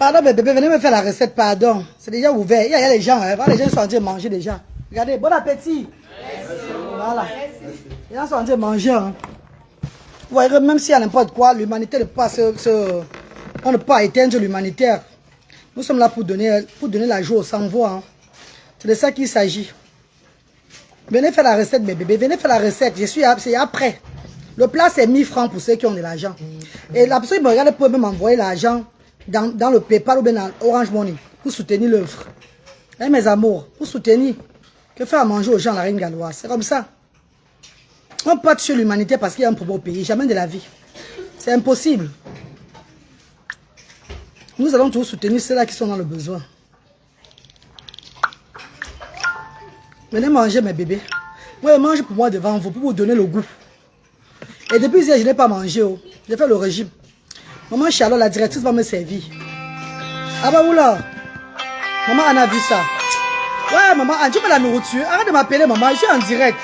Pardon, mes bébés, venez me faire la recette, pardon. C'est déjà ouvert. Il y a les gens, hein. Les gens sont en train de manger déjà. Regardez, bon appétit. Merci. Voilà. Les gens sont en train de manger. Hein. Vous voyez, même s'il y a n'importe quoi, l'humanité ne peut pas on ne peut pas éteindre l'humanitaire. Nous sommes là pour donner la joie aux sans-voix. Hein. C'est de ça qu'il s'agit. Venez faire la recette, mes bébés. Venez faire la recette. C'est après. Le plat, c'est 1000 francs pour ceux qui ont de l'argent. Et la personne qui me regarde peut même envoyer l'argent dans le PayPal ou bien dans Orange Money pour soutenir l'œuvre. Hein, mes amours, pour soutenir. Que faire à manger aux gens la reine galloise. C'est comme ça. On ne peut pas tuer l'humanité parce qu'il y a un problème au pays. Jamais de la vie. C'est impossible. Nous allons toujours soutenir ceux-là qui sont dans le besoin. Venez manger, mes bébés. Moi, je mange pour moi devant vous, pour vous donner le goût. Et depuis hier, je n'ai pas mangé. Oh. J'ai fait le régime. Maman Charlotte, la directrice, va me servir. Ah bah oula. Maman Anne a vu ça. Ouais, maman Anne, tu veux la nourriture? Arrête de m'appeler, maman. Je suis en direct.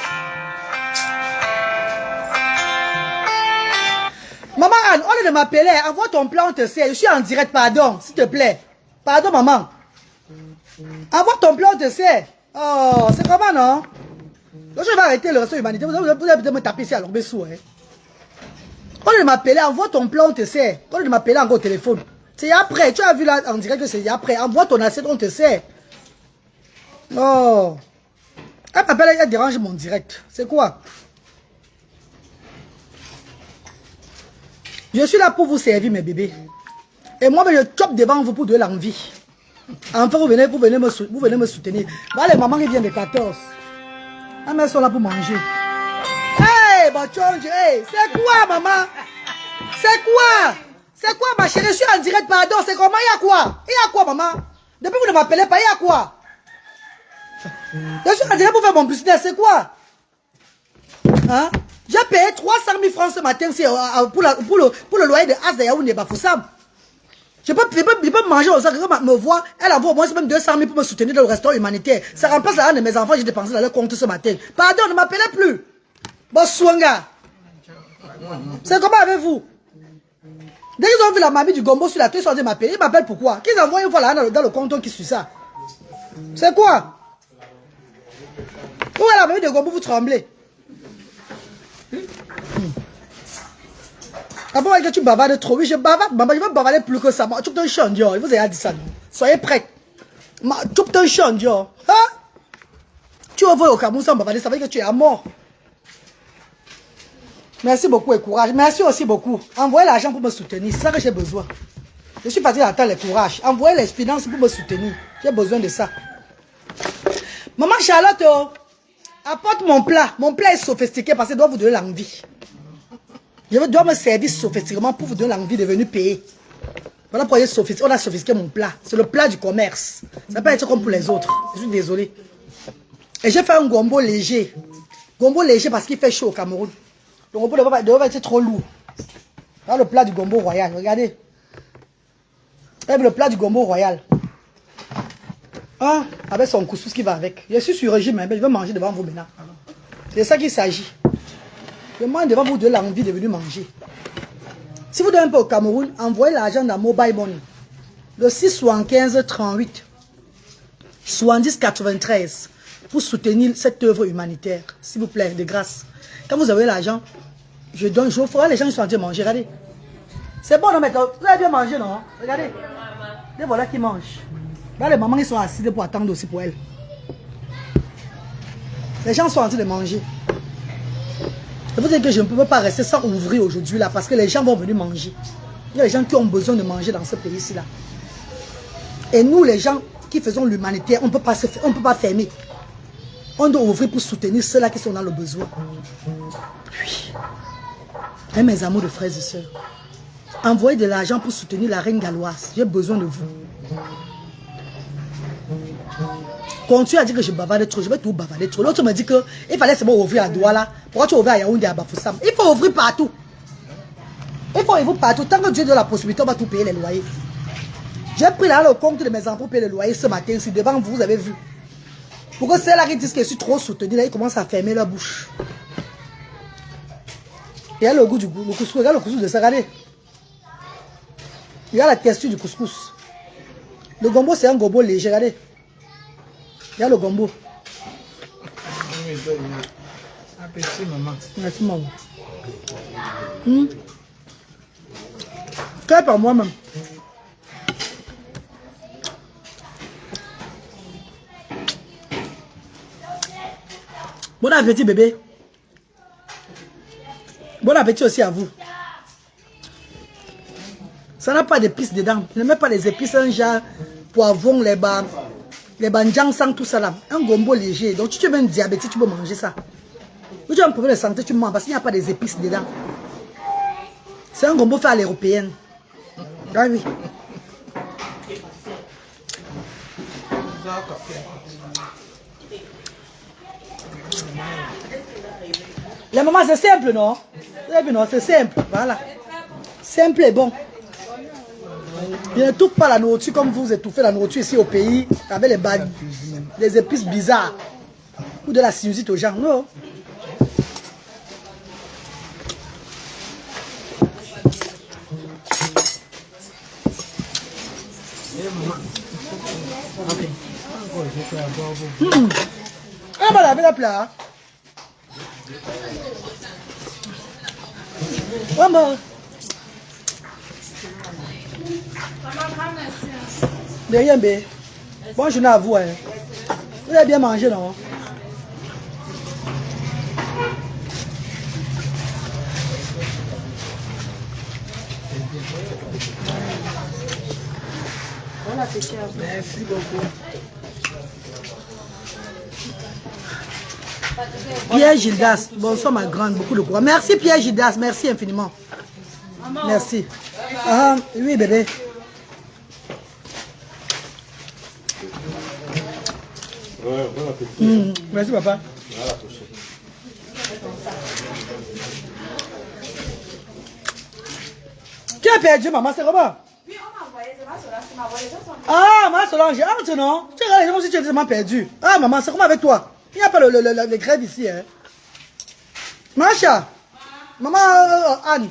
Maman Anne, au lieu de m'appeler, envoie ton plan, on te sert. Je suis en direct, pardon, s'il te plaît. Pardon, maman. Envoie ton plan, on te sert. Oh, c'est comment, non? Donc, je vais arrêter le resto humanité. Vous allez me taper ici à l'Orbessou, hein. Au lieu de m'appeler, envoie ton plan, on te sert. Au lieu de m'appeler encore au téléphone. C'est après. Tu as vu là, en direct que c'est après. Envoie ton assiette, on te sert. Oh. Elle m'appelle, elle dérange mon direct. C'est quoi? Je suis là pour vous servir, mes bébés. Et moi, je chope devant vous pour donner l'envie. Enfin, vous venez me soutenir. Voilà les mamans qui viennent de 14. Ah, mais elles sont là pour manger. Hey, Bachonge, hey, c'est quoi, maman? C'est quoi? C'est quoi, ma chérie? Je suis en direct, pardon. C'est comment? Il y a quoi? Il y a quoi, maman? Depuis que vous ne m'appelez pas, il y a quoi? Je suis en direct pour faire mon business, c'est quoi? Hein? J'ai payé 300 000 francs ce matin pour le loyer de As de Yaoundé Bafoussam. Je peux manger aux gens, quelqu'un me voit, elle envoie au moins même 200 000 pour me soutenir dans le restaurant humanitaire. Ça remplace l'argent de mes enfants, j'ai dépensé dans leur compte ce matin. Pardon, ne m'appelez plus. Bon, Swanga. C'est comment avec vous? Dès qu'ils ont vu la mamie du gombo sur la tête, ils sont de m'appeler. Ils m'appellent pourquoi? Qu'ils envoient une fois là dans le compte qui suit ça. C'est quoi? Où est la mamie du gombo, vous tremblez? Ah bon, que tu bavardes trop. Oui, je bavarde, maman, je vais bavarder plus que ça. Tu te chantes, il vous a dit ça. Soyez prêts. Tu te chantes, hein? Tu vas au Cameroun sans bavarder, ça veut dire que tu es à mort. Merci beaucoup et courage. Merci aussi beaucoup. Envoyez l'argent pour me soutenir. C'est ça que j'ai besoin. Je suis parti d'attendre le courage. Envoyez les finances pour me soutenir. J'ai besoin de ça. Maman Charlotte, apporte mon plat. Mon plat est sophistiqué parce que je dois vous donner l'envie. Je dois me servir sophistiquement pour vous donner l'envie de venir payer. Voilà pourquoi on a sophistiqué mon plat. C'est le plat du commerce. Ça peut pas être comme pour les autres. Je suis désolé. Et j'ai fait un gombo léger. Gombo léger parce qu'il fait chaud au Cameroun. Le gombo ne doit pas être trop lourd. Là, le plat du gombo royal. Regardez. Le plat du gombo royal. Ah, avec son couscous qui va avec. Je suis sur régime, mais je vais manger devant vous maintenant. C'est ça qu'il s'agit. Je mange devant vous de l'envie de venir manger. Si vous donnez un peu au Cameroun, envoyez l'argent dans Mobile Money. Le 675 38 70 93 pour soutenir cette œuvre humanitaire. S'il vous plaît, de grâce. Quand vous avez l'argent, je vous ferai les gens qui sont en train de manger. Regardez. C'est bon, non, mais vous avez bien mangé, non? Regardez. Et voilà qui mangent. Là, les mamans qui sont assises pour attendre aussi pour elles. Les gens sont en train de manger. Je vous dis que je ne peux pas rester sans ouvrir aujourd'hui là parce que les gens vont venir manger. Il y a des gens qui ont besoin de manger dans ce pays-ci là. Et nous, les gens qui faisons l'humanitaire, on ne peut pas fermer. On doit ouvrir pour soutenir ceux-là qui sont dans le besoin. Oui. Et mes amours de frères et sœurs, envoyez de l'argent pour soutenir la reine galloise. J'ai besoin de vous. Continue à dire que je bavarde trop, je vais tout bavarder trop. L'autre me dit qu'il fallait seulement ouvrir à Douala. Pourquoi tu ouvres à Yaoundé, à Bafoussam? Il faut ouvrir partout. Il faut ouvrir partout. Tant que Dieu donne la possibilité, on va tout payer les loyers. J'ai pris là le compte de mes enfants pour payer les loyers ce matin. Si devant vous, vous avez vu. Pourquoi c'est là qui disent que je suis trop soutenu, là, ils commencent à fermer leur bouche. Il y a le couscous, regarde le couscous de ça, regardez. Il y a la texture du couscous. Le gombo, c'est un gombo léger. Regardez. Il y a le gombo. Appétit, maman. Merci, maman. Fais par moi-même. Bon appétit, bébé. Bon appétit aussi à vous. Ça n'a pas d'épices dedans. Je ne mets pas les épices, un genre poivron, les banjang sang, tout ça là. Un gombo léger. Donc, si tu es même diabétique, tu peux manger ça. Si tu as un problème de santé, tu manges parce qu'il n'y a pas des épices dedans. C'est un gombo fait à l'européenne. Ah oui. La maman, c'est simple, non? C'est simple. Voilà. Simple et bon. Je n'étouffe pas la nourriture comme vous étouffez la nourriture ici au pays avec les épices bizarres ou de la sinusite aux gens. Non. Ah, bah, la plat. Maman. De rien, bé. Bonne journée à vous. Hein. Vous avez bien mangé, non? Bon appétit à vous. Merci beaucoup. Pierre Gildas, bonsoir ma grande, beaucoup de courage. Merci Pierre Gildas, merci infiniment. Merci. Ah, oui bébé. Ouais, bon appétit. Merci papa. À la prochaine. Tu as perdu maman, c'est comment? Oui, on m'a envoyé, c'est ma soeur qui m'a envoyé. Ah, ma Solange, entre non? Tu regardes les gens si tu es tellement perdu. Ah maman, c'est comment avec toi? Il n'y a pas le grève ici. Hein. Macha, maman Anne.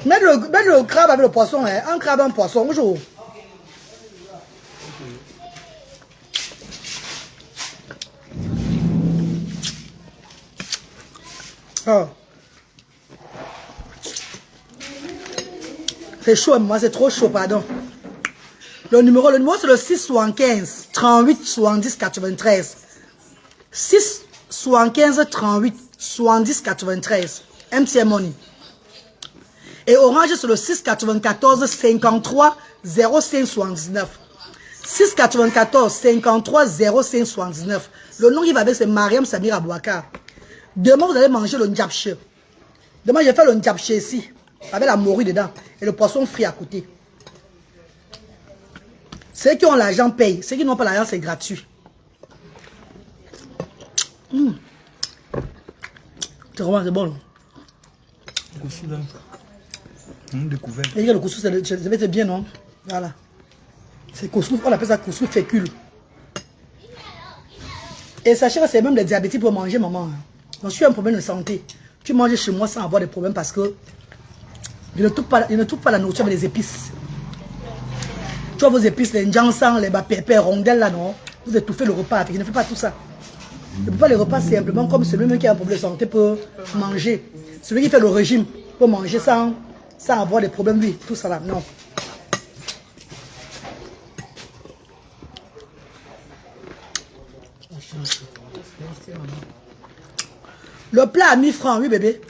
Mets le crabe avec le poisson. Hein. Un crabe, un poisson. Bonjour. Oh. C'est chaud, maman, c'est trop chaud, pardon. Le numéro c'est le 675 38 70 93. 6 75 38 70 93. MTN Money. Et Orange, c'est le 6 94 53 05 79. 6 94 53 05 79. Le nom qui va avec, c'est Mariam Samir Abouakar. Demain, vous allez manger le njapche. Demain, je vais faire le njapche ici. Avec la morue dedans. Et le poisson frit à côté. Ceux qui ont l'argent payent. Ceux qui n'ont pas l'argent, c'est gratuit. C'est vraiment c'est bon. Là. Coussou là. Découvert. Et le coussou, ça va être bien, non? Voilà. C'est coussou, on appelle ça coussou fécule. Et sachez que c'est même les diabétiques pour manger, maman. Donc, si tu as un problème de santé, tu manges chez moi sans avoir des problèmes parce que je ne touche pas la nourriture avec les épices. Tu vois vos épices, les njansang, les pépés, rondelles là, non? Vous étouffez le repas avec. Je ne fais pas tout ça. Je ne fais pas les repas simplement comme celui qui a un problème de santé peut manger. Celui qui fait le régime peut manger sans avoir des problèmes, oui, tout ça là. Non. Le plat à 1000 francs, oui bébé.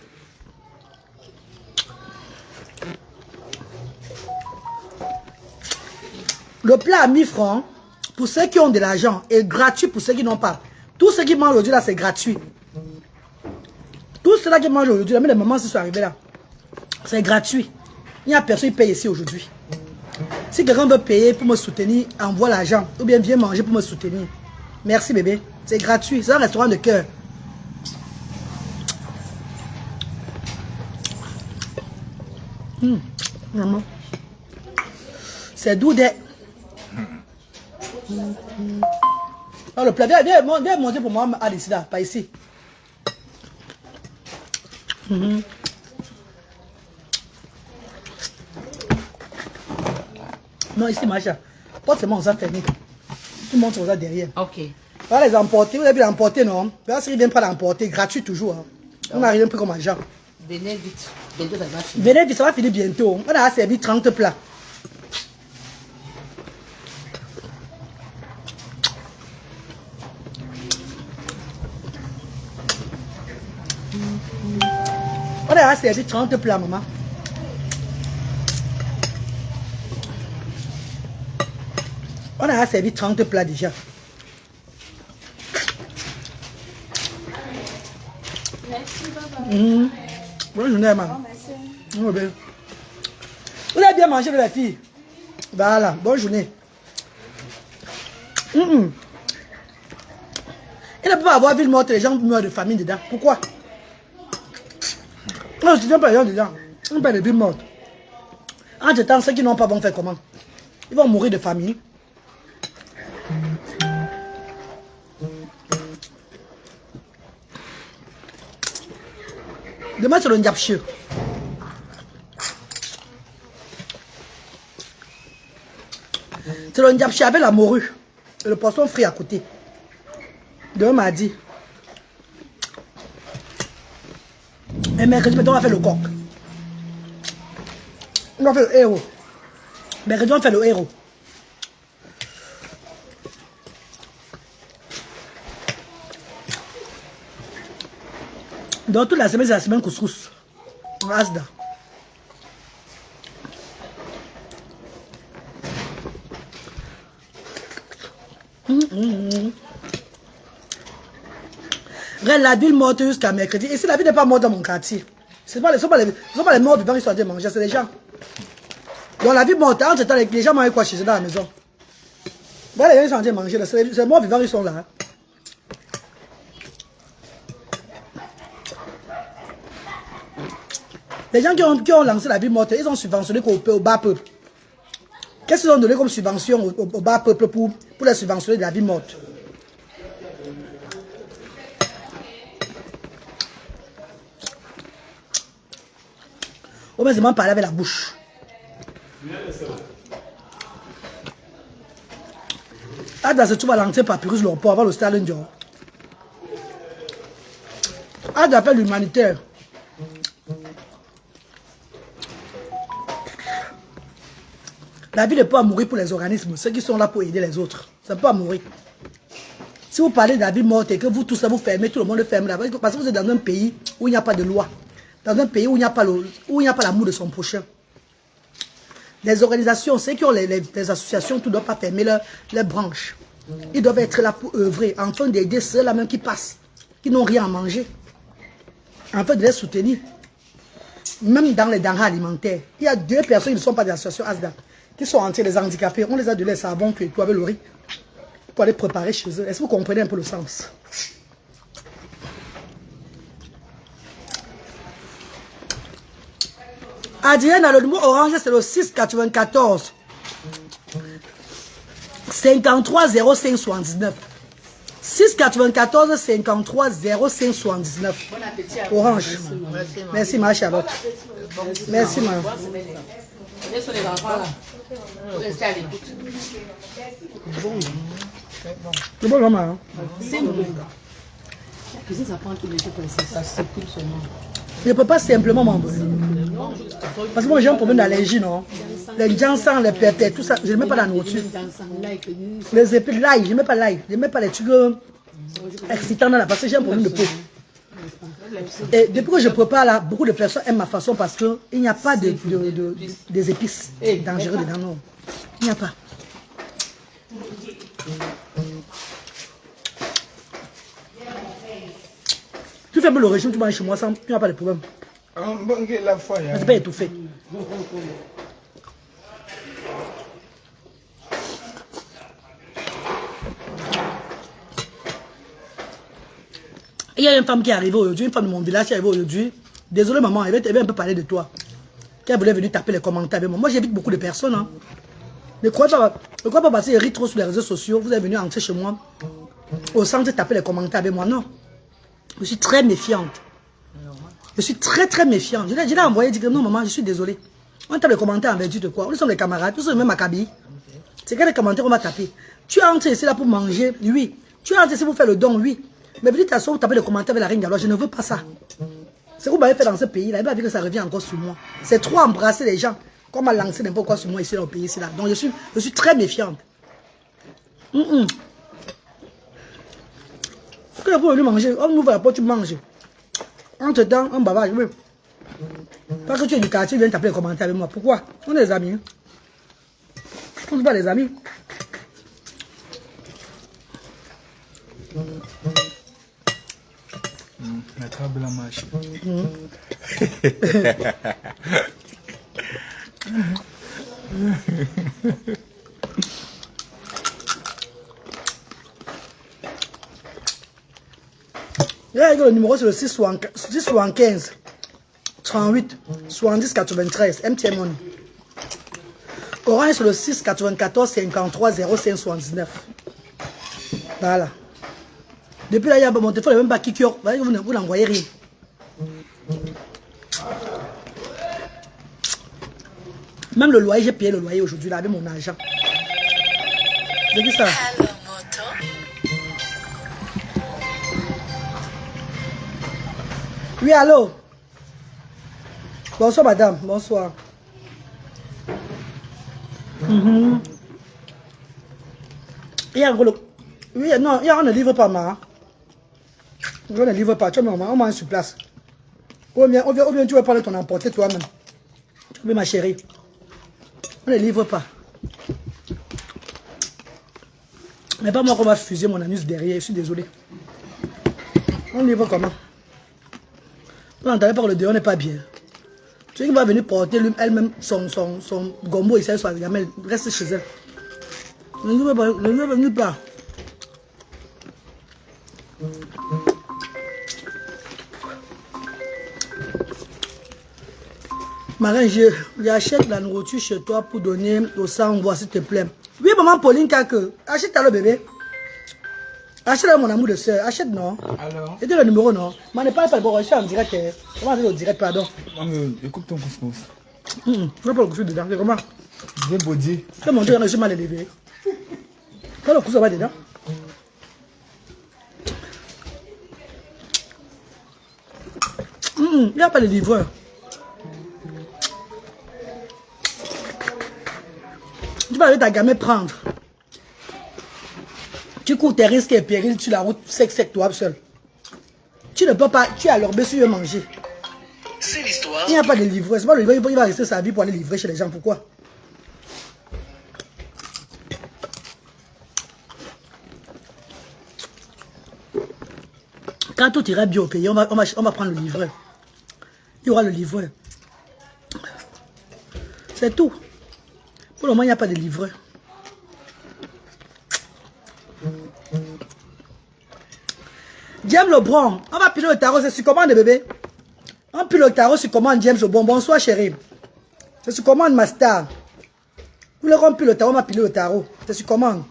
Le plat à 1000 francs, pour ceux qui ont de l'argent, est gratuit pour ceux qui n'ont pas. Tout ce qui mangent aujourd'hui là, c'est gratuit. Tout cela qui mangent aujourd'hui, même les mamans qui sont arrivés là, c'est gratuit. Il n'y a personne qui paye ici aujourd'hui. Si quelqu'un veut payer pour me soutenir, envoie l'argent. Ou bien viens manger pour me soutenir. Merci bébé. C'est gratuit. C'est un restaurant de cœur. Maman. C'est doux des... Oh, le plat, viens manger pour moi à ici, là, pas ici. Non, ici, Macha. Porte seulement, on s'est fermé. Tout le monde se regarde derrière. Ok. Voilà les emporter. Vous avez vu l'emporter, non? Là, s'ils viennent pas l'emporter, gratuit toujours. Hein. On n'a rien pris comme argent. Venez vite. Bientôt, ça va finir. Venez vite, ça va finir bientôt. On a servi 30 plats. On a servi 30 plats, maman. On a servi 30 plats déjà. Merci, papa. Bonne journée, maman. Merci. Vous avez bien mangé de la fille. Voilà, bonne journée. Il ne peut pas avoir ville morte, les gens meurent de famine dedans. Pourquoi? Non, je ne dis pas les gens dedans. On parle de ville morte. Entre temps, ceux qui n'ont pas vont faire comment? Ils vont mourir de famine. Demain, c'est le Ndiapchir. C'est le Ndiapchir avec la morue. Et le poisson frit à côté. Demain, mardi. Et mercredi, on va faire le coq. On va faire le héros. Mercredi, on va faire le héros. Donc toute la semaine, c'est la semaine couscous. Asda. Regarde, la ville morte jusqu'à mercredi. Et si la ville n'est pas morte dans mon quartier, ce ne sont pas les morts vivants qui sont en train de manger, c'est les gens. Donc la ville morte, entre temps, les gens mangent quoi chez eux dans la maison? Voilà, les gens qui sont en train de manger, c'est les morts vivants qui sont là. Hein. Les gens qui ont lancé la vie morte, ils ont subventionné au bas peuple. Qu'est-ce qu'ils ont donné comme subvention au bas peuple pour les subventionner de la vie morte? On va seulement parler avec la bouche. Ah, dans ce tu vas lancer Papyrus le port avant le Stalin Dior. Ah, d'appel l'humanitaire. La vie ne peut pas mourir pour les organismes, ceux qui sont là pour aider les autres. Ça ne peut pas mourir. Si vous parlez de la vie morte et que vous tous ça vous fermez, tout le monde ferme là, parce que vous êtes dans un pays où il n'y a pas de loi. Dans un pays où il n'y a pas l'amour de son prochain. Les organisations, ceux qui ont les associations, tout ne doivent pas fermer leurs branches. Ils doivent être là pour œuvrer, en train d'aider ceux-là même qui passent, qui n'ont rien à manger. En train de les soutenir. Même dans les denrées alimentaires. Il y a 2 personnes qui ne sont pas des associations ASDA, qui sont entiers, les handicapés. On les a donné les savons que tu avais le riz pour aller préparer chez eux. Est-ce que vous comprenez un peu le sens? Adrien, dans le numéro orange, c'est le 694 53 05 79. 694 53 05 79. Bon appétit à Orange. Merci, ma Charlotte. Merci, ma. Venez sur les enfants là. Restez à l'écoute. C'est bon, maman. C'est bon. La cuisine, ça prend tout le temps comme ça. Ça circule seulement. Je ne peux pas simplement m'envoyer. Parce que moi j'ai un problème d'allergie, non? Les ginseng, les pépés, tout ça, je ne mets pas dans la nourriture. Les épices, l'ail, je ne mets pas l'ail. Je ne mets pas les trucs excitants dans la parce que j'ai un problème de peau. Et depuis que je prépare là, beaucoup de personnes aiment ma façon parce qu'il n'y a pas des épices dangereuses dedans. Non. Il n'y a pas. Tu fais un peu le régime, tu manges chez moi, sans, tu n'as pas de problème. La fois, Tu pas étouffé. Il y a une femme qui est arrivée aujourd'hui, une femme de mon village qui est arrivée aujourd'hui. Désolée maman, elle veut un peu parler de toi. Qui voulait venir taper les commentaires avec moi. Moi j'évite beaucoup de personnes. Hein. Ne croyez pas parce qu'il rit trop sur les réseaux sociaux, vous êtes venu entrer chez moi au centre taper les commentaires avec moi. Non. Je suis très méfiante. Je suis très méfiante. Je l'ai envoyé, dit que non maman, je suis désolée. On tape les commentaires en vertu de quoi? Nous sommes les camarades, nous sommes même acabis. C'est quel commentaire on va taper? Tu es entré ici là pour manger? Oui. Tu es entré ici pour faire le don? Oui. Mais vous dites à vous tapez les commentaires avec la reine alors je ne veux pas ça. C'est vous m'avez fait dans ce pays-là. Il va dire que ça revient encore sur moi. C'est trop embrasser les gens. Qu'on m'a lancé n'importe quoi sur moi ici dans le pays ici là. Donc je suis très méfiante. Que vous voulez manger? On ouvre la porte, tu manges. Entre temps, on bavage. Oui. Parce que tu es du quartier, tu viens taper les commentaires avec moi. Pourquoi? On est des amis. On ne pas des amis. La table en marche. Là, le numéro c'est le 675 38 70 93 MTN Money. Orange c'est le 6 94 53 05 79. Voilà. Depuis là, il y a mon téléphone, il n'y a même pas qui vous n'envoyez rien. Même le loyer, j'ai payé le loyer aujourd'hui là avec mon argent. J'ai vu ça. Oui, allô? Bonsoir, madame. Bonsoir. Il y a un gros... Oui, non, on ne livre pas, ma. On ne livre pas. Tu vois, on mange sur place. Ou bien tu vas prendre ton emporter toi-même. Oui, ma chérie. On ne livre pas. Mais pas moi qu'on va fuser mon anus derrière. Je suis désolé. On livre comment? Vous n'entendez pas que le dehors n'est pas bien. Tu sais qu'il va venir porter elle-même son gombo ici, soit elle reste chez elle. Ne livre pas. Marin, j'achète la nourriture chez toi pour donner au sang, voir s'il te plaît. Oui, maman Pauline, achète le bébé. Achète mon amour de soeur. Achète, non? Alors? C'était le numéro, non? Mais ne parle pas bon, je suis en direct. Comment dire au direct, pardon? Non, mais écoute ton couscous. Je ne veux pas le couscous dedans. C'est comment? Bien body. C'est mon Dieu, je suis mal élevé. Quand le couscous va dedans? Il n'y a pas de livreur. Tu vas aller ta gamme prendre. Tu cours tes risques et périls sur la route sec toi seul. Tu ne peux pas, tu es à leur baisse, tu veux manger. C'est l'histoire. Il n'y a pas de livreur. C'est pas le livreur, il va rester sa vie pour aller livrer chez les gens. Pourquoi? Quand tout ira bien au pays, on va prendre le livreur. Il y aura le livreur. C'est tout. Pour le moment, il n'y a pas de livreur. James Lebron, on va piler le tarot, c'est sur commande, bébé. On pile le tarot sur commande, James Lebron. Bonsoir, chérie. C'est sur commande, ma star. Vous voulez qu'on pile le tarot, on va piler le tarot. C'est sur commande.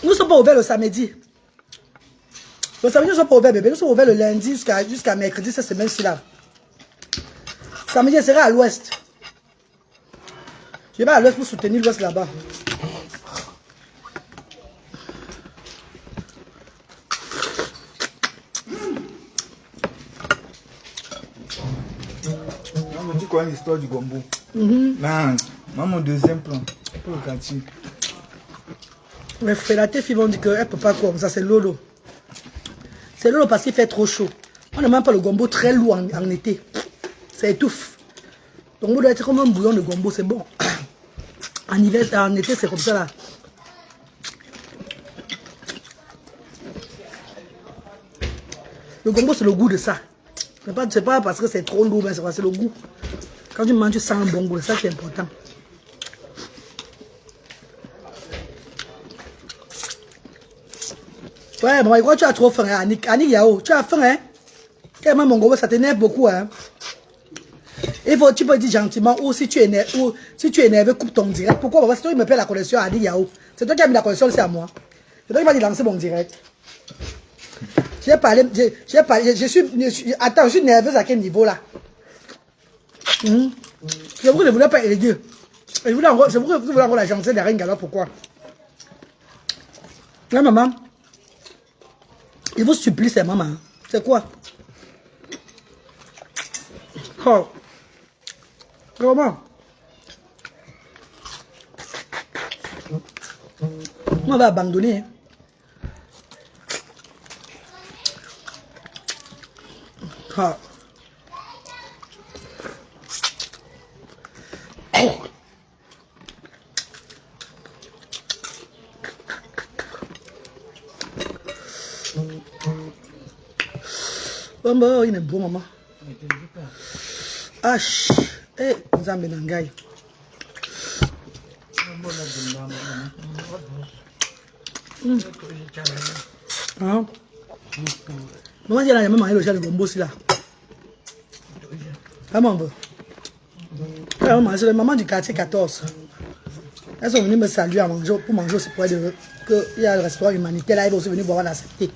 Nous ne sommes pas ouverts le samedi. Le samedi, nous ne sommes pas ouverts, bébé. Nous sommes ouverts le lundi jusqu'à mercredi, cette semaine-ci là. Samedi, je serai à l'ouest. Je vais à l'ouest pour soutenir l'ouest là-bas. On me dit quoi l'histoire du gombo? Non, maman, deuxième plan. Pour le quartier. Mais Félaté, ils vont dire qu'elle ne peut pas comme ça, c'est Lolo. C'est Lolo parce qu'il fait trop chaud. On ne mange pas le gombo très lourd en été. Ça étouffe. Le gombo doit être comme un bouillon de gombo, c'est bon. En hiver, en été, c'est comme ça là. Le gombo, c'est le goût de ça. C'est pas parce que c'est trop lourd, mais c'est le goût. Quand tu manges, tu sens un bon goût. C'est ça qui est important. Ouais, bon, je crois que tu as trop faim, hein, Annick Yao. Tu as faim, hein? Tellement mon gombo, ça t'énerve beaucoup, hein? Tu peux dire gentiment, ou si tu es énervé, coupe ton direct. Pourquoi? Parce que toi, il me paie la connexion à Annick Yao. C'est toi qui as mis la connexion, c'est à moi. C'est toi qui vas lancer mon direct. J'ai parlé, attends, je suis nerveuse à quel niveau là? Je vous ne voulais pas aider. Je voulais encore la gentille de la reine alors pourquoi? Là, maman, il vous supplie, c'est maman. C'est quoi? Oh. Comment? On va abandonner. Ah. Bon, il est beau, maman. Ah, eh, nous avons un gars. Hein? Maman, il y a même un le gombo aussi là. Ah, maman. C'est la maman du quartier 14. Elles sont venues me saluer à manger, pour manger aussi pour dire qu'il y a le restaurant humanitaire là, ils vont aussi venir voir l'accepter.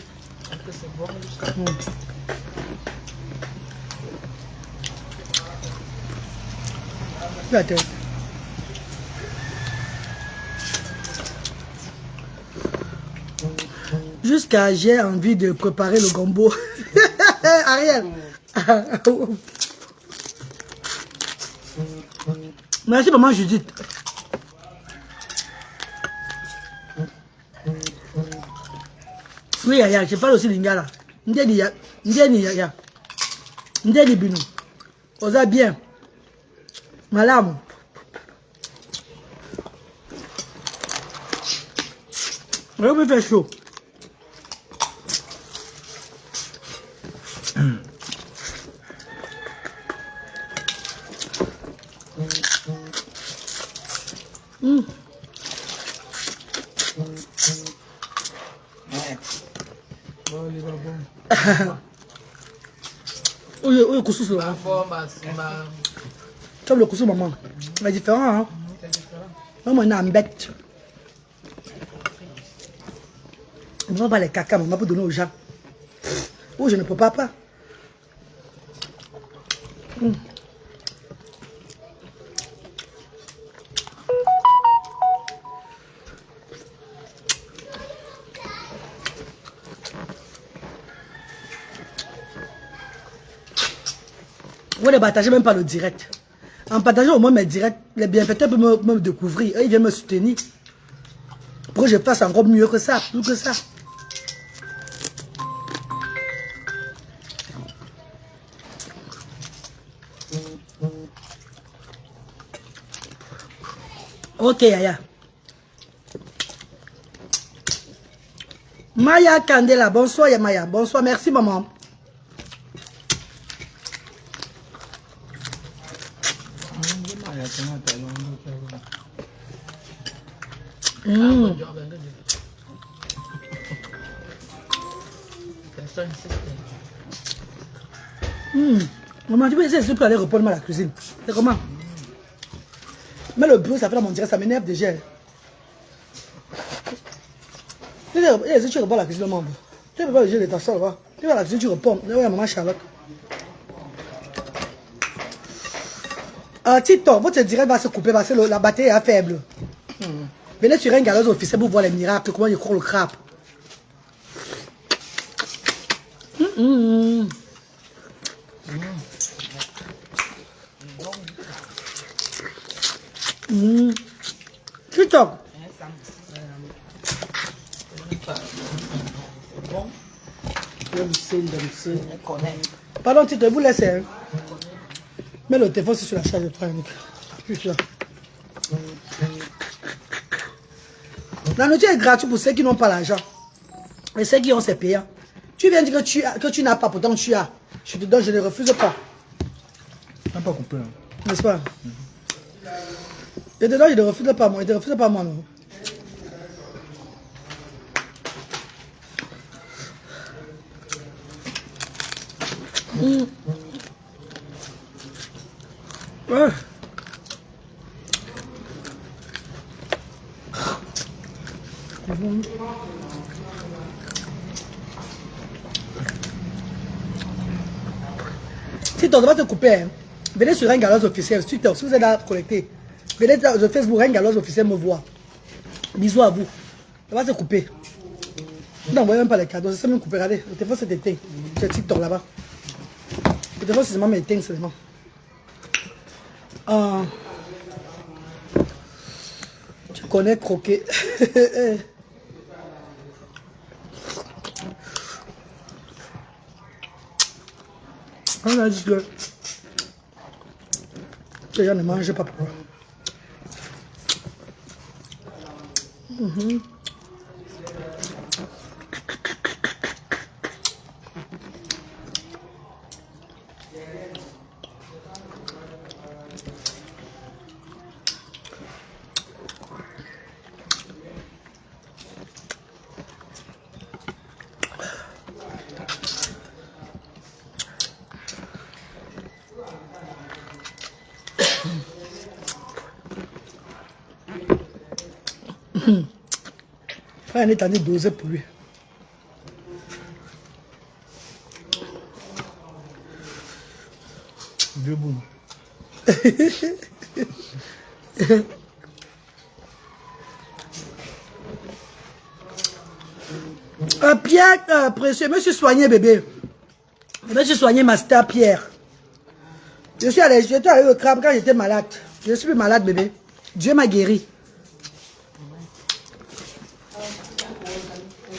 Jusqu'à j'ai envie de préparer le gombo. Ariel. Merci maman Judith. Oui, je parle aussi lingala. Ndeni binu. Oza bien. Malamu. On me fait chaud. Oui, le couscous là. Comme le couscous maman. C'est différent hein. Maman on a un bête. On ne vend pas les caca maman pour donner aux gens. Oh je ne peux pas. Vous ne partagez même pas le direct. En partageant au moins mes directs, les bienfaiteurs peuvent me découvrir. Eux, ils viennent me soutenir. Pour que je fasse encore mieux que ça, plus que ça. Ok, Yaya. Maya Candela, bonsoir Yamaya. Bonsoir, merci maman. Maman, tu peux essayer de aller répondre à la cuisine. C'est comment? Mais le bruit, ça fait dans mon direct, ça m'énerve déjà. Tu réponds à la cuisine, maman. Tu peux pas le jeu de ta soeur, va. Tu vas à la cuisine, tu réponds. Oui, maman Charlotte. TikTok, votre direct va se couper parce que la batterie est faible. Venez sur un galeuse officiel pour voir les miracles, comment il court le crabe. TikTok. Pardon, TikTok, vous laissez. Mais le téléphone, c'est sur la charge de 3 minutes. La nourriture est gratuite pour ceux qui n'ont pas l'argent. Et ceux qui ont, c'est payant. Tu viens dire que tu n'as pas, pourtant tu as. Je te donne, je ne refuse pas. Tu n'as pas compris. N'est-ce pas? Et dedans, je ne refuse pas moi. Je ne refuse pas moi, non. Ouais. Si ton va te couper, hein, venez sur un galop officiel. Si vous êtes là connecté, venez sur Facebook, un galop officiel me voit. Bisous à vous. Ça va se couper. Vous n'envoyez même pas les cadeaux, c'est ça même coupé. Regardez, le téléphone s'est éteint. J'ai TikTok là-bas. Le téléphone c'est seulement éteint seulement. Tu connais croquer. On a dit que les gens ne mangent pas pour eux. Frère, on est en train de doser pour lui. Debout. Pierre, précieux, monsieur soigné, bébé. Monsieur soigné, Master Pierre. J'étais allé au crabe quand j'étais malade. Je suis plus malade, bébé. Dieu m'a guéri.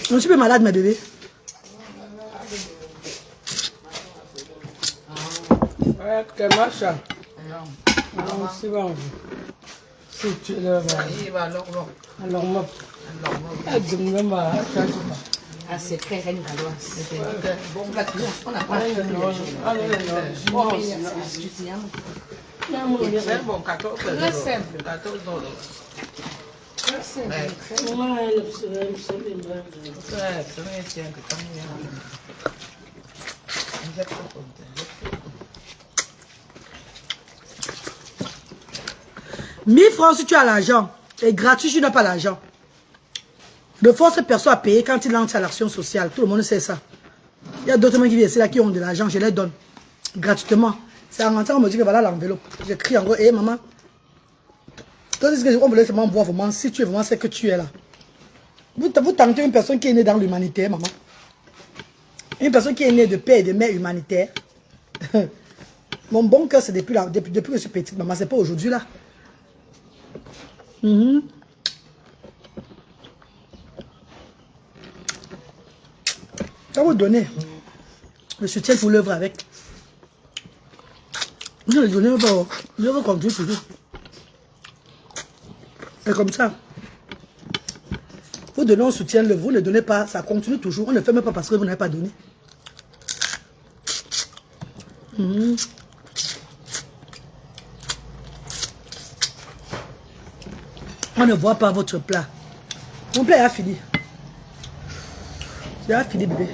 Je ne suis plus malade, ma bébé. Que machin. Non, c'est bon. Si tu le vois. Alors, moi. Ah, c'est très reine galoise. Bon, là, on n'a pas C'est bon, 14 euros. Très simple. 14 euros. Très simple. Mille francs si tu as l'argent. Et gratuit si tu n'as pas l'argent. De force, personne à payer quand il lance à l'action sociale. Tout le monde sait ça. Il y a d'autres gens qui viennent ici là qui ont de l'argent. Je les donne. Gratuitement. C'est en rentrant, on me dit que voilà l'enveloppe. J'écris en gros, hé maman. Tandis que on me laisse vraiment voir vraiment si tu es vraiment ce que tu es là. Vous tentez une personne qui est née dans l'humanitaire, maman. Une personne qui est née de père et de mère humanitaire. Mon bon cœur, c'est depuis que je suis petite, maman. C'est pas aujourd'hui là. Ça vous donner le soutien pour l'œuvre avec. Je ne le donnais pas. Je veux continuer toujours. Et comme ça, vous donnez un soutien, vous ne donnez pas, ça continue toujours. On ne fait même pas parce que vous n'avez pas donné. On ne voit pas votre plat. Mon plat est fini. C'est fini, bébé.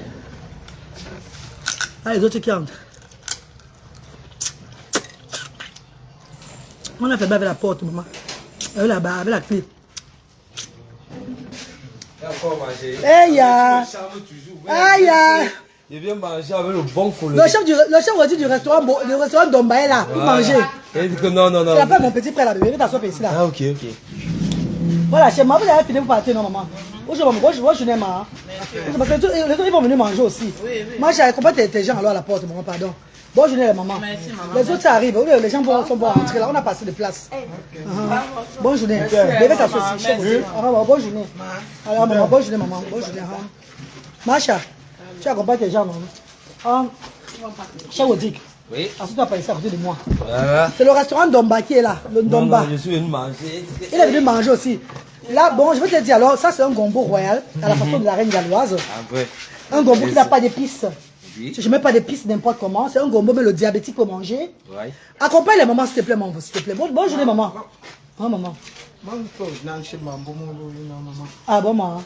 Ah, les autres qui entrent. On a fait avec la porte, maman. Là-bas, avec la clé. Aïe, aïe. Je viens manger avec le bon coloré. Le chef du restaurant Dombaye là, pour manger. Il dit que non. C'est la part mon petit frère là, bébé. Viens t'asseoir ici là. Ah, ok. Voilà, chez moi, vous avez fini pour partir, non, maman? Bonjour, je n'aime pas. Parce que les autres, ils vont venir manger aussi. Moi, j'ai accompagné tes gens alors à la porte, maman, pardon. Bonne journée, les mamans. Merci, maman. Les autres, ça arrive. Les gens sont bons à rentrer là. On a passé de place. Bonne journée. Bébé, t'assois ici. Bonne journée. Alors, maman, bonne journée, maman. Bonne journée. Macha, tu accompagnes tes gens, maman. Cher Odik. Oui. Assieds-toi pas ici à côté de moi. Voilà. C'est le restaurant Domba qui est là. Le Domba. Non, je suis venu manger. Il est venu manger aussi. Là, bon, je vais te dire alors, ça c'est un gombo royal, à la façon de la reine galloise. Ah, ouais. Un gombo qui n'a pas d'épices. Oui. Je ne mets pas d'épices n'importe comment. C'est un gombo, mais le diabétique peut manger. Ouais. Accompagne les mamans, s'il te plaît, maman, s'il te plaît. Bonne journée, maman. Ah, maman. Ah, bon, maman.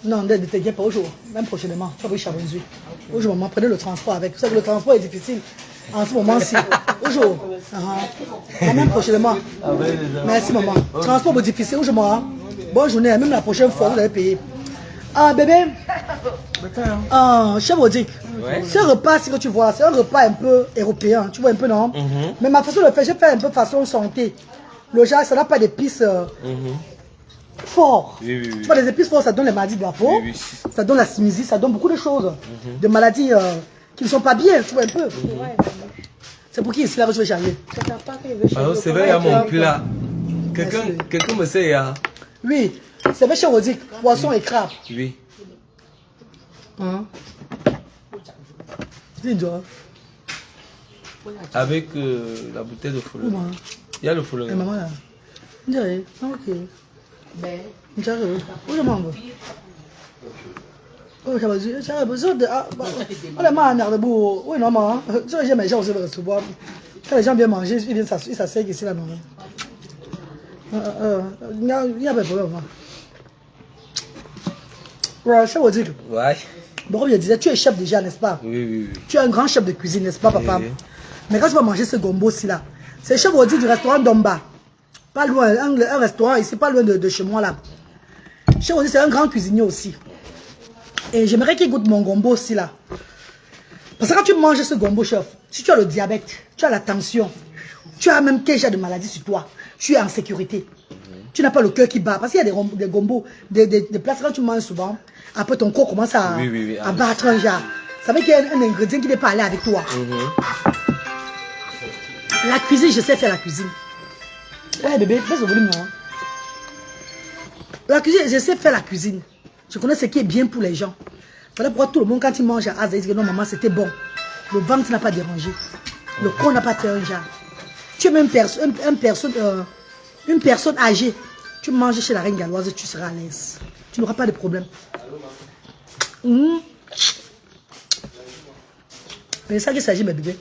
Non, ne t'inquiète pas, aujourd'hui, même prochainement, tu vas chez Chabonzu. Aujourd'hui, maman, prenez le transport avec. Vous savez que le transport est difficile en ce moment-ci. Aujourd'hui, même prochainement. Merci, maman. Transport est difficile, aujourd'hui, maman. Bonne journée, même la prochaine fois, vous allez payer. Ah, bébé. Chef Odic. Ouais. Ce repas, c'est que tu vois, c'est un repas un peu européen. Tu vois un peu, non? Mais ma façon de faire, je fais un peu façon santé. Le genre, ça n'a pas d'épices forts. Oui, oui, oui. Tu vois, les épices forts, ça donne les maladies de la peau. Oui, oui. Ça donne la sinusite, ça donne beaucoup de choses. Des maladies qui ne sont pas bien, tu vois un peu. C'est pour qui ici là que je vais charger? Alors, c'est vrai, il y a mon plat. Quelqu'un me sait, hein? Oui, c'est vrai chez Odic, poisson et crabe. Oui. Dis-toi. Avec la bouteille de follet. Il y a le follet. Et maman là. Dirais, ok. Ben, J'arrive. Où je mange? Oh, ça va dire, ça va besoin de. On est mal en debout. Oui, non, maman. J'aime les gens aussi recevoir. Quand les gens viennent manger, ils viennent s'asseoir ici là, non. Il y a pas de problème. Ouais, je veux dire. Ouais. Bon, je disais, tu es chef déjà, n'est-ce pas? Oui, oui, oui. Tu es un grand chef de cuisine, n'est-ce pas, papa? Oui. Mais quand tu vas manger ce gombo-ci là, c'est chef Odi du restaurant Domba. Pas loin, un restaurant ici, pas loin de chez moi là. Chef Odi, c'est un grand cuisinier aussi. Et j'aimerais qu'il goûte mon gombo aussi là. Parce que quand tu manges ce gombo, chef, si tu as le diabète, tu as la tension, tu as même quel genre de maladie sur toi, tu es en sécurité. Tu n'as pas le cœur qui bat. Parce qu'il y a des gombos, des plats quand tu manges souvent, après ton corps commence à, à battre un genre. Ça veut dire qu'il y a un ingrédient qui n'est pas allé avec toi. La cuisine, je sais faire la cuisine. Ouais bébé, baisse le volume non. La cuisine, je sais faire la cuisine. Je connais ce qui est bien pour les gens. Voilà pourquoi tout le monde quand il mange à Asa, il dit que non maman c'était bon. Le ventre n'a pas dérangé. Le corps n'a pas fait un genre. Tu es même une personne âgée. Tu manges chez la reine galloise, tu seras à l'aise. Tu n'auras pas de problème. Mais c'est ça qu'il s'agit mes bébés.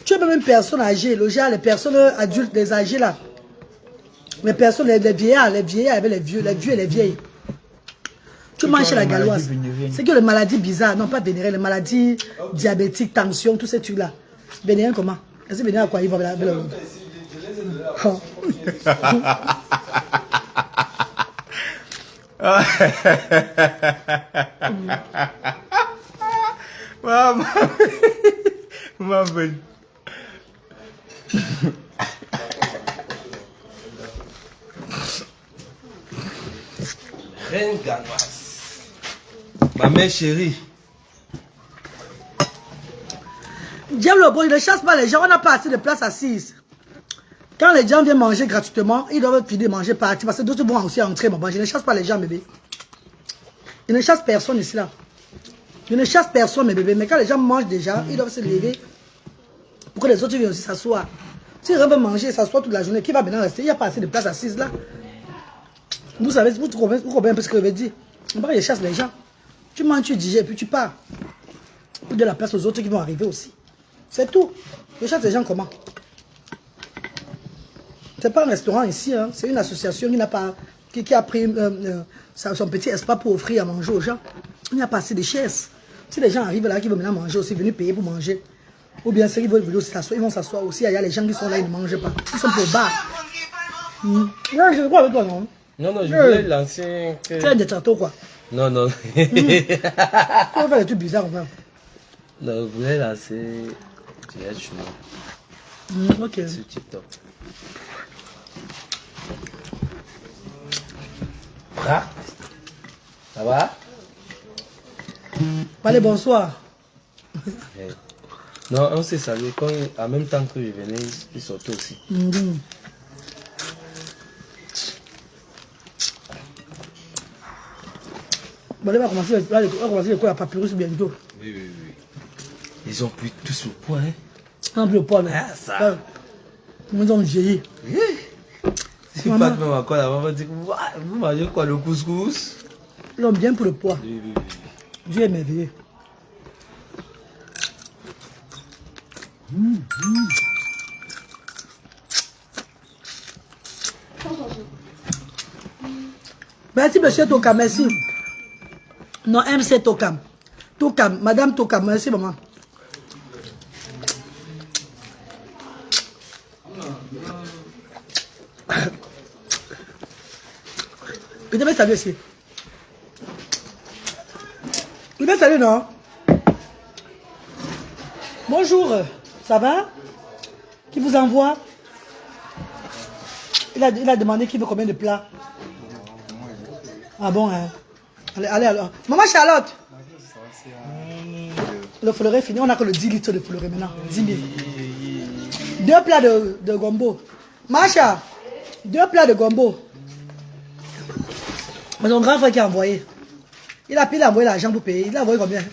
Tu es même une personne âgée, le genre, les personnes adultes, les âgés là. Les personnes, les vieillards avec les vieux et les vieilles. Tu manges chez la galloise. C'est que les maladies bizarres, non pas vénériennes, les maladies diabétiques, tension, tous ces trucs là. Vénérien comment? Est-ce que vénérien à quoi il va avec la... Oh. Ma belle. Reine Ganoise. Ma mère chérie. Diable bon, il ne chasse pas les gens, on n'a pas assez de place assise. Quand les gens viennent manger gratuitement, ils doivent finir de manger partout parce que d'autres vont aussi entrer. Bon, je ne chasse pas les gens, bébé. Je ne chasse personne ici là. Je ne chasse personne, mes bébés. Mais quand les gens mangent déjà, ils doivent se lever pour que les autres viennent aussi s'asseoir. S'ils veulent manger et s'asseoir toute la journée, qui va maintenant rester? Il n'y a pas assez de place assise là. Vous savez, vous comprenez un peu ce que je veux dire. Je chasse les gens. Tu manges, tu digères, puis tu pars. Pour de la place aux autres qui vont arriver aussi. C'est tout. Je chasse les gens comment? C'est pas un restaurant ici, hein. C'est une association qui a pris son petit espace pour offrir à manger aux gens. Il n'y a pas assez de chaises. Si les gens arrivent là, qui veulent maintenant manger aussi, venir payer pour manger. Ou bien ceux qui veulent venir aussi s'asseoir, ils vont s'asseoir aussi. Il y a les gens qui sont là, ils ne mangent pas. Ils sont pour le bar. Là, je crois avec toi, non? Non, non, je voulais lancer... Tu es un détracteur, quoi. Non, non. Tu vas faire des trucs bizarres, enfin. Non, je voulais lancer... direct sur Ok. TikTok. Ah, ça va? Allez, bonsoir. Non, on s'est salué quand, en même temps que je venais, ils sortaient aussi. Bon, on va commencer le coup à papyrus bientôt. Oui, oui, oui. Ils ont pris tous le poids, hein? Un peu le poids, là. Ah, ça. Ils ont vieilli. Si pas même encore là, on va dire, vous mangez quoi, le couscous? Ils ont bien pour le poids. Oui, oui, oui. Dieu est merveilleux. Merci, monsieur Tokam, merci. Non, MC Tokam. Tokam, madame Tokam, merci, maman. Il devait saluer ici. Il devait saluer, non? Bonjour, ça va? Qui vous envoie? Il a demandé qui veut combien de plats. Ah bon, hein? Allez, alors. Maman Charlotte! Le fleuret est fini, on a que le 10 litres de fleuret maintenant. 10 000. 2 plats de gombo. Macha, 2 plats de gombo. Mais son grand frère qui a envoyé. Il a envoyé l'argent pour payer. Il a envoyé combien?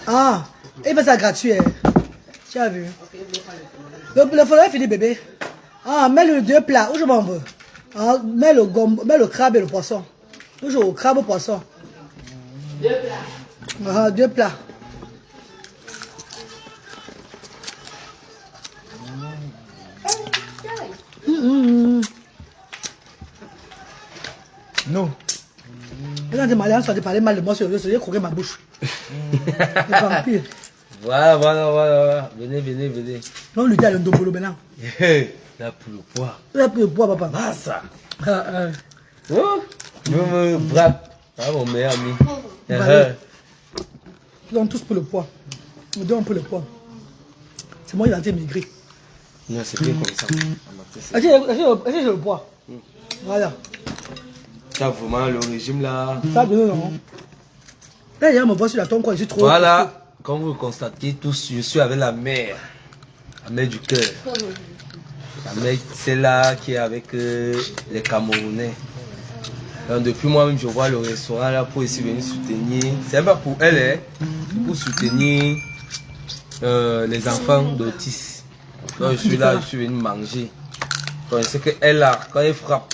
Ah, il fait ça gratuit. Hein. Tu as vu? Le fleuret est fini, bébé. Ah, mets le 2 plats. Où je m'en veux? Ah, mets le crabe et le poisson. Toujours au crabe et au poisson. 2 plats. Ah, 2 plats. Non. Quand des Maliens sont parler mal de moi, je vais croquer ma bouche. Le vampire. Voilà. Venez. Non, lui dit à l'endombolo maintenant. Là pour le poids. Là pour le poids, papa. Ah ça. Oh. Je me braque. Ah mon meilleur ami. Ils ont tous pour le poids. Ils donnent pour le poids. C'est moi qui ai été maigri. Non, c'est bien comme ça. Est-ce que j'ai le poids? Voilà. Ça vraiment le régime là. Ça, non. Là, il y a mon voix sur la tombe, quoi. Je suis trop. Voilà. Comme vous le constatez tous, je suis avec la mère du cœur. La mère, c'est là qui est avec les Camerounais. Donc, depuis moi-même, je vois le restaurant là pour essayer de venir soutenir. C'est pas pour elle, hein, pour soutenir les enfants d'autistes. Donc, je suis là, je suis venu manger. Donc, c'est qu'elle là, quand elle frappe,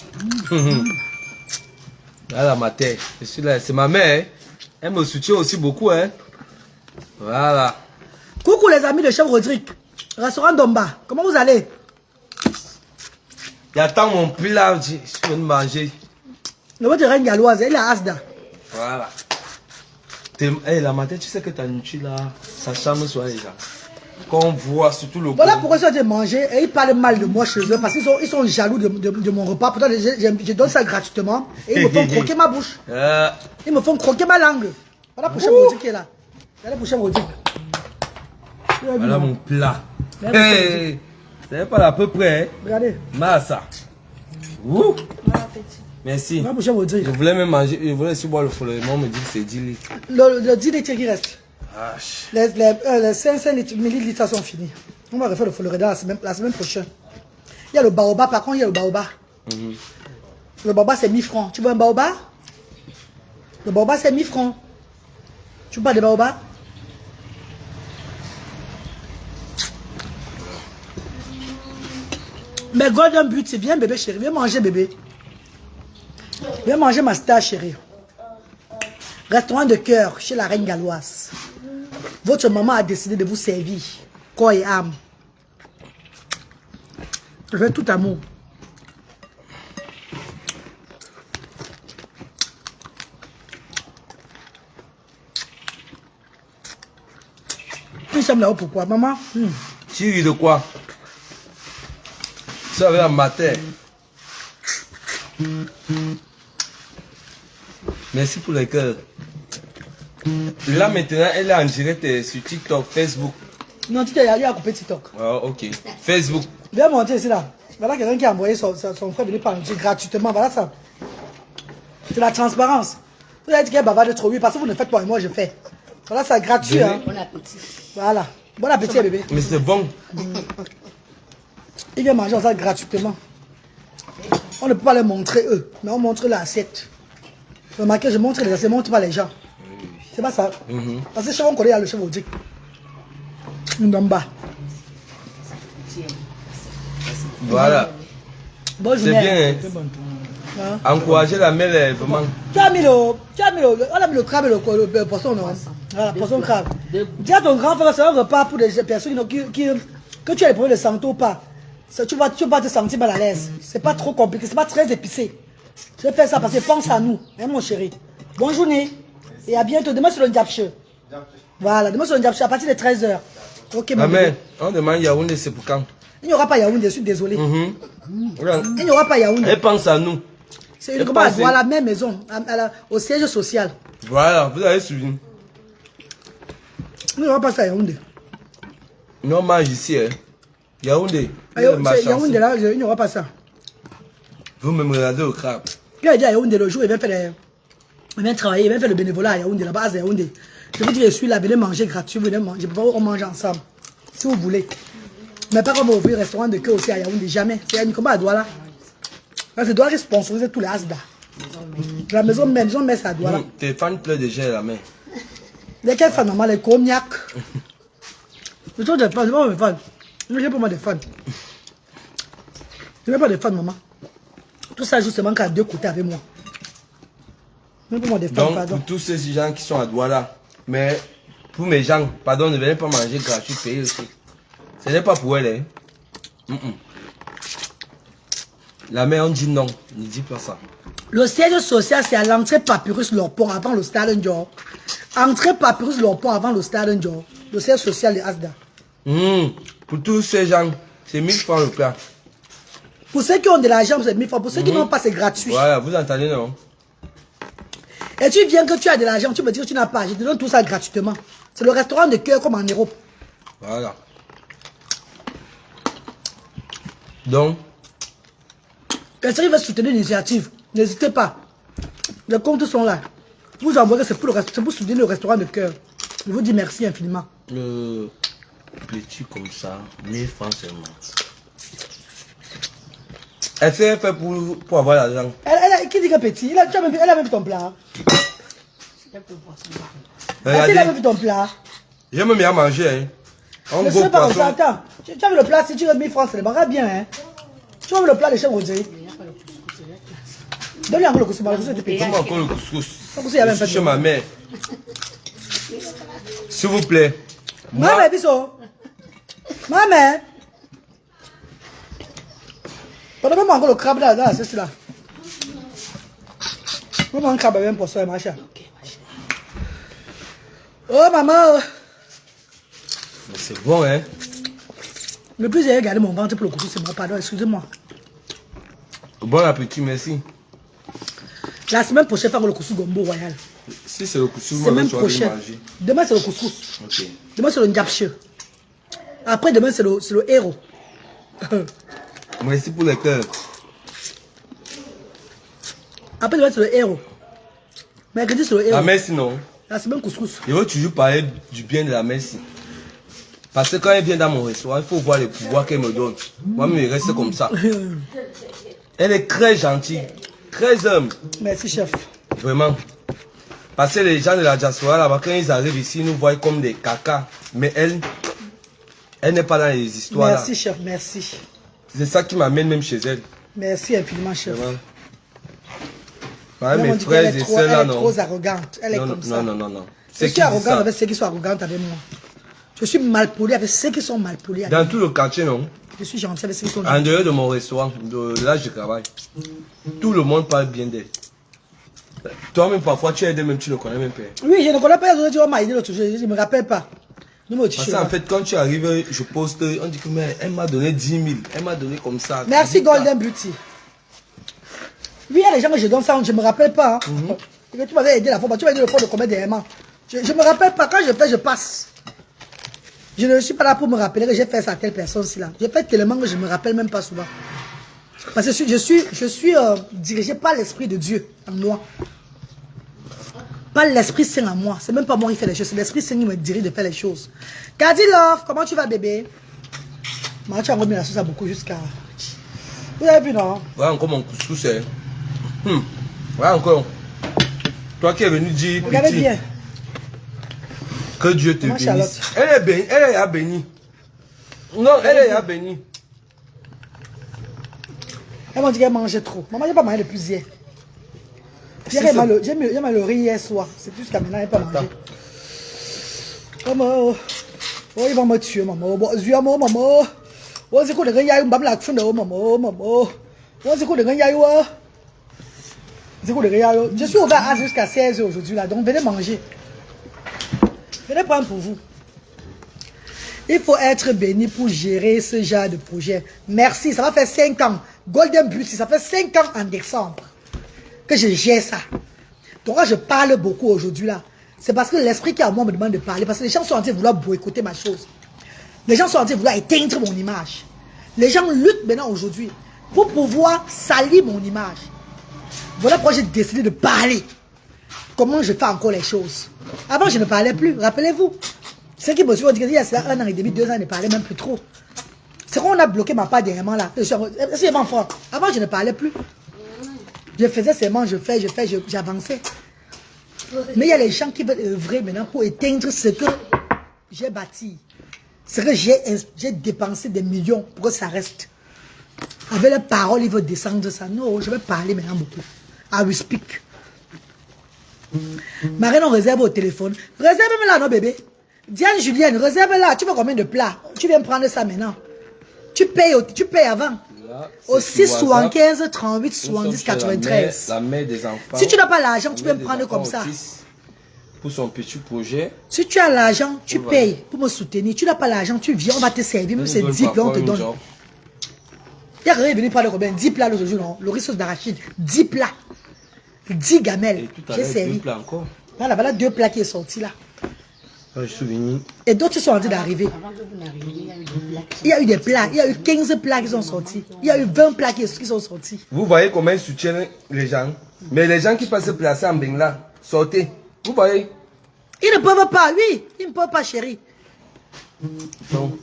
là, ma tête, je suis là, c'est ma mère. Hein. Elle me soutient aussi beaucoup, hein. Voilà. Coucou les amis de Chef Rodrigue. Restaurant Domba. Comment vous allez? J'attends mon plat, je suis venu manger. Le votre reine galloise, elle est à Asda. Voilà. Hey, la matin, tu sais que ta nourriture là, ça charme sur les gens. Qu'on voit surtout le Voilà pourquoi ils ont été mangés et ils parlent mal de moi chez eux parce qu'ils sont jaloux de mon repas. Pourtant, je donne ça gratuitement et ils me font croquer ma bouche. Ils me font croquer ma langue. Voilà pour Chef Rodrigue qui est là. Voilà pour Chef Rodrigue. Voilà mon plat. Hey, c'est pas à peu près. Hein? Regardez. Massa. Ouh. Merci. Voilà pour Chef Rodrigue. Je voulais même manger, je voulais aussi boire le fleuret. On me dit que c'est 10 litres. Le 10 litres qui reste. Ah, Les 500 millilitres sont finis. On va refaire le fleuret la semaine prochaine. Il y a le baobab, par contre, il y a le baobab. Le baobab, c'est 1000 francs. Tu veux un baobab? Le baobab, c'est 1000 francs. Tu veux pas de baobab? Mais Golden But, c'est bien, bébé chéri. Viens manger, bébé. Viens manger ma star, chérie. Restaurant de cœur chez la reine galloise. Votre maman a décidé de vous servir corps et âme. Je fais tout amour. Tu sais là-haut pourquoi, maman? Tu ris de quoi? Ça avec la matin. Merci pour les cœurs. Là maintenant, elle est en direct sur TikTok, Facebook. Non, tu t'es allé à couper TikTok. Ah, ok. Facebook. Viens monter ici là. Voilà quelqu'un qui a envoyé son frère venir parler gratuitement. Voilà ça. C'est la transparence. Vous avez dit qu'elle bavarde trop, oui, parce que vous ne faites pas et moi je fais. Voilà, c'est gratuit. Hein. Bon appétit. Voilà. Bon appétit, bébé. Mais c'est bon. Il vient manger ça gratuitement. On ne peut pas les montrer eux, mais on montre l'assiette. Remarquez, je montre les assiettes, je ne montre pas les gens. C'est pas ça. Parce que chez on connaît le chef Rodrigue. Ndamba. Voilà. Bonne C'est journée. bien. Hein? Encourager la mère, vraiment. On a mis le crabe et le poisson, non? Voilà, poisson crabe. Dis à ton grand frère, c'est un repas pour des personnes que tu as les problèmes de santé ou pas. Tu vas te sentir mal à l'aise. C'est pas trop compliqué, c'est pas très épicé. Je vais faire ça parce que pense à nous, hein, mon chéri. Bonne journée et à bientôt. Demain sur le Ndiapche. Voilà, demain sur le Ndiapche à partir de 13h. Ok, ma Amen. On demande Yaoundé, c'est pour quand? Il n'y aura pas Yaoundé, je suis désolé. Il n'y aura pas Yaoundé. Elle pense à nous. C'est uniquement à Douala, la même maison, au siège social. Voilà, vous avez suivi. Il n'y aura pas ça à Yaoundé. Non, mange ici. Hein. Yaoundé. Yaoundé là, il n'y aura pas ça. Vous me regardez au crabe. Quand il dit à Yaoundé le jour, il vient faire il vient travailler, il vient faire le bénévolat à Yaoundé, là-bas à Yaoundé. Je vous dis, je suis là, venez manger gratuit, venez manger. On mange ensemble, si vous voulez. Mais pas comme ouvrir un restaurant de queue aussi à Yaoundé, jamais. C'est uniquement à Douala. Là, c'est Douala qui sponsorise tous les Asda. La maison même, ils ont mis ça à Douala. Tes fans pleurent déjà la main. Lesquels fans, maman, les cognac. Je suis des fans, je pas mes fans. Je n'ai pas moi des fans. Je n'ai pas de fans, maman. Tout ça, justement, qu'à deux côtés avec moi. Je n'ai pas moi des fans, donc, pardon. pour tous ces gens qui sont à Douala, mais pour mes gens, pardon, ne venez pas manger gratuit, payer aussi. Ce n'est pas pour elle, hein. La mère, on dit non, ne dis pas ça. Le siège social, c'est à l'entrée Papyrus Lorpont avant le stade Ndior. Entrée Papyrus Lorpont avant le stade Ndior. Le siège social de Asda. Pour tous ces gens, c'est 1000 francs le plat. Pour ceux qui ont de l'argent, c'est 1000 francs. Pour ceux qui n'ont pas, c'est gratuit. Voilà, vous entendez, non? Et tu viens que tu as de l'argent, tu me dis que tu n'as pas. Je te donne tout ça gratuitement. C'est le restaurant de cœur comme en Europe. Voilà. Donc, Quelqu'un qui veut soutenir l'initiative, n'hésitez pas. Les comptes sont là. Vous envoyez, c'est pour soutenir le restaurant de cœur. Je vous dis merci infiniment. le petit comme ça, 1000 francs seulement. Elle s'est fait pour avoir l'argent. Qui dit que petit? Elle a même vu ton plat. Elle a même vu ton plat. J'aime bien manger. Hein. Ne sais pas comme ça, attends. Tu as vu le plat, si tu veux 1000 francs, c'est le bagarre bien. Hein. Tu as vu le plat de chez Rosé? Donne-lui encore le couscous, le couscous était petit. Comment encore le couscous? Je suis chez ma mère. S'il vous plaît. Maman, biso. Maman. Pardon, moi encore le crabe là, c'est cela. Moi, un crabe même pour ça, machin. Oh, maman. C'est bon, hein? Le plus, j'ai regardé mon ventre pour le couscous, c'est bon, pardon, excusez-moi. Bon appétit, merci. La semaine prochaine, faire le couscous gombo royal. Si c'est le couscous, moi, Semaine je vais prochaine. manger. Demain, c'est le couscous. Ok. Demain, c'est le njapche. Après, demain, c'est le héros. Merci pour le cœur. Après, demain, c'est le héros. Mercredi, c'est le héros. La merci, non? La semaine couscous. Je veux toujours parler du bien de la merci. Parce que quand elle vient dans mon restaurant, il faut voir les pouvoirs qu'elle me donne. Moi, je reste comme ça. Elle est très gentille, très humble. Merci, chef. Vraiment. Parce que les gens de la diaspora, là-bas, quand ils arrivent ici, ils nous voient comme des caca. Mais elle n'est pas dans les histoires. Merci, là. chef, merci. C'est ça qui m'amène même chez elle. Merci infiniment, chef. Vraiment. Même Ouais, on mes dit frères qu'elle et est trop, sœurs, là, elle est non. trop arrogante. Elle est Non, comme ça. non. Je C'est suis qui dit arrogante ça? avec ceux qui sont arrogantes avec moi. Je suis mal poli avec ceux qui sont mal polis avec Dans moi. tout le quartier, non? Je suis gentil avec ceux qui sont En gentils. dehors de mon restaurant, de là je travaille. Tout le monde parle bien d'elle. Toi-même, parfois, tu aides même, tu ne connais même pas. Oui, je ne connais pas les autres qui m'ont aidé l'autre jour. Je ne me rappelle pas. Ne me Parce qu'en fait, quand tu arrives, je poste, on dit que mais elle m'a donné 10 000. Elle m'a donné comme ça. Merci Golden Beauty. Oui, il y a des gens que je donne ça, je ne me rappelle pas. Hein. Et que tu m'avais aidé la fois, tu m'as dit le fond de combien d'aimants. Je ne me rappelle pas. Quand je fais, je passe. Je ne suis pas là pour me rappeler que j'ai fait ça à telle personne-ci là. Je fais tellement que je ne me rappelle même pas souvent. Parce que je suis dirigé par l'Esprit de Dieu en moi. Pas l'Esprit Saint en moi. C'est même pas moi qui fais les choses. C'est l'Esprit Saint qui me dirige de faire les choses. Kadi Love, comment tu vas bébé? Moi, tu as remis la sauce à beaucoup jusqu'à... Vous avez vu, non? Voilà encore mon couscous. Voilà encore. Toi qui es venu dire Regardez petit, bien. que Dieu te Moi, bénisse. Charlotte. Elle est bénie. Elle est bénie. Non, elle est bénie. Elle m'a dit qu'elle mangeait trop. Maman, j'ai pas mangé depuis hier. J'ai mal le riz hier soir. C'est plus qu'à maintenant, elle n'a pas mangé. Maman, oh, il va me tuer, maman. Bon, je maman, maman. Oh, c'est quoi le gars, il m'a fait maman, maman. Oh, c'est quoi le gars, c'est quoi le gars. Je suis ouvert à jusqu'à 16 h aujourd'hui, là. Donc, venez manger. Venez prendre pour vous. Il faut être béni pour gérer ce genre de projet. Merci, ça va faire 5 ans. Golden Beauty, ça fait 5 ans en décembre que je gère ça. Donc quand je parle beaucoup aujourd'hui là, c'est parce que l'esprit qui est en moi me demande de parler. Parce que les gens sont en train de vouloir boycotter ma chose. Les gens sont en train de vouloir éteindre mon image. Les gens luttent maintenant aujourd'hui pour pouvoir salir mon image. Voilà pourquoi j'ai décidé de parler. Comment je fais encore les choses. Avant, je ne parlais plus. Rappelez-vous. Ceux qui me suivent, il y a 1 an et demi, 2 ans, je ne parlais même plus trop. C'est quand on a bloqué ma part dernièrement là. Avant, je ne parlais plus. Je faisais seulement, j'avançais. Mais il y a les gens qui veulent œuvrer maintenant pour éteindre ce que j'ai bâti. Ce que j'ai dépensé des millions pour que ça reste. Avec les paroles, ils veulent descendre ça. Non, je vais parler maintenant beaucoup. I will speak. Marine, on réserve au téléphone. Réserve-moi là, non bébé. Diane Julienne, réserve là. Tu veux combien de plats? Tu viens prendre ça maintenant. Tu payes avant. Là, au 6 75 38 70 93. La mère des enfants. Si tu n'as pas l'argent, tu peux me prendre comme ça. Pour son petit projet. Si tu as l'argent, tu payes pour me soutenir. Tu n'as pas l'argent, tu viens, on va te servir. Même c'est 10 plats, on te donne. Il y a rien venu prendre combien? 10 plats aujourd'hui, non? Le riz sauce d'arachide. 10 plats. 10 gamelles. J'ai servi. Voilà 2 plats qui sont sortis là. Je suis venu. Et d'autres sont en train d'arriver. Il y a eu des plats. Il y a eu 15 plats qui sont sortis. Il y a eu 20 plats qui sont sortis. Vous voyez comment ils soutiennent les gens. Mais les gens qui passent se placer en Bengla, sortez. Vous voyez? Ils ne peuvent pas, oui. Ils ne peuvent pas, chérie. Non.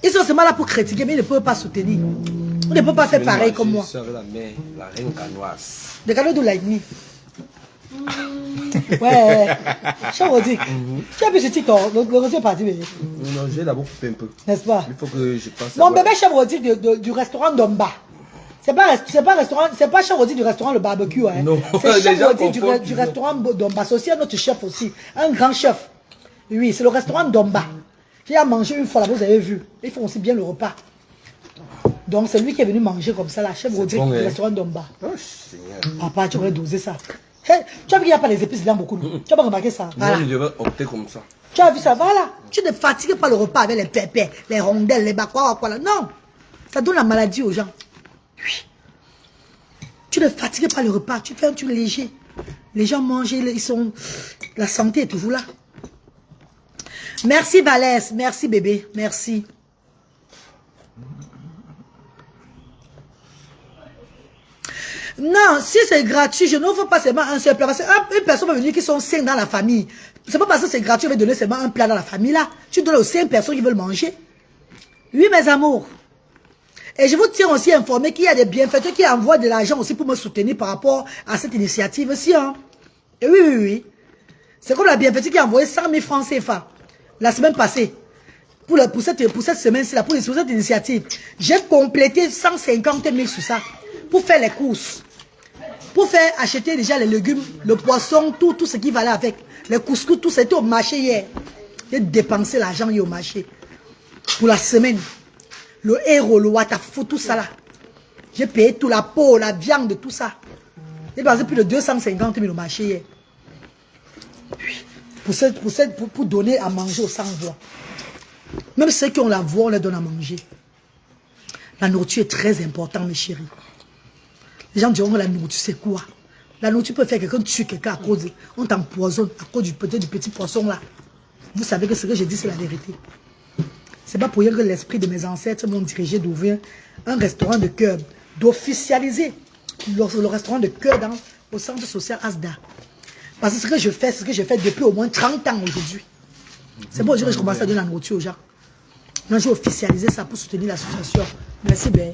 Ils sont seulement là pour critiquer, mais ils ne peuvent pas soutenir. On ne peut pas faire pareil comme moi. La reine canoise. De Cano do like me. Ouais. Chabrodic. Tu as vu ce TikTok? Le réseau est parti, bébé. Non, j'ai d'abord coupé un peu. N'est-ce pas? Il faut que je passe. Mon bébé Chabrodic du restaurant Domba. C'est pas Chabrodic du restaurant Le Barbecue. Hein. Non. C'est Chabrodic du restaurant Domba. C'est aussi un autre chef aussi. Un grand chef. Oui, c'est le restaurant Domba. J'ai mangé une fois là, vous avez vu. Ils font aussi bien le repas. Donc c'est lui qui est venu manger comme ça, la chef Rodrigue du restaurant Domba. Oh, Seigneur. Papa, tu aurais dosé ça. Hey, tu as vu qu'il n'y a pas les épices dedans beaucoup. Tu n'as pas remarqué ça? Voilà. Moi, je devais opter comme ça. Tu as vu ça? Voilà. Tu ne fatigues pas le repas avec les pépés, les rondelles, les bakwa, quoi. Non. Ça donne la maladie aux gens. Oui. Tu ne fatigues pas le repas. Tu fais un truc léger. Les gens mangent, ils sont... La santé est toujours là. Merci Valès. Merci bébé. Merci. Non, si c'est gratuit, je n'offre pas seulement un seul plat. Parce qu'une personne va venir qui sont 5 dans la famille. C'est pas parce que c'est gratuit, je vais donner seulement un plat dans la famille là. Tu donnes aux 5 personnes qui veulent manger. Oui, mes amours. Et je vous tiens aussi informé qu'il y a des bienfaiteurs qui envoient de l'argent aussi pour me soutenir par rapport à cette initiative aussi. Hein. Et oui. C'est comme la bienfaiteur qui a envoyé 100 000 francs CFA la semaine passée. Pour cette semaine-ci, pour cette initiative. J'ai complété 150 000 sur ça. Pour faire les courses. Pour faire acheter déjà les légumes, le poisson, tout ce qui va là avec. Les couscous, tout c'était au marché hier. J'ai dépensé l'argent hier au marché. Pour la semaine. Le héros, le watafou, tout ça là. J'ai payé tout, la peau, la viande, tout ça. J'ai dépensé plus de 250 000 au marché hier. Pour donner à manger aux sans-voix. Même ceux qui ont la voix, on les donne à manger. La nourriture est très importante, mes chéris. Les gens diront que la nourriture, c'est quoi? La nourriture peut faire quelqu'un tuer quelqu'un à cause de... On t'empoisonne à cause du petit poisson là. Vous savez que ce que je dis, c'est la vérité. C'est pas pour rien que l'esprit de mes ancêtres m'ont dirigé d'ouvrir un restaurant de cœur, d'officialiser le restaurant de cœur au centre social Asda. Parce que ce que je fais, c'est ce que je fais depuis au moins 30 ans aujourd'hui. C'est pour aujourd'hui que je commence à donner la nourriture aux gens. Moi, j'ai officialisé ça pour soutenir l'association. Merci bien.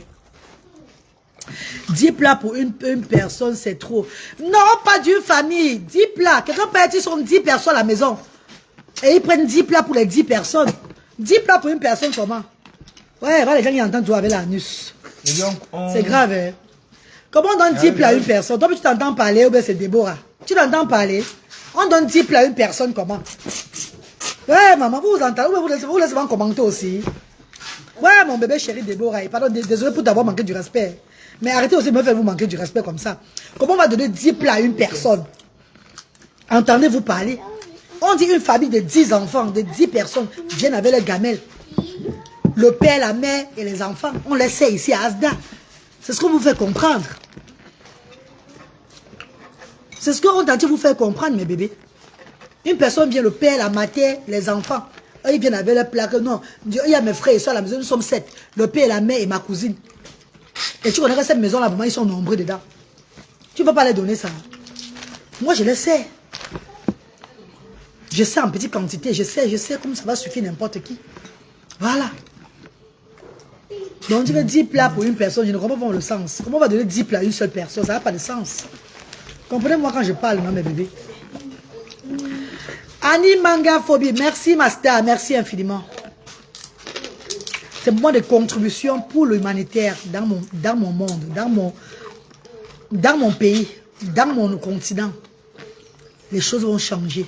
10 plats pour une personne, c'est trop. Non, pas d'une famille. 10 plats. Quelqu'un peut être, ils sont 10 personnes à la maison. Et ils prennent 10 plats pour les 10 personnes. 10 plats pour une personne, comment? Ouais, voilà les gens qui entendent jouer avec l'anus. C'est grave, hein? Comment on donne 10 plats à une personne? Toi, tu t'entends parler ou bien c'est Déborah? Tu t'entends parler? On donne 10 plats à une personne, comment? Ouais, maman, vous entendez? Vous laissez moi commenter aussi. Ouais, mon bébé chéri Déborah. Pardon, désolé pour t'avoir manqué du respect. Mais arrêtez aussi de me faire vous manquer du respect comme ça. Comment on va donner 10 plats à une personne? Entendez-vous parler? On dit une famille de 10 enfants, de 10 personnes viennent avec les gamelles. Le père, la mère et les enfants, on les sait ici à Asda. C'est ce qu'on vous fait comprendre. C'est ce qu'on tente de vous faire comprendre, mes bébés. Une personne vient, le père, la mère, les enfants. Eux, ils viennent avec les plaques. Non, il y a mes frères et soeurs à la maison, nous sommes 7. Le père, la mère et ma cousine. Et tu connais que cette maison-là, maman, ils sont nombreux dedans. Tu ne peux pas les donner ça. Moi, je le sais. Je sais en petite quantité. Je sais comment ça va suffire n'importe qui. Voilà. Donc, tu veux 10 plats pour une personne, je ne comprends pas le sens. Comment on va donner 10 plats à une seule personne? Ça n'a pas de sens. Comprenez-moi quand je parle, non, mes bébés. Annie Manga Phobie, merci ma star, merci infiniment. C'est moi de contribution pour l'humanitaire dans mon monde, dans mon pays, dans mon continent. Les choses vont changer.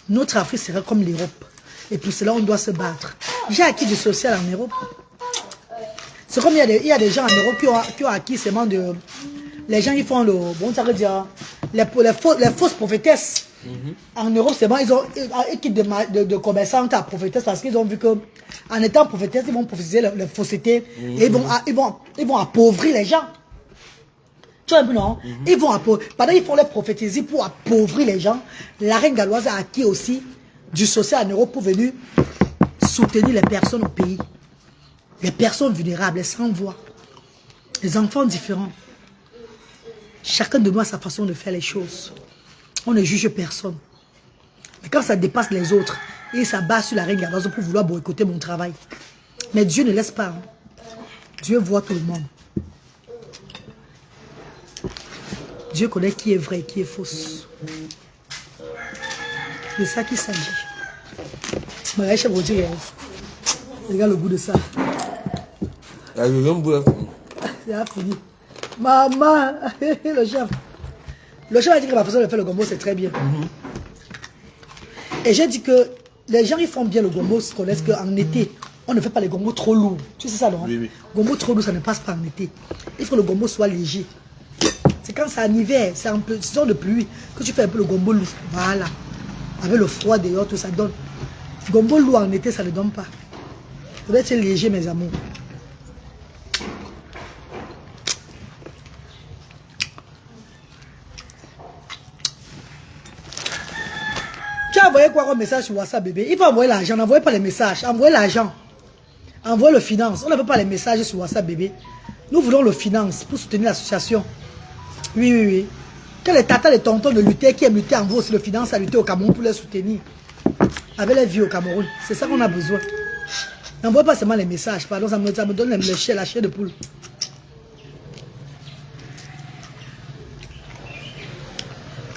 Notre Afrique sera comme l'Europe. Et pour cela, on doit se battre. J'ai acquis du social en Europe. C'est comme il y a des gens en Europe qui ont acquis seulement de... Les gens, ils font le... Bon, ça veut dire... Les fausses prophétesses. En Europe, c'est bon, ils ont une équipe de commerçants à prophétesse parce qu'ils ont vu que en étant prophétesse, ils vont prophétiser la fausseté et ils vont appauvrir les gens. Tu vois un peu, non? Ils vont appauvrir. Pendant qu'ils font les prophétiser pour appauvrir les gens, la reine galloise a acquis aussi du social en Europe pour venir soutenir les personnes au pays. Les personnes vulnérables, les sans-voix, les enfants différents. Chacun de nous a sa façon de faire les choses. On ne juge personne. Mais quand ça dépasse les autres, il s'abat sur la reine galloise pour vouloir boycotter mon travail. Mais Dieu ne laisse pas. Hein. Dieu voit tout le monde. Dieu connaît qui est vrai et qui est fausse. C'est ça qu'il s'agit. Regarde le goût de ça. C'est fini. Maman, le chef. Le chef a dit que ma façon de faire le gombo, c'est très bien. Et j'ai dit que les gens, ils font bien le gombo, ils connaissent qu'en été, on ne fait pas les gombos trop lourds. Tu sais ça, non? Oui, oui. Gombo trop lourd, ça ne passe pas en été. Il faut que le gombo soit léger. C'est quand c'est en hiver, c'est un peu saison de pluie, que tu fais un peu le gombo lourd. Voilà. Avec le froid dehors, tout ça donne. Gombo lourd en été, ça ne donne pas. Ça doit être léger, mes amours. Tu as envoyé quoi comme message sur WhatsApp, bébé? Il faut envoyer l'argent, n'envoyez pas les messages. Envoyez l'argent. Envoyez le finance. On ne veut pas les messages sur WhatsApp, bébé. Nous voulons le finance pour soutenir l'association. Oui, oui, oui. Que les tatas, les tontons de lutter, qui aiment lutter, envoient aussi le finance à lutter au Cameroun pour les soutenir. Avec les vies au Cameroun. C'est ça qu'on a besoin. N'envoyez pas seulement les messages. Pardon, ça me donne la chair de poule.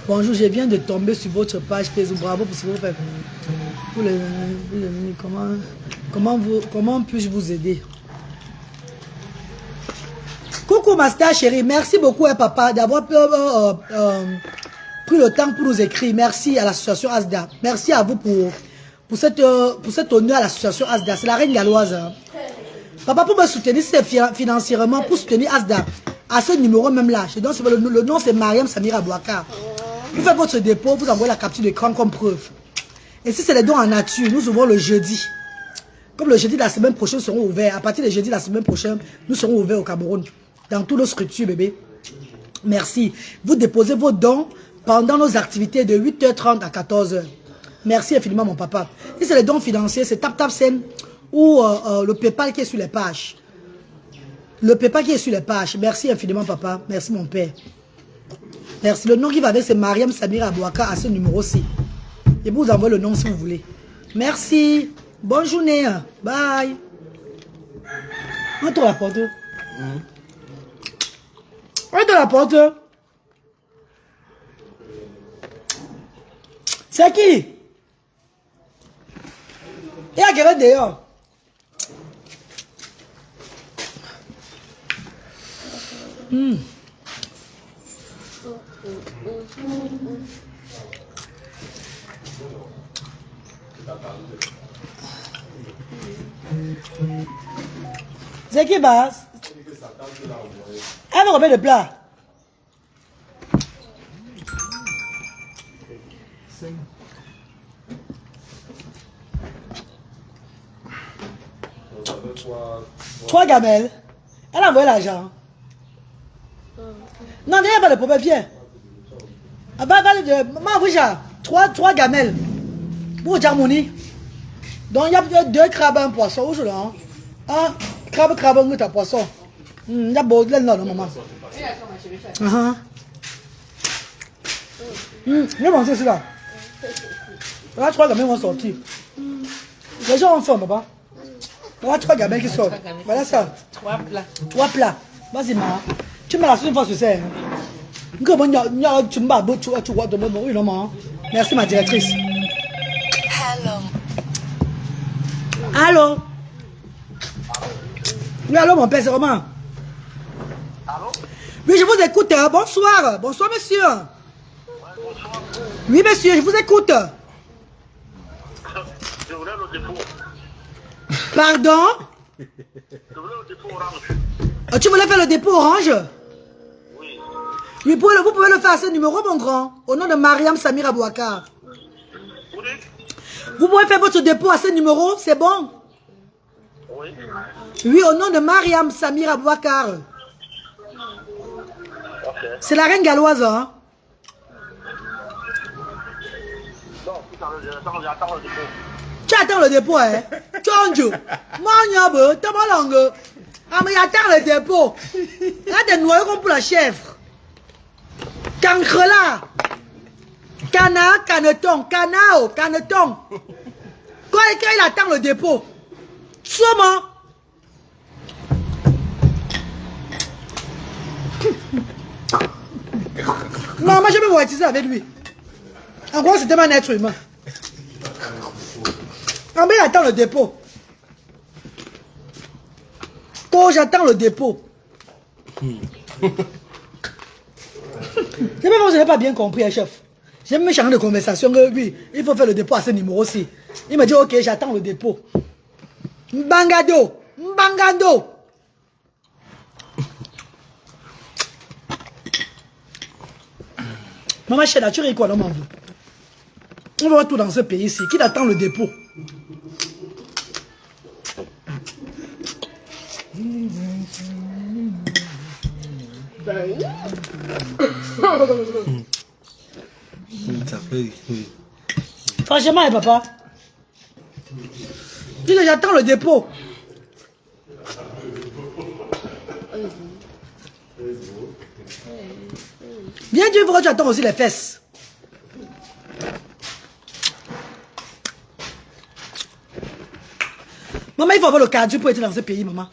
Bonjour, je viens de tomber sur votre page Facebook. Bravo pour ce que vous faites. Comment puis-je vous aider? Coucou ma star chérie, merci beaucoup hein, papa d'avoir pris le temps pour nous écrire. Merci à l'association Asda. Merci à vous pour cet honneur à l'association Asda. C'est la reine galloise. Hein. Papa, pour me soutenir financièrement, pour soutenir Asda, à ce numéro même là, je donne le nom c'est Mariam Samira Bouakar. Vous faites votre dépôt, vous envoyez la capture d'écran comme preuve. Et si c'est les dons en nature, nous ouvrons le jeudi. Comme le jeudi de la semaine prochaine seront ouverts, à partir du jeudi de la semaine prochaine, nous serons ouverts au Cameroun. Dans toutes nos structures, bébé. Merci. Vous déposez vos dons pendant nos activités de 8h30 à 14h. Merci infiniment, mon papa. Si c'est les dons financiers, c'est TapTapSend ou le PayPal qui est sur les pages. Le PayPal qui est sur les pages. Merci infiniment, papa. Merci, mon père. Merci. Le nom qui va avec, c'est Mariam Samira Abouaka à ce numéro-ci. Et vous envoyez le nom si vous voulez. Merci. Bonne journée. Bye. Entre la porte. Entre la porte. C'est qui? Il y a quelqu'un dehors. C'est qui, Basse? Elle va remettre le plat. 3 gamelles. Elle a envoyé l'argent. Non, il n'y a pas de problème, viens. Maman, 3 gamelles. Pour Jamoni. Donc, il y a 2 crabes et un poisson aujourd'hui. Un crabe, un poisson. Il y a beaucoup de là, maman. Viens manger cela. Là, 3 gamelles vont sortir. Les gens ont faim, papa. Voilà 3 gamelles qui sortent. Voilà ça. 3 plats. 3 plats. Vas-y, maman. Tu mets la sauce une fois sur ça. Merci, ma directrice. Allô? Oui, allô, mon père, c'est Romain. Allô? Oui, je vous écoute. Bonsoir. Bonsoir, monsieur. Bonsoir. Oui, monsieur, je vous écoute. Je voulais le dépôt. Pardon? Je voulais le dépôt orange. Tu voulais faire le dépôt orange? Oui. Oui, vous pouvez le faire à ce numéro, mon grand. Au nom de Mariam Samira Bouakar. Vous dites? Vous pouvez faire votre dépôt à ce numéro, c'est bon? Oui. Oui, au nom de Mariam Samira Bouakar. Ok. C'est la reine galloise, hein? Non, j'attends le dépôt. Tu attends le dépôt, hein? Tchonjo. Manyabe, tamalangue. Ah, mais attends le dépôt. Il y a des noyaux comme pour la chèvre. Cancrela. Cana, caneton. Canao, caneton. Quand il attend le dépôt. Sûrement. Non, moi je vais voitiser avec lui. En gros, c'était un être humain. Ah, mais j'attends le dépôt. Oh, j'attends le dépôt. Je ne vous avez pas bien compris, chef. J'ai même changé de conversation que lui, il faut faire le dépôt à ce numéro-ci. Il m'a dit, ok, j'attends le dépôt. Mbangado. Mbangado. Maman Cheda, tu ris quoi, non, maman? On va voir tout dans ce pays-ci. Qui attend le dépôt? Ça fait... Franchement, papa. Dis que j'attends le dépôt. Bien Dieu, pourquoi tu attends aussi les fesses? Maman, il faut avoir le cardio pour être dans ce pays, maman.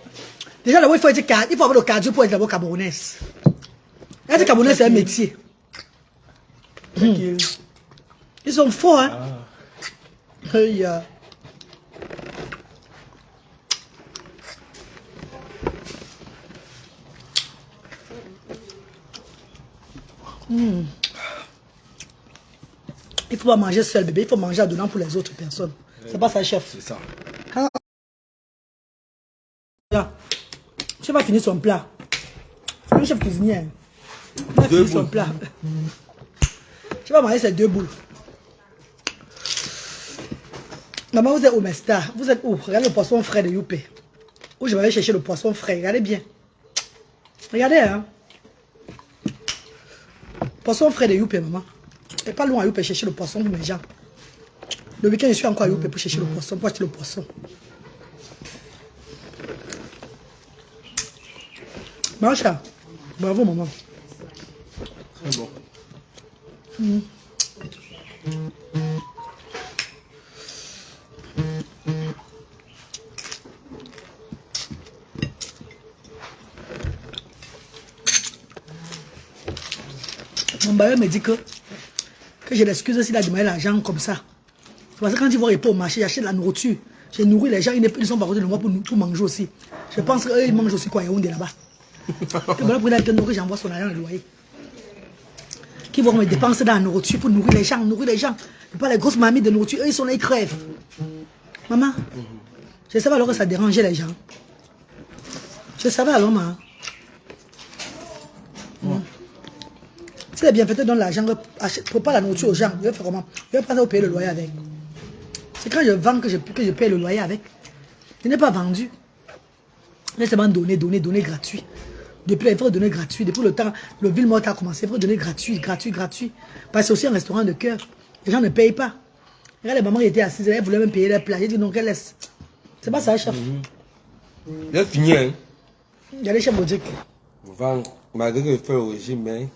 Déjà, il faut avoir le cardio pour être d'abord camerounaise. Être camerounaise, c'est un métier. Ils sont forts, hein? Hey, Il faut pas manger seul, bébé. Il faut manger à donnant pour les autres personnes. C'est pas ça, chef. C'est ça. Tu vas finir son plat. C'est un chef cuisinier. Il va finir son plat. Tu vas manger ces 2 boules. Maman, vous êtes au Mesta. Vous êtes où? Regardez le poisson frais de Youpé. Où je vais aller chercher le poisson frais. Regardez bien. Regardez, hein. Poisson frais de Youpé, maman. Et pas loin à Youpé chercher le poisson pour mes gens. Le week-end, je suis encore à Youpé pour chercher le poisson, pour acheter le poisson. Marcha, bravo maman. C'est bon. Mon bailleur me dit que j'ai l'excuse s'il a demandé l'argent comme ça. Parce que quand ils vont répondre au marché, j'achète la nourriture. J'ai nourri les gens, ils sont pas côté de moi pour manger aussi. Je pense qu'eux, ils mangent aussi quoi, Yaoundé là-bas. Que voilà, pour les nourrir, j'envoie son argent le loyer. Qui vont me dépenser dans la nourriture pour nourrir les gens, Et pas les grosses mamies de nourriture, eux, ils sont là, ils crèvent. Maman, je savais alors que ça dérangeait les gens. Je savais alors, maman. Si les bienfaiteurs donnent l'argent, prépare la nourriture aux gens, je vais faire comment? Je vais prendre au payer le loyer avec. C'est quand je vends que je paye le loyer avec. Je n'ai pas vendu. J'ai seulement donné gratuit. Depuis il faut donner gratuit. Depuis le temps, le Villemort a commencé, il faut donner gratuit. Parce que c'est aussi un restaurant de cœur. Les gens ne payent pas. Regarde les mamans qui étaient assises, elles voulaient même payer les plats. J'ai dit non, qu'elles laissent. C'est pas ça, chef. J'ai fini, hein. Il y a les chefs Bodic. Malgré que je fais le régime, mais.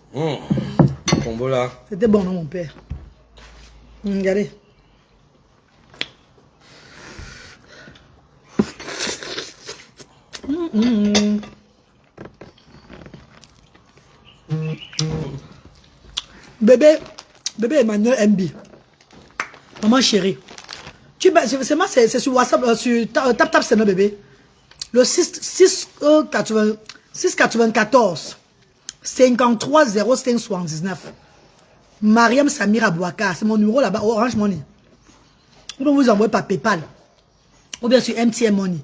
Combo là. C'était bon, non, mon père. Regardez. Bébé Emmanuel MB. Maman chérie. C'est sur WhatsApp, sur Tap c'est notre bébé. Le 694 53 05 79. Mariam Samira Bouaka, c'est mon numéro là-bas, Orange Money. Vous pouvez vous envoyer par PayPal. Ou bien sur MTN Money.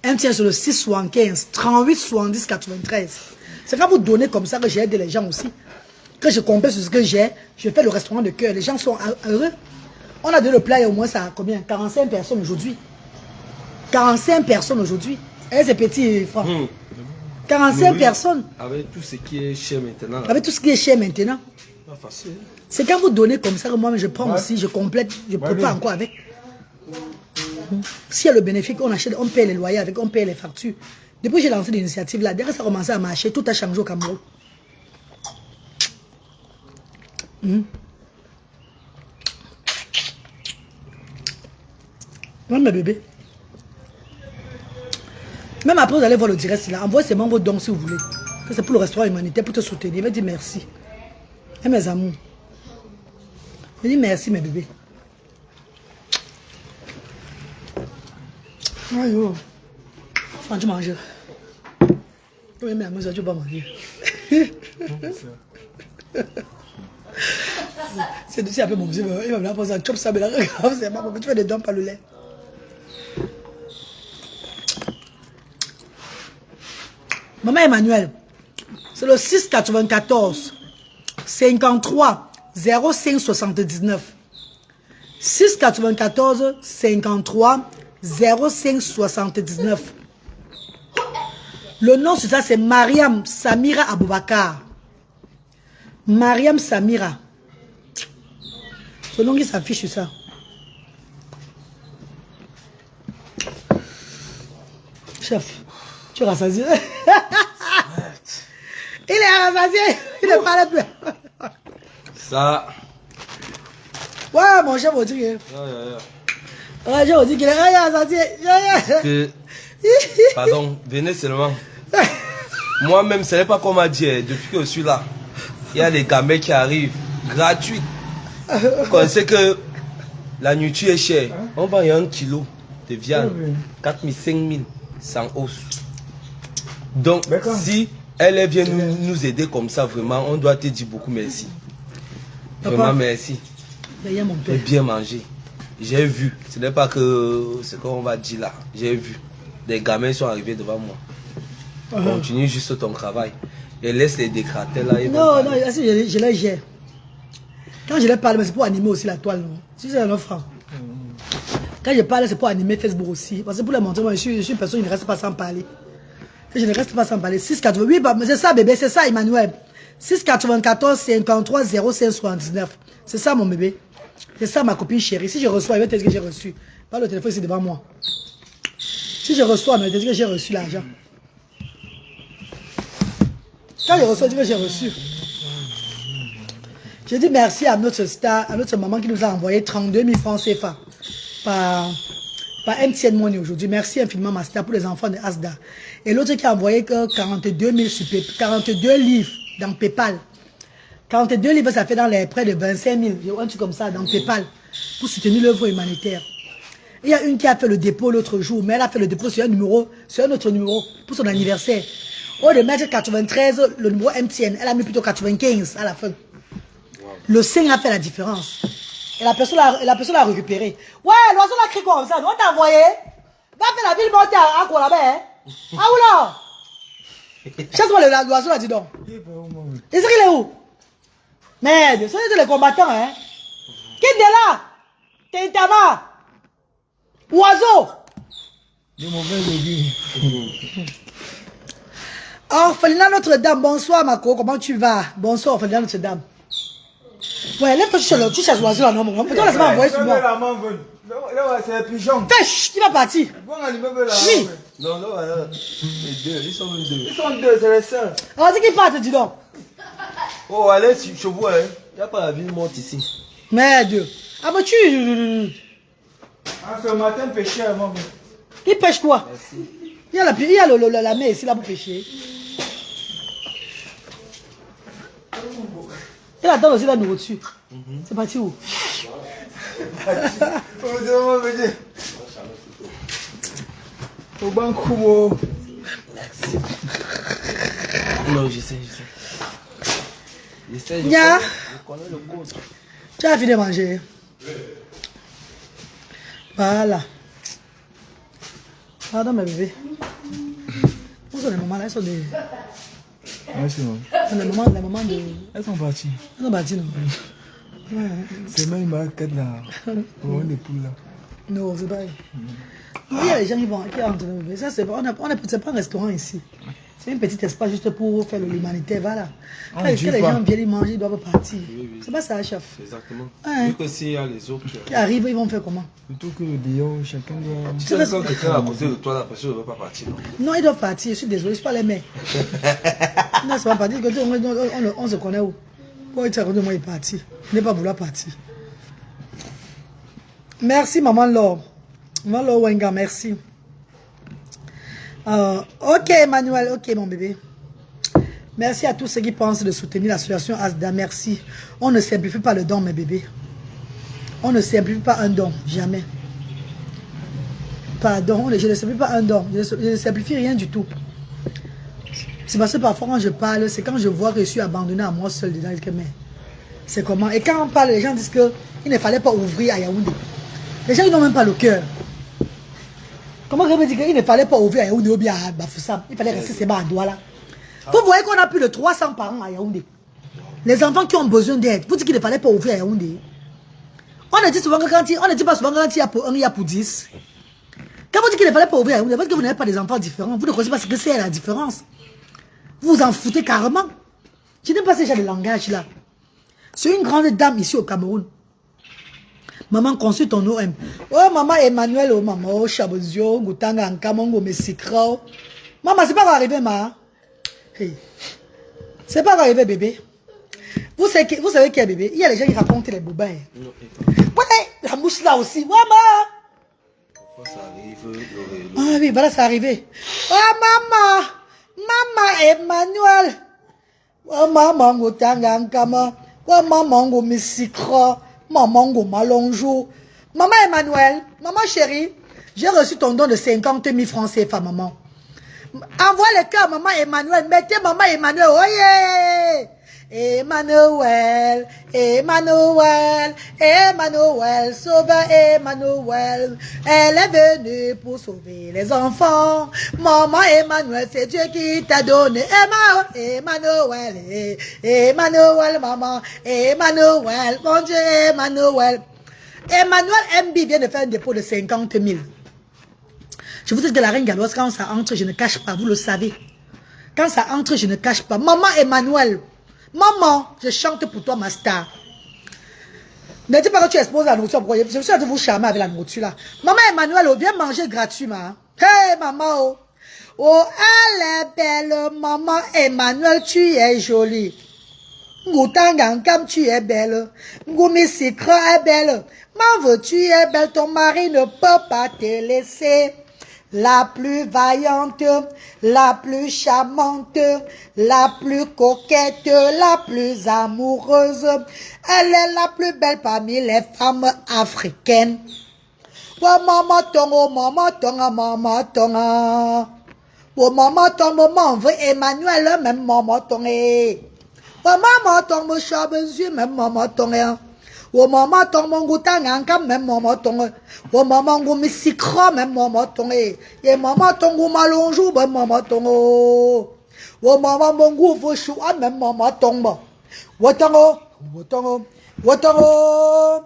MTN sur le 675 38 70 93. C'est quand vous donnez comme ça que j'ai aidé les gens aussi. Que je complète sur ce que j'ai, je fais le restaurant de cœur. Les gens sont heureux. On a donné le plat et au moins ça a combien? 45 personnes aujourd'hui. 45 personnes aujourd'hui. Et c'est petit, Franck. 45 personnes. Avec tout ce qui est cher maintenant. Avec tout ce qui est cher maintenant. Pas facile. C'est quand vous donnez comme ça que moi je prends aussi, je complète, je prépare encore avec. S'il y a le bénéfice, on achète, on paye les loyers avec, on paye les factures. Depuis que j'ai lancé l'initiative là, dès que ça a commencé à marcher, tout a changé au Cameroun. Même mes bébés. Même après, vous allez voir le direct là. Envoyez seulement vos dons si vous voulez. C'est pour le restaurant humanitaire, pour te soutenir. Je vais dire merci. Et mes amours. Je dis merci, mes bébés. Aïe, quand tu manges. Oui, mais à moi, tu vas pas manger. C'est aussi un peu mon petit. Il m'a posé un chop ça, mais là, c'est pas tu fais des dents par le lait. Maman Emmanuel, c'est le 694 53 05 79. 694 53 05 79. Le nom c'est ça, c'est Mariam Samira Aboubakar. Mariam Samira. Ce nom qui s'affiche sur ça. Chef, tu es rassasié. Il est rassasié. Il ne parle plus. Ça. Ouais, mon chef, on dit que. Ouais, je dis qu'il est rassasié. Pardon, venez seulement. Moi-même, ce n'est pas comme à dire, depuis que je suis là, il y a des gamins qui arrivent, gratuits. Quand on sait que la nourriture est chère, on vend 1 kilo de viande, 4 000, 5 000, sans hausse. Donc, si elle vient nous aider comme ça, vraiment, on doit te dire beaucoup merci. Vraiment merci. J'ai bien mangé. J'ai vu, ce n'est pas que ce qu'on va dire là, j'ai vu. Des gamins sont arrivés devant moi. Continue juste ton travail. Et laisse les décraters là. Non, non, je les gère. Quand je les parle, c'est pour animer aussi la toile. Non? Si c'est un autre franc. Quand je parle, c'est pour animer Facebook aussi. Parce que pour les montrer, moi, je suis une personne qui ne reste pas sans parler. Je ne reste pas sans parler. 688, bah, c'est ça, bébé, c'est ça, Emmanuel. 694 53 05 79. C'est ça, mon bébé. C'est ça, ma copine chérie. Si je reçois, elle va te dire que j'ai reçu. Pas le téléphone ici devant moi. Si je reçois, elle va te dire que j'ai reçu l'argent. Quand je reçois, je dis que j'ai reçu. Je dis merci à notre star, à notre maman qui nous a envoyé 32 000 francs CFA par MTN Money aujourd'hui. Merci infiniment, ma star, pour les enfants de Asda. Et l'autre qui a envoyé 42 000 sur PayPal, 42 livres dans PayPal. 42 livres, ça fait dans les près de 25 000, un truc comme ça, dans PayPal, pour soutenir l'œuvre humanitaire. Il y a une qui a fait le dépôt l'autre jour, mais elle a fait le dépôt sur un numéro, sur un autre numéro, pour son anniversaire. Au lieu de mettre 93, le numéro MTN, elle a mis plutôt 95 à la fin. Le 5 a fait la différence. Et la personne l'a récupéré. Ouais, l'oiseau l'a crié comme ça. On t'a envoyé. Va faire la ville montée à quoi là-bas, hein? Ah ou là? Chasse-moi l'oiseau là, dis donc. Et c'est qu'il est où? Merde, ce sont les combattants, hein? Qui est là? T'es Tama. Oiseau. De mauvais légumes. Orphelinat Notre-Dame, bonsoir Mako, comment tu vas? Bonsoir Orphelinat Notre-Dame. Ouais, lève-toi, tu cherches l'oiseau là, non? Peut-être laisse-moi envoyer sur moi. Là, c'est un pigeon. Pêche, qui va partir? Bon, l'immeuble là. Oui. Non, non, voilà. Les deux, ils sont même deux. Ils sont deux, c'est les seuls. Alors, dis qu'ils partent, dis donc. Oh, allez, chez vous, hein. Il n'y a pas la ville morte ici. Merde. Ah, mais tu. Ah, ce matin, pêcher avant. Il pêche quoi? Merci. Il y a la mer ici là pour pêcher. Il attend aussi la nourriture. C'est parti où? Au banco. Non, je sais. Je Nya. connais le code. Tu as fini de manger. Voilà. Pardon mes bébés. Où sont les mamans là? Elles sont des... Ouais, c'est bon. Les mamans de... Elles sont parties. Elles sont parties, non? Ouais. C'est même une marquette là. Pour une époule là. Non, c'est pas... Il y a les gens qui entrent, mes bébés. Ça, c'est pas un restaurant ici. C'est un petit espace juste pour faire l'humanité, voilà. Quand les gens viennent manger, ils doivent partir. Oui. C'est pas ça, chef. Exactement. Ouais. Vu que s'il y a les autres Qui arrivent, ils vont faire comment? Plutôt que le dehors, chacun doit. Tu sais, quand quelqu'un est à côté de toi, la personne ne veut pas partir, non? Non, ils doivent partir. Je suis désolé, je ne suis pas les mecs. Non, c'est pas partir. On se connaît où? Pour être à côté de moi, il est parti. Il n'est pas vouloir partir. Merci, maman Laure. Maman Laure Wenga, merci. Ok, Emmanuel. Ok, mon bébé. Merci à tous ceux qui pensent de soutenir l'association ASDA. Merci. On ne simplifie pas le don, mes bébés. On ne simplifie pas un don. Jamais. Pardon, je ne simplifie pas un don. Je ne simplifie rien du tout. C'est parce que parfois quand je parle, c'est quand je vois que je suis abandonné à moi seul dedans. C'est comment? Et quand on parle, les gens disent qu'il ne fallait pas ouvrir à Yaoundé. Les gens, ils n'ont même pas le cœur. Comment je me dis qu'il ne fallait pas ouvrir à Yaoundé ou bien à Bafoussam? Il fallait rester seulement à Douala. Vous voyez qu'on a plus de 300 parents à Yaoundé. Les enfants qui ont besoin d'aide. Vous dites qu'il ne fallait pas ouvrir à Yaoundé. On ne dit souvent que quand on ne dit pas souvent quand il y a pour 1, il y a pour 10. Quand vous dites qu'il ne fallait pas ouvrir à Yaoundé, parce que vous n'avez pas des enfants différents. Vous ne connaissez pas ce que c'est la différence. Vous vous en foutez carrément. Je n'aime pas ce genre de langage là. C'est une grande dame ici au Cameroun. Maman, consulte ton OM. Oh, maman Emmanuel, oh, maman, oh, Chabozio, Goutanga, Nkamongo, Messikra. Maman, c'est pas arrivé, ma. Hey. C'est pas arrivé, bébé. Vous savez qui est bébé? Il y a les gens qui racontent les boubins. Ouais, la mouche là aussi. Maman. Ça arrive, Ah oui, voilà, c'est arrivé. Oh, maman. Maman Emmanuel. Oh, maman, Goutanga, Nkama. Oh, maman, Messikra. Maman Malonjo. Maman Emmanuel, maman chérie, j'ai reçu ton don de 50 000 francs CFA, maman. Envoie le cœur, maman Emmanuel. Mettez maman Emmanuel. Oye! Emmanuel, Emmanuel, Emmanuel, sauveur Emmanuel. Elle est venue pour sauver les enfants. Maman Emmanuel, c'est Dieu qui t'a donné. Emmanuel, Emmanuel, maman. Emmanuel, mon Dieu, Emmanuel. Emmanuel MB vient de faire un dépôt de 50 000. Je vous dis que la reine galloise, quand ça entre, je ne cache pas, vous le savez. Quand ça entre, je ne cache pas. Maman Emmanuel. Maman, je chante pour toi, ma star. Ne dis pas que tu exposes la nourriture. Je me suis dit vous charmer avec la nourriture là. Maman Emmanuel, oh, viens manger gratuitement. Hey, maman, oh. Oh, elle est belle, maman Emmanuel, tu es jolie. Ngoutangankam, tu es belle. Ngoumi Sikra est belle. Maman, tu es belle, ton mari ne peut pas te laisser. La plus vaillante, la plus charmante, la plus coquette, la plus amoureuse. Elle est la plus belle parmi les femmes africaines. Oh maman tonga, maman tonga, maman tonga. Oh maman tonga, maman veut Emmanuel, même maman tonga. Oh maman tonga, chabezu, même maman tonga. Oh maman ton mon goutang même maman ton oh maman go misikro même maman ton et maman ton go malonjou même maman ton oh maman mon go fo choua même maman ton wotango wotango wotango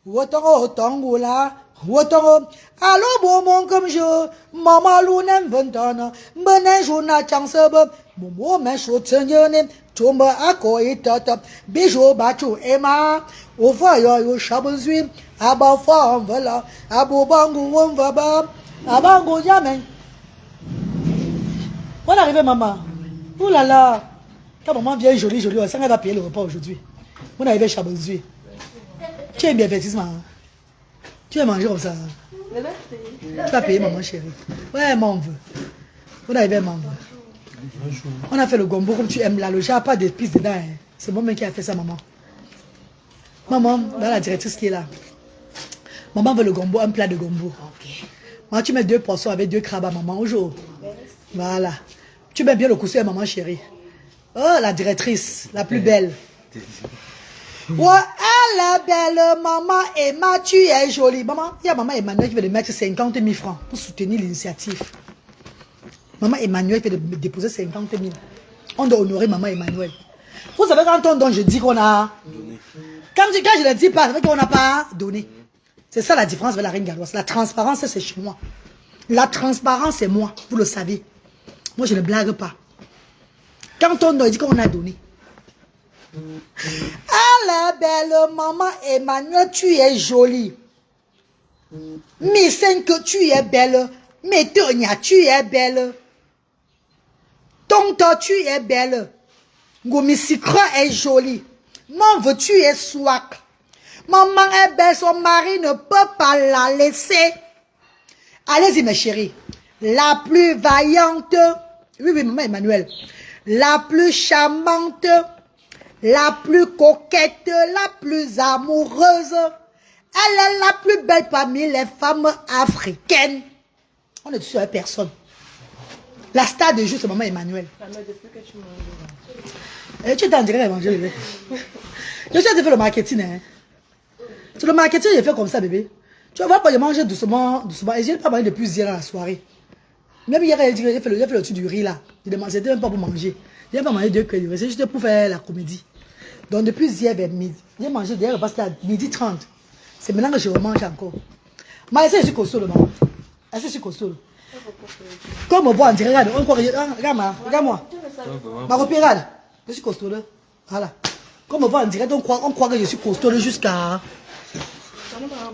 wotango tongo la Autant, allô, bon, mon comme je, maman, l'ounem, ventana, benin, jouna, chansebe, momo, men, chotsenyone, tomba, ako, et tata, bijou, bachou, ema, au foyer, au chabozui, abafa, on va là, abobangou, on va bas, abango, jamais. On est arrivé, maman. Ouh là là. Ta maman vient jolie, jolie, on sent qu'elle va payer le repas aujourd'hui. On est arrivé à Chabozui. Tu aimes bien divertissement. Tu vas manger comme ça. Tu vas payer, maman chérie. Ouais, maman veut. On est arrivé à maman. On a fait le gombo comme tu aimes là. Le chat n'a pas d'épices dedans. Hein. C'est moi-même qui a fait ça, maman. Maman, dans la directrice qui est là. Maman veut le gombo, un plat de gombo. Maman, tu mets 2 poissons avec 2 crabes à maman au jour. Voilà. Tu mets bien le coussin à maman chérie. Oh, la directrice, la plus belle. Ouais, elle est belle, maman Emma, tu es jolie. Maman, il y a maman Emmanuel qui veut mettre 50 000 francs pour soutenir l'initiative. Maman Emmanuel fait déposer 50 000. On doit honorer maman Emmanuel. Vous savez, quand on donne, je dis qu'on a donné. Quand je ne dis pas, ça veut dire qu'on n'a pas donné. C'est ça la différence avec la reine galloise. La transparence, c'est chez moi. La transparence, c'est moi. Vous le savez. Moi, je ne blague pas. Quand on dit qu'on a donné. Ah la belle maman Emmanuel, tu es jolie. Misenke, tu es belle. Métonia, tu es belle. Tonton, tu es belle. Gomisikra est jolie. Mon tu es swag. Maman est belle, son mari ne peut pas la laisser. Allez-y, mes chéris. La plus vaillante. Oui, maman Emmanuel. La plus charmante. La plus coquette. La plus amoureuse. Elle est la plus belle parmi les femmes africaines. On est sur personne. La star de jeu, c'est maman Emmanuel. Tu t'en dirais manger, bébé. Je suis fait le marketing. Hein. Sur le marketing, j'ai fait comme ça, bébé. Tu vas voir pas, je mange doucement, doucement. Et je n'ai pas mangé depuis hier dans la soirée. Même hier, j'ai fait le truc du riz là. C'était même pas pour manger. Je n'ai pas mangé 2 cuillères. C'est juste pour faire la comédie. Donc depuis hier vers midi, j'ai mangé d'ailleurs parce qu'à 12h30. C'est maintenant que je remange encore. Mais est-ce que je suis costaud, maman? Est-ce que je suis costaud? Comme on voit en direct, regarde-moi. Ma copine, regarde. Je suis costaud. Voilà. Comme on voit en direct, on croit que je suis costaud jusqu'à...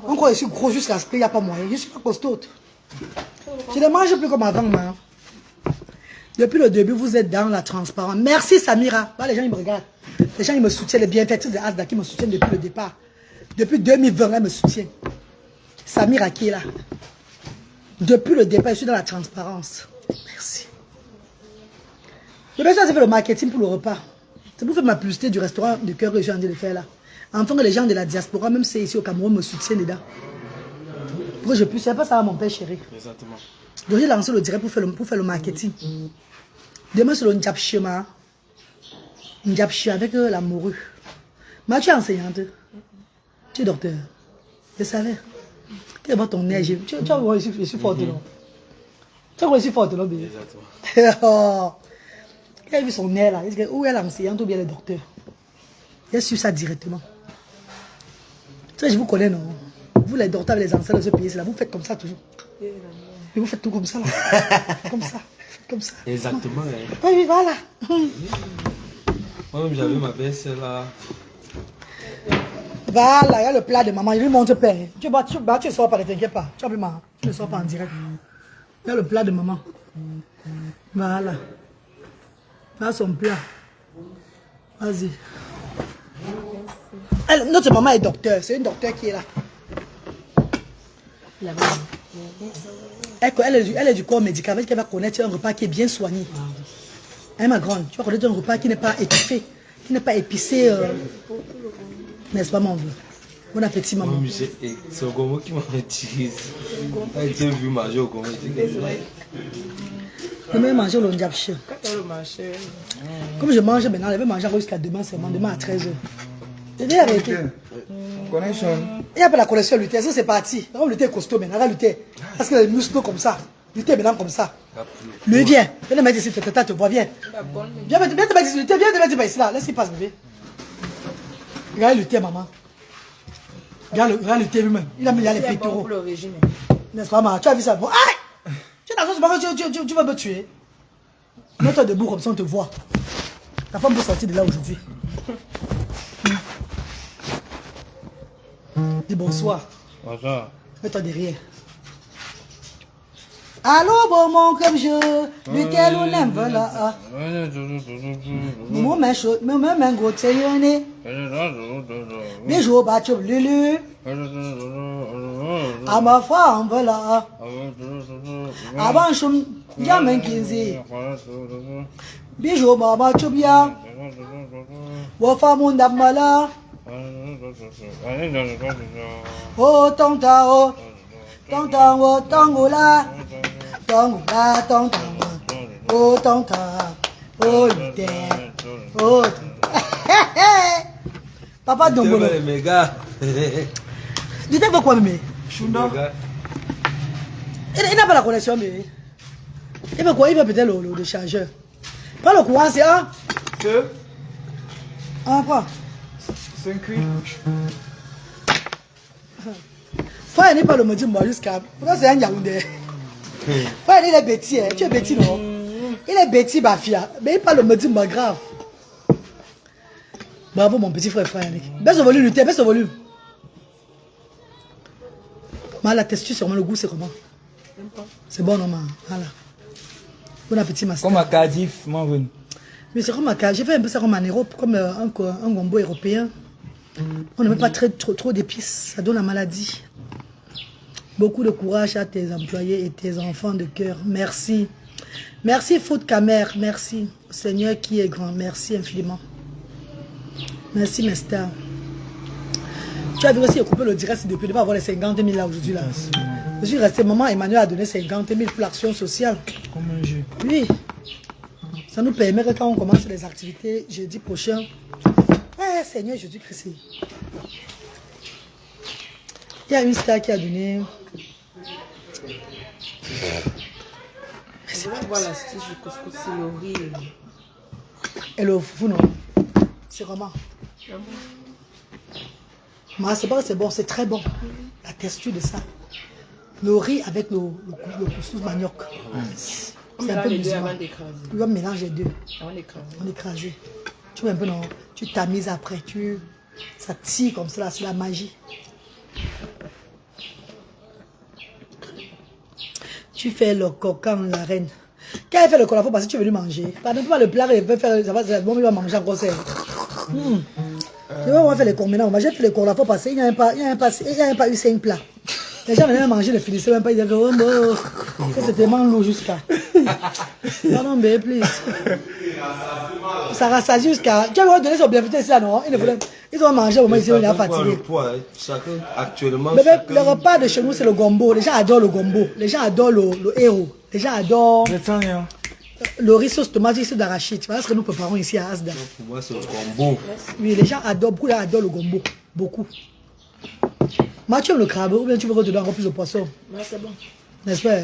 On croit que je suis gros jusqu'à ce qu'il n'y a pas moyen. Je ne suis pas costaud. Je ne mange plus comme avant. Man. Depuis le début, vous êtes dans la transparence. Merci Samira. Là, les gens ils me regardent. Les gens ils me soutiennent. Les bienfaiteurs de Asda qui me soutiennent depuis le départ. Depuis 2020, elle me soutient. Samira qui est là. Depuis le départ, je suis dans la transparence. Merci. Je vais faire le marketing pour le repas. C'est pour faire ma publicité du restaurant de cœur que je suis en train de faire là. Enfin que les gens de la diaspora, même si c'est ici au Cameroun, me soutiennent dedans. Pour que je puisse, c'est pas ça mon père chéri. Exactement. Donc j'ai lancé le direct pour faire le marketing. Demain c'est le Ndjapchema. Ndjapche avec la morue. Mais tu es enseignante. Tu es docteur. Je savais. Quel est ton nez? Tu as vu, je suis forte non? Tu as vu, je suis forte non? Exactement. Quel a vu son nez là? Où est l'enseignante ou bien le docteur? J'ai su ça directement. Ça, je vous connais, non? Vous, les docteurs, les enseignants de ce pays, là, vous faites comme ça toujours. Et vous faites tout comme ça, là. Comme ça. Comme ça. Exactement. Oui, oui, voilà. Moi-même, j'avais ma belle-sœur là. Voilà, il y a le plat de maman. Je lui montre père. Tu ne sors pas, ne t'inquiète pas. Tu ne sors pas en direct. Il y a le plat de maman. Voilà. Voilà son plat. Vas-y. Notre maman est docteur. C'est une docteur qui est là. Elle est du corps médical. Elle va connaître un repas qui est bien soigné. Hein, ma grande, tu vas connaître un repas qui n'est pas étouffé, qui n'est pas épicé. N'est-ce pas, mon vieux? Bon appétit, maman. C'est au Gomo qui m'a tiré. J'ai vu manger au Gomo. Je vais manger au Ndjapche. Comme je mange maintenant, je vais manger jusqu'à demain seulement, demain à 13h. Je vais arrêter. Connexion. Il n'y a pas la connexion lutter, ça c'est parti. On lutter costaud maintenant, on va lutter. Parce que les muscles comme ça, lutter maintenant comme ça. Lui viens, viens te mettre ici, tata te voit, viens. Viens te mettre ici, lutter, viens te mettre ici là, laisse-y passer bébé. Regarde lutter maman. Regarde le thé lui-même. Il a mis les C'est bon pectoraux. pour le régime. N'est-ce pas, ma? Tu as vu ça? Bon, aïe! Tu es dans ce moment, tu vas me tuer. Mets-toi debout comme ça, on te voit. Ta femme peut sortir de là aujourd'hui. Dis bonsoir. Bonsoir. Mets-toi derrière. Allô, bon mon comme je, lequel on aime, voilà. Mon main chaud, mon main gros, c'est yonné. Bijou, bachou, lulu. À ma femme, voilà. Avant, choum, yamen kinzi. Bijou, mama, choubia. Wafa, mon damala. Oh, tonta, oh. Tonta, oh, tongola. Tongola, tonta, oh, tonta. Oh, l'idée. Oh, Papa Dombolo. Mes gars. Tu t'es quoi, mais Chunda. il n'a pas la connexion, mais. Il veut quoi? Il veut peut-être le chargeur. Pas le courant, c'est un. C'est Un quoi? 5-8. Frère, il n'est pas le maudit moi jusqu'à. Pourquoi c'est un Yaoundé? Frère, il est bêtis, hein. Tu es bêtis, non? Il est bêtis, Bafia. Mais il parle le maudit moi grave. Bravo, mon petit frère, frère Yannick. Baisse le volume, baisse le volume. Mais la texture, c'est comment le goût, c'est comment? C'est bon, non, man. Voilà. Bon appétit, ma sœur. Comme à Cardiff, moi, oui. Mais c'est comme à j'ai fait un peu ça comme en Europe, comme un gombo européen. On ne met pas trop d'épices, ça donne la maladie. Beaucoup de courage à tes employés et tes enfants de cœur. Merci. Merci, Foot Kamer. Merci. Seigneur qui est grand. Merci infiniment. Merci, mes stars. Tu as vu aussi couper le direct depuis de pas avoir les 50 000 là aujourd'hui. Là. Je suis resté, maman Emmanuel a donné 50 000 pour l'action sociale. Comme un jeu. Oui. Ça nous permet que quand on commence les activités jeudi prochain, Seigneur Jésus-Christ. Il y a une star qui a donné. Je vais voir la style du couscous, c'est le riz. Et le foufou, non? C'est comment? C'est pas que c'est bon, c'est très bon. La texture de ça. Le riz avec le couscous manioc. On C'est un mélange peu les deux musulman. avant d'écraser. Tu vas mélanger les deux. Avant d'écraser. On écrase. Tu mets un peu, non? Tu tamises après. Ça tire comme ça, là, c'est la magie. Tu fais le coquin, la reine. Quand elle fait le coquin, parce que tu es venu manger. Par exemple, le plat, il peut faire, ça va, bon, il va manger encore ça. Tu vois, on va faire les combinaisons. J'ai fait les coquins parce qu'il n'y a pas eu 5 plats. Les gens venaient manger, ne finissaient même pas. Ils disaient, oh, bon, c'est tellement lourd jusqu'à. Non, mais please. Ça rassasie jusqu'à. Tu as donné son bienfait ici, là, non? Ils ont mangé au moment où ils sont fatigués. Chacun, actuellement. Bébé, le repas de chez nous, c'est le gombo. Les gens adorent le gombo. Les gens adorent le héros. Les gens adorent le riz sauce tomate, ici d'arachide. Tu vois ce que nous préparons ici à Asda. Pour moi, c'est le gombo. Oui, les gens adorent, beaucoup de gens adorent le gombo. Beaucoup. Moi, tu aimes le crabe ou bien tu veux que je te donne encore plus de poisson? Là, c'est bon. N'est-ce pas?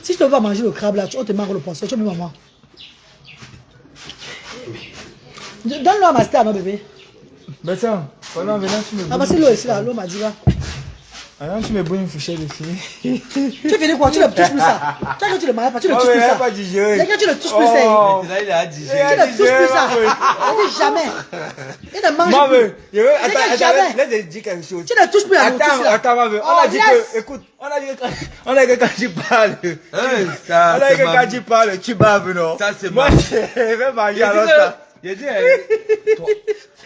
Si je te vois manger le crabe là, on te mange le poisson. Tu aimes maman? Donne-le à ma star, non, bébé. Ben ça, pendant venant, tu me Ah, bah c'est l'eau ici là, l'eau m'a dit là. alors, tu me bois une fourchette dessus. Tu finis quoi? Tu ne touches plus ça. Tu as que tu le manges pas, tu ne touches plus ça. pas digéré. C'est que tu ne touches plus ça. Maintenant, il a digéré. Tu ne touches plus ça. Il ne dit jamais. Il ne mange Maman, plus. attends, laisse dire quelque chose. Tu ne touches plus à la nourriture là. Attends, maman, on a dit que, écoute, on a dit que quand tu parles, on a dit que quand tu parles, tu baves, non? Ça, c'est moi, je vais manger alors ça. J'ai dit,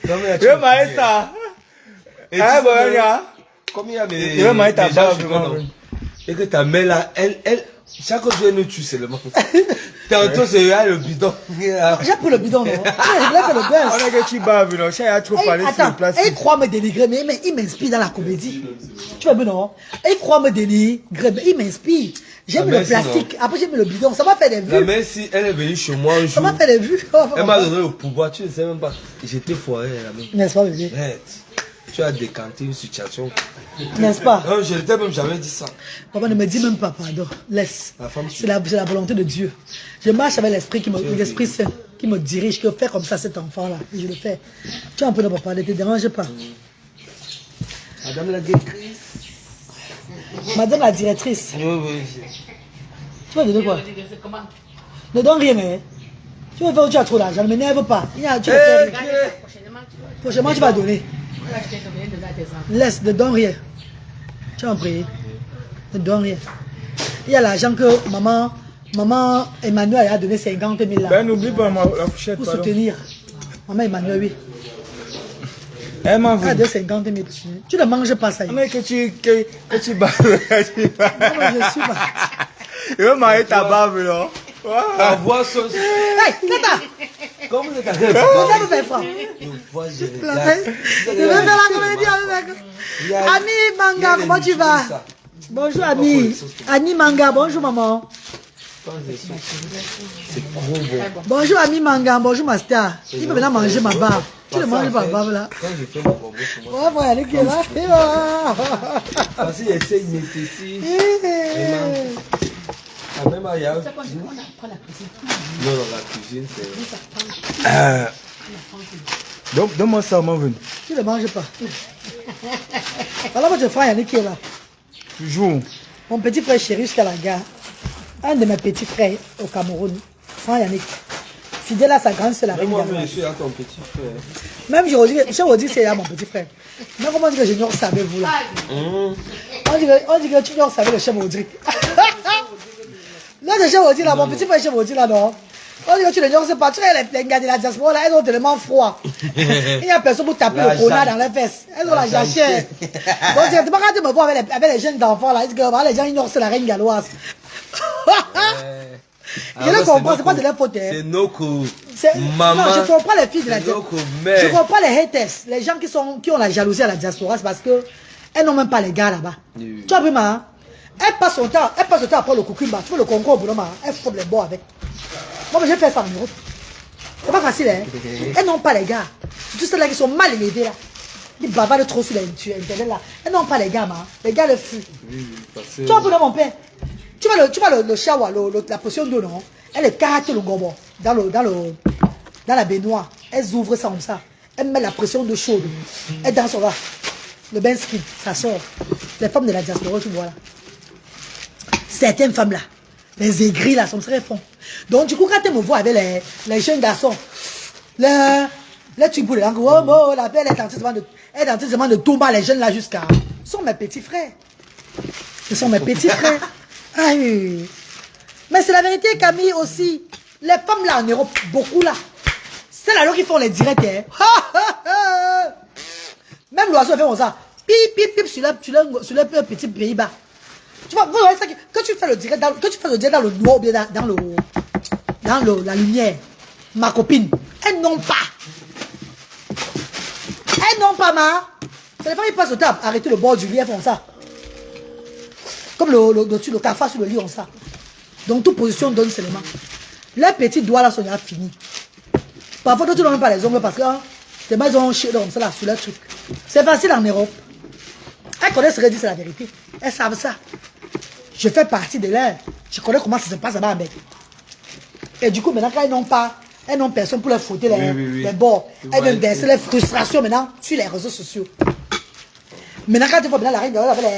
Je vais manger ça. Ah, bon, regarde. comme il y a mes. Je vais manger ta gens bave, suivants, non? Et que ta mère là, elle, chaque jour elle nous tue seulement. Tantôt c'est le bidon. J'ai pris le bidon, non? Je voulais faire le On buzz. a que tu baves, non? Ça, il a trop parlé sur le Attends, place. il croit me dénigrer, mais il m'inspire dans la comédie. Tu vois bien, non? Il croit me dénigrer, mais il m'inspire. J'ai mis le plastique, après j'ai mis le bidon, ça m'a fait des La vues. mère, si elle est venue chez moi un Ça jour, m'a fait des vues. elle m'a donné le pouvoir, tu ne sais même pas. J'étais foiré la main. N'est-ce pas, bébé? Arrête. Tu as décanté une situation. N'est-ce pas? Non, je n'étais même jamais dit ça. Papa ne me dit même pas pardon. Laisse. La femme C'est la volonté de Dieu. Je marche avec l'Esprit Saint qui me dirige, qui fait comme ça cet enfant-là. Et je le fais. Tu es un peu de papa, ne te dérange pas. Madame la directrice. Madame la directrice. Oui. Tu vas donner quoi? C'est comment? Ne donne rien, hein. Tu vas faire où tu as trop d'argent, ne m'énerve pas. Tu vas faire rien. Prochainement, Prochainement, tu vas donner. tu vas acheter combien de tes enfants? Laisse, ne donne rien. Tu vas en prier. Ne donne rien. Il y a l'argent que maman Emmanuel a donné 50 000 là. Ben, n'oublie pas la fourchette, Pour pardon. soutenir. Maman Emmanuel, oui. Elle m'a Elle a vu. donné 50 000 pour soutenir. Tu ne manges pas ça. Mais que tu bats. Non, je suis pas. Il veut marier ta barbe, là. La voix son... Hey, Tata! Comment vous êtes Vous avez fait froid. Je vois, je Je regarde. vais faire la comédie avec. Ami Manga, comment tu vas? Bonjour Ami. Annie Manga, bonjour maman. C'est trop bon. Bonjour Ami Manga, bonjour Master. Il peut maintenant manger ma barbe. Tu ne manges pas ma barbe là. Quand je fais mon bonbon, pour moi, On va voir elle qui est là. parce qu'il essaie de nécessiter. Ah, même il y a... On apprend la cuisine. Non, la cuisine, c'est... Donne-moi ça, Marvin. Tu ne manges pas. Voilà votre frère Yannick qui est là. Toujours. Mon petit frère chéri jusqu'à la gare. Un de mes petits frères au Cameroun. Frère Yannick. Fidèle à sa grande sœur la reine Moi, Diana. je suis là, ton petit frère. Même je vous dis que c'est là mon petit frère. Mais comment dire que je ne savais vous là? On dit que tu ne savais le chef Audrey. Là, le chef Audrey là, mon petit frère chef Audrey là, non. On dit que tu ne sais pas, tu sais, les gars de la diaspora là, elles ont tellement froid. Il n'y a personne pour taper le connard dans les fesses. Elles ont la jachère. Donc, directement quand tu me vois avec les jeunes enfants là, ils disent que les gens ignorent c'est la reine galloise. Je le comprends, c'est pas de leur faute. C'est nos coups. Non, je comprends les filles de la diaspora. mais... Je comprends les haters, les gens qui ont la jalousie à la diaspora, c'est parce que elles n'ont même pas les gars là-bas. Oui. Tu vois, Brima, elle passe son temps à prendre le cucumba, tu vois le concombre, elle fout les bords avec. Moi, j'ai fait ça en Europe. C'est pas facile, hein. Elles n'ont pas les gars. Tous ceux-là qui sont mal élevés là. Ils bavardent trop sur l'internet là. Elles n'ont pas les gars, man. Les gars le fuient. Tu vois, mon père. Tu vois le shawa, la potion d'eau, non? Elle écarte le gombo dans la baignoire. Elles ouvrent ça comme ça. Elles mettent la pression d'eau chaude. Elles dansent là. Le bain skin, ça sort. Les femmes de la diaspora, tu vois là. Certaines femmes là, les aigris là, sont très fonds. Donc du coup, quand elles me voient avec les jeunes garçons, les tubous de langue, oh, la belle est en train de tomber les jeunes là jusqu'à... Ce sont mes petits frères. Ce sont mes petits frères. Aïe. Mais c'est la vérité, Camille aussi. Les femmes là en Europe, beaucoup là. C'est là qui font les directs. Hein. Même l'oiseau fait ça. Pip, pip, pip sur les petits Pays-Bas. Tu vois, quand tu fais le direct dans le noir ou bien dans la lumière, ma copine, elles n'ont pas. Elles n'ont pas, ma. C'est les femmes qui passent au table, arrêtez le bord du lit, elles font ça. Comme le cafard sur le lit, on ça. Donc, toute position donne seulement. Les petits doigts là sont déjà finis. Parfois, tu ne donnes pas les ongles parce que tes mains ont chié comme ça là, sur le truc. C'est facile en Europe. Elles connaissent ce que dit, c'est la vérité. Elles savent ça. Je fais partie de l'air. Je connais comment ça se passe là-bas avec. Et du coup, maintenant, quand elles n'ont personne pour leur foutre les bords. Elles viennent verser les frustrations maintenant sur les réseaux sociaux. Maintenant, quand tu vois la reine galloise avec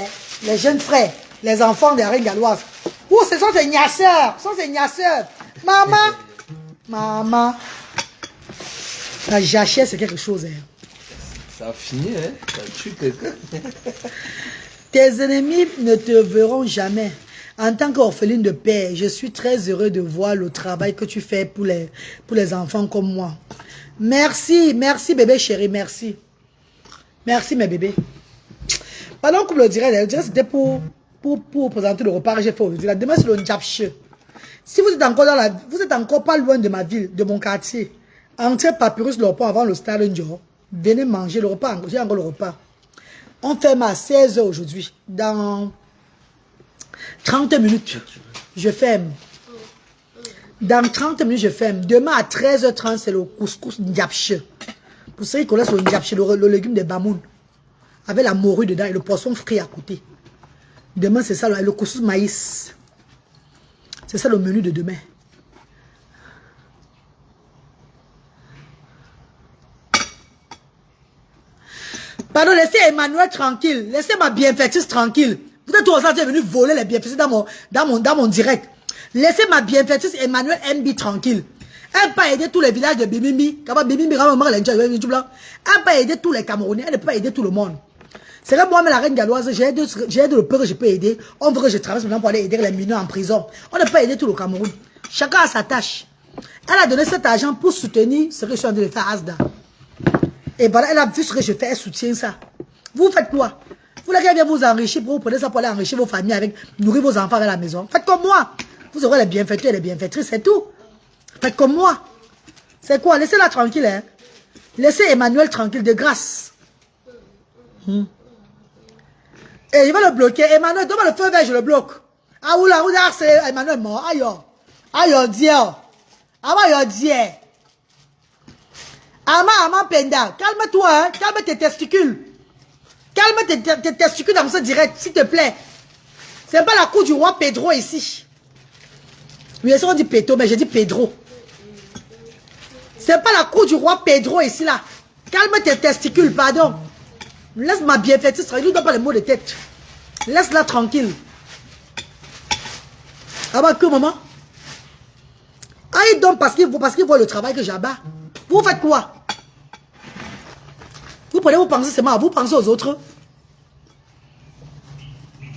les jeunes frères, les enfants de la reine galloise. Oh, ce sont des gnasseurs. Ce sont des gnasseurs. Maman. La jachère, c'est quelque chose. Hein. Ça a fini, hein? Ça tue quelqu'un. Tes ennemis ne te verront jamais. En tant qu'orpheline de père, je suis très heureux de voir le travail que tu fais pour les enfants comme moi. Merci, merci bébé chéri, merci. Merci mes bébés. Pendant qu'on le dirait c'était pour présenter le repas que j'ai fait aujourd'hui. Demain c'est le Njapche. Si vous êtes encore pas loin de ma ville, de mon quartier, entrez Papyrus le repas avant le stade Njor. Venez manger le repas, j'ai encore le repas. On ferme à 16h aujourd'hui. Dans 30 minutes, je ferme. Dans 30 minutes, je ferme. Demain à 13h30, c'est le couscous Ndiapche. Pour ceux qui connaissent le Ndiapche, le légume des bamoun. Avec la morue dedans et le poisson frit à côté. Demain, c'est ça, le couscous maïs. C'est ça le menu de demain. Pardon, laissez Emmanuel tranquille. Laissez ma bienfaitrice tranquille. Vous êtes tous ensemble venus voler les bienfaitrices dans mon direct. Laissez ma bienfaitrice Emmanuel MB tranquille. Elle n'a pas aidé tous les villages de Bimimi. Elle n'a pas aidé tous les Camerounais. Elle ne peut pas aider tout le monde. C'est vrai, moi, mais la reine galloise, j'ai aidé le peu que je peux aider. On veut que je traverse maintenant pour aller aider les mineurs en prison. On ne peut pas aider tout le Cameroun. Chacun a sa tâche. Elle a donné cet argent pour soutenir ce que je suis en train de faire à Asda. Et voilà, elle a vu ce que je fais, elle soutient ça. Vous faites quoi? Vous voulez qu'elle vienne vous enrichir pour vous prenez ça pour aller enrichir vos familles avec, nourrir vos enfants à la maison. Faites comme moi. Vous aurez les bienfaiteurs et les bienfaitrices, c'est tout. Faites comme moi. C'est quoi? Laissez-la tranquille, hein. Laissez Emmanuel tranquille, de grâce. Et il va le bloquer. Emmanuel, donne-moi le feu vert, je le bloque. Ah, oula, oula, c'est Emmanuel mort. Aïe, aïe, Dieu. Aïe, Dieu. Ama, Penda, calme-toi, hein. Calme tes testicules. Calme tes testicules dans ce direct, s'il te plaît. C'est pas la cour du roi Pedro ici. Oui, on dit Pedro, mais je dis Pedro. C'est pas la cour du roi Pedro ici, là. Calme tes testicules, pardon. Laisse ma bienfaitrice tranquille, ne donne pas les mots de tête. Laisse-la tranquille. Ah bah que maman? Ah, il donne parce qu'il voit le travail que j'abats. Vous faites quoi? Vous prenez, vous pensez seulement à vous, pensez aux autres.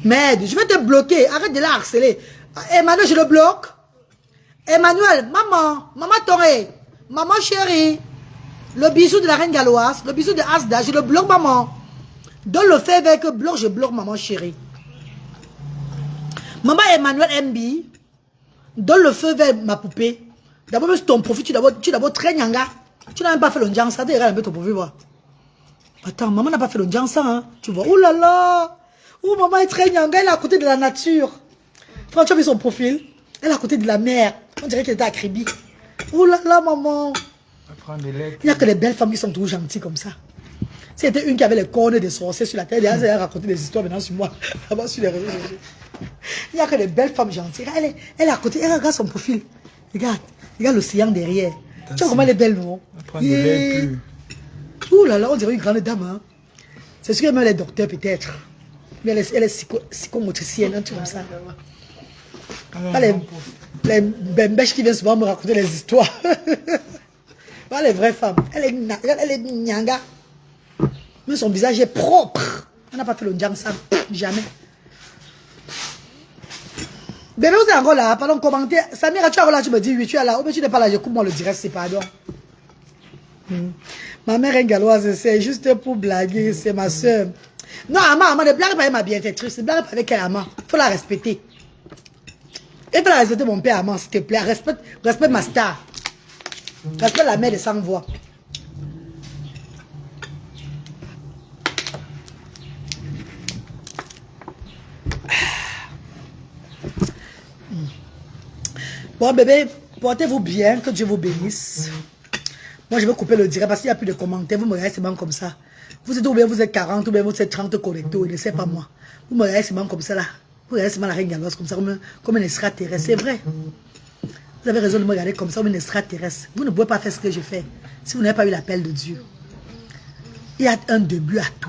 Merde, je vais te bloquer. Arrête de la harceler. Emmanuel, je le bloque. Emmanuel, maman Toré, maman chérie, le bisou de la reine galloise, le bisou de Asda, je le bloque, maman. Donne le fait avec bloc, je bloque, maman chérie. Maman Emmanuel MB, donne le feu vers ma poupée. D'abord, ton profil, tu d'abord très nyanga. Tu n'as même pas fait le njang, ça te regarde un peu ton profil, voir. Attends, maman n'a pas fait le njang, ça, hein. Tu vois, oh là là. Oh, maman est très nyanga, elle est à côté de la nature. Franchement, tu as vu son profil? Elle est à côté de la mer. On dirait qu'elle était à Kribi. Oh là là, maman. Il n'y a que les belles femmes qui sont toujours gentilles comme ça. C'était une qui avait les cornes des sorciers sur la tête. Elle a raconté des histoires maintenant sur moi. Là-bas sur les réseaux sociaux. Il n'y a que les belles femmes gentilles. Elle est à côté. Elle regarde son profil. Regarde l'océan derrière. Tu vois comment elle est belle, non? Ouh là là, on dirait une grande dame. Hein? C'est sûr qu'elle même les docteurs peut-être. Mais elle est psychomotricienne, un truc comme ça. Pas les bembèches qui viennent souvent me raconter les histoires. Pas les vraies femmes. Elle est nyanga. Mais son visage est propre. Elle n'a pas fait le njang ça. Jamais. Bébé, vous êtes encore là. Pardon, commentez. Samira, tu es encore là. Tu me dis oui, tu es là. Oh, mais tu n'es pas là. Je coupe moi le direct, c'est pardon. Ma mère est galloise. C'est juste pour blaguer. C'est ma soeur. Non, Ama, ne blague pas avec ma bienfaitrice. Ne blague pas avec elle, Ama. Il faut la respecter. Il faut la respecter, mon père, Ama, s'il te plaît. Respecte ma star. Respecte la mère de sans voix. Bon, bébé, portez-vous bien. Que Dieu vous bénisse. Moi, je vais couper le direct parce qu'il n'y a plus de commentaires. Vous me regardez seulement comme ça. Vous êtes ou bien vous êtes 40 ou bien vous êtes 30 connectés. Il ne sait pas moi. Vous me regardez seulement comme ça là. Vous regardez seulement la reine galloise comme ça, comme un extraterrestre. C'est vrai. Vous avez raison de me regarder comme ça, comme un extraterrestre. Vous ne pouvez pas faire ce que je fais si vous n'avez pas eu l'appel de Dieu. Il y a un début à tout.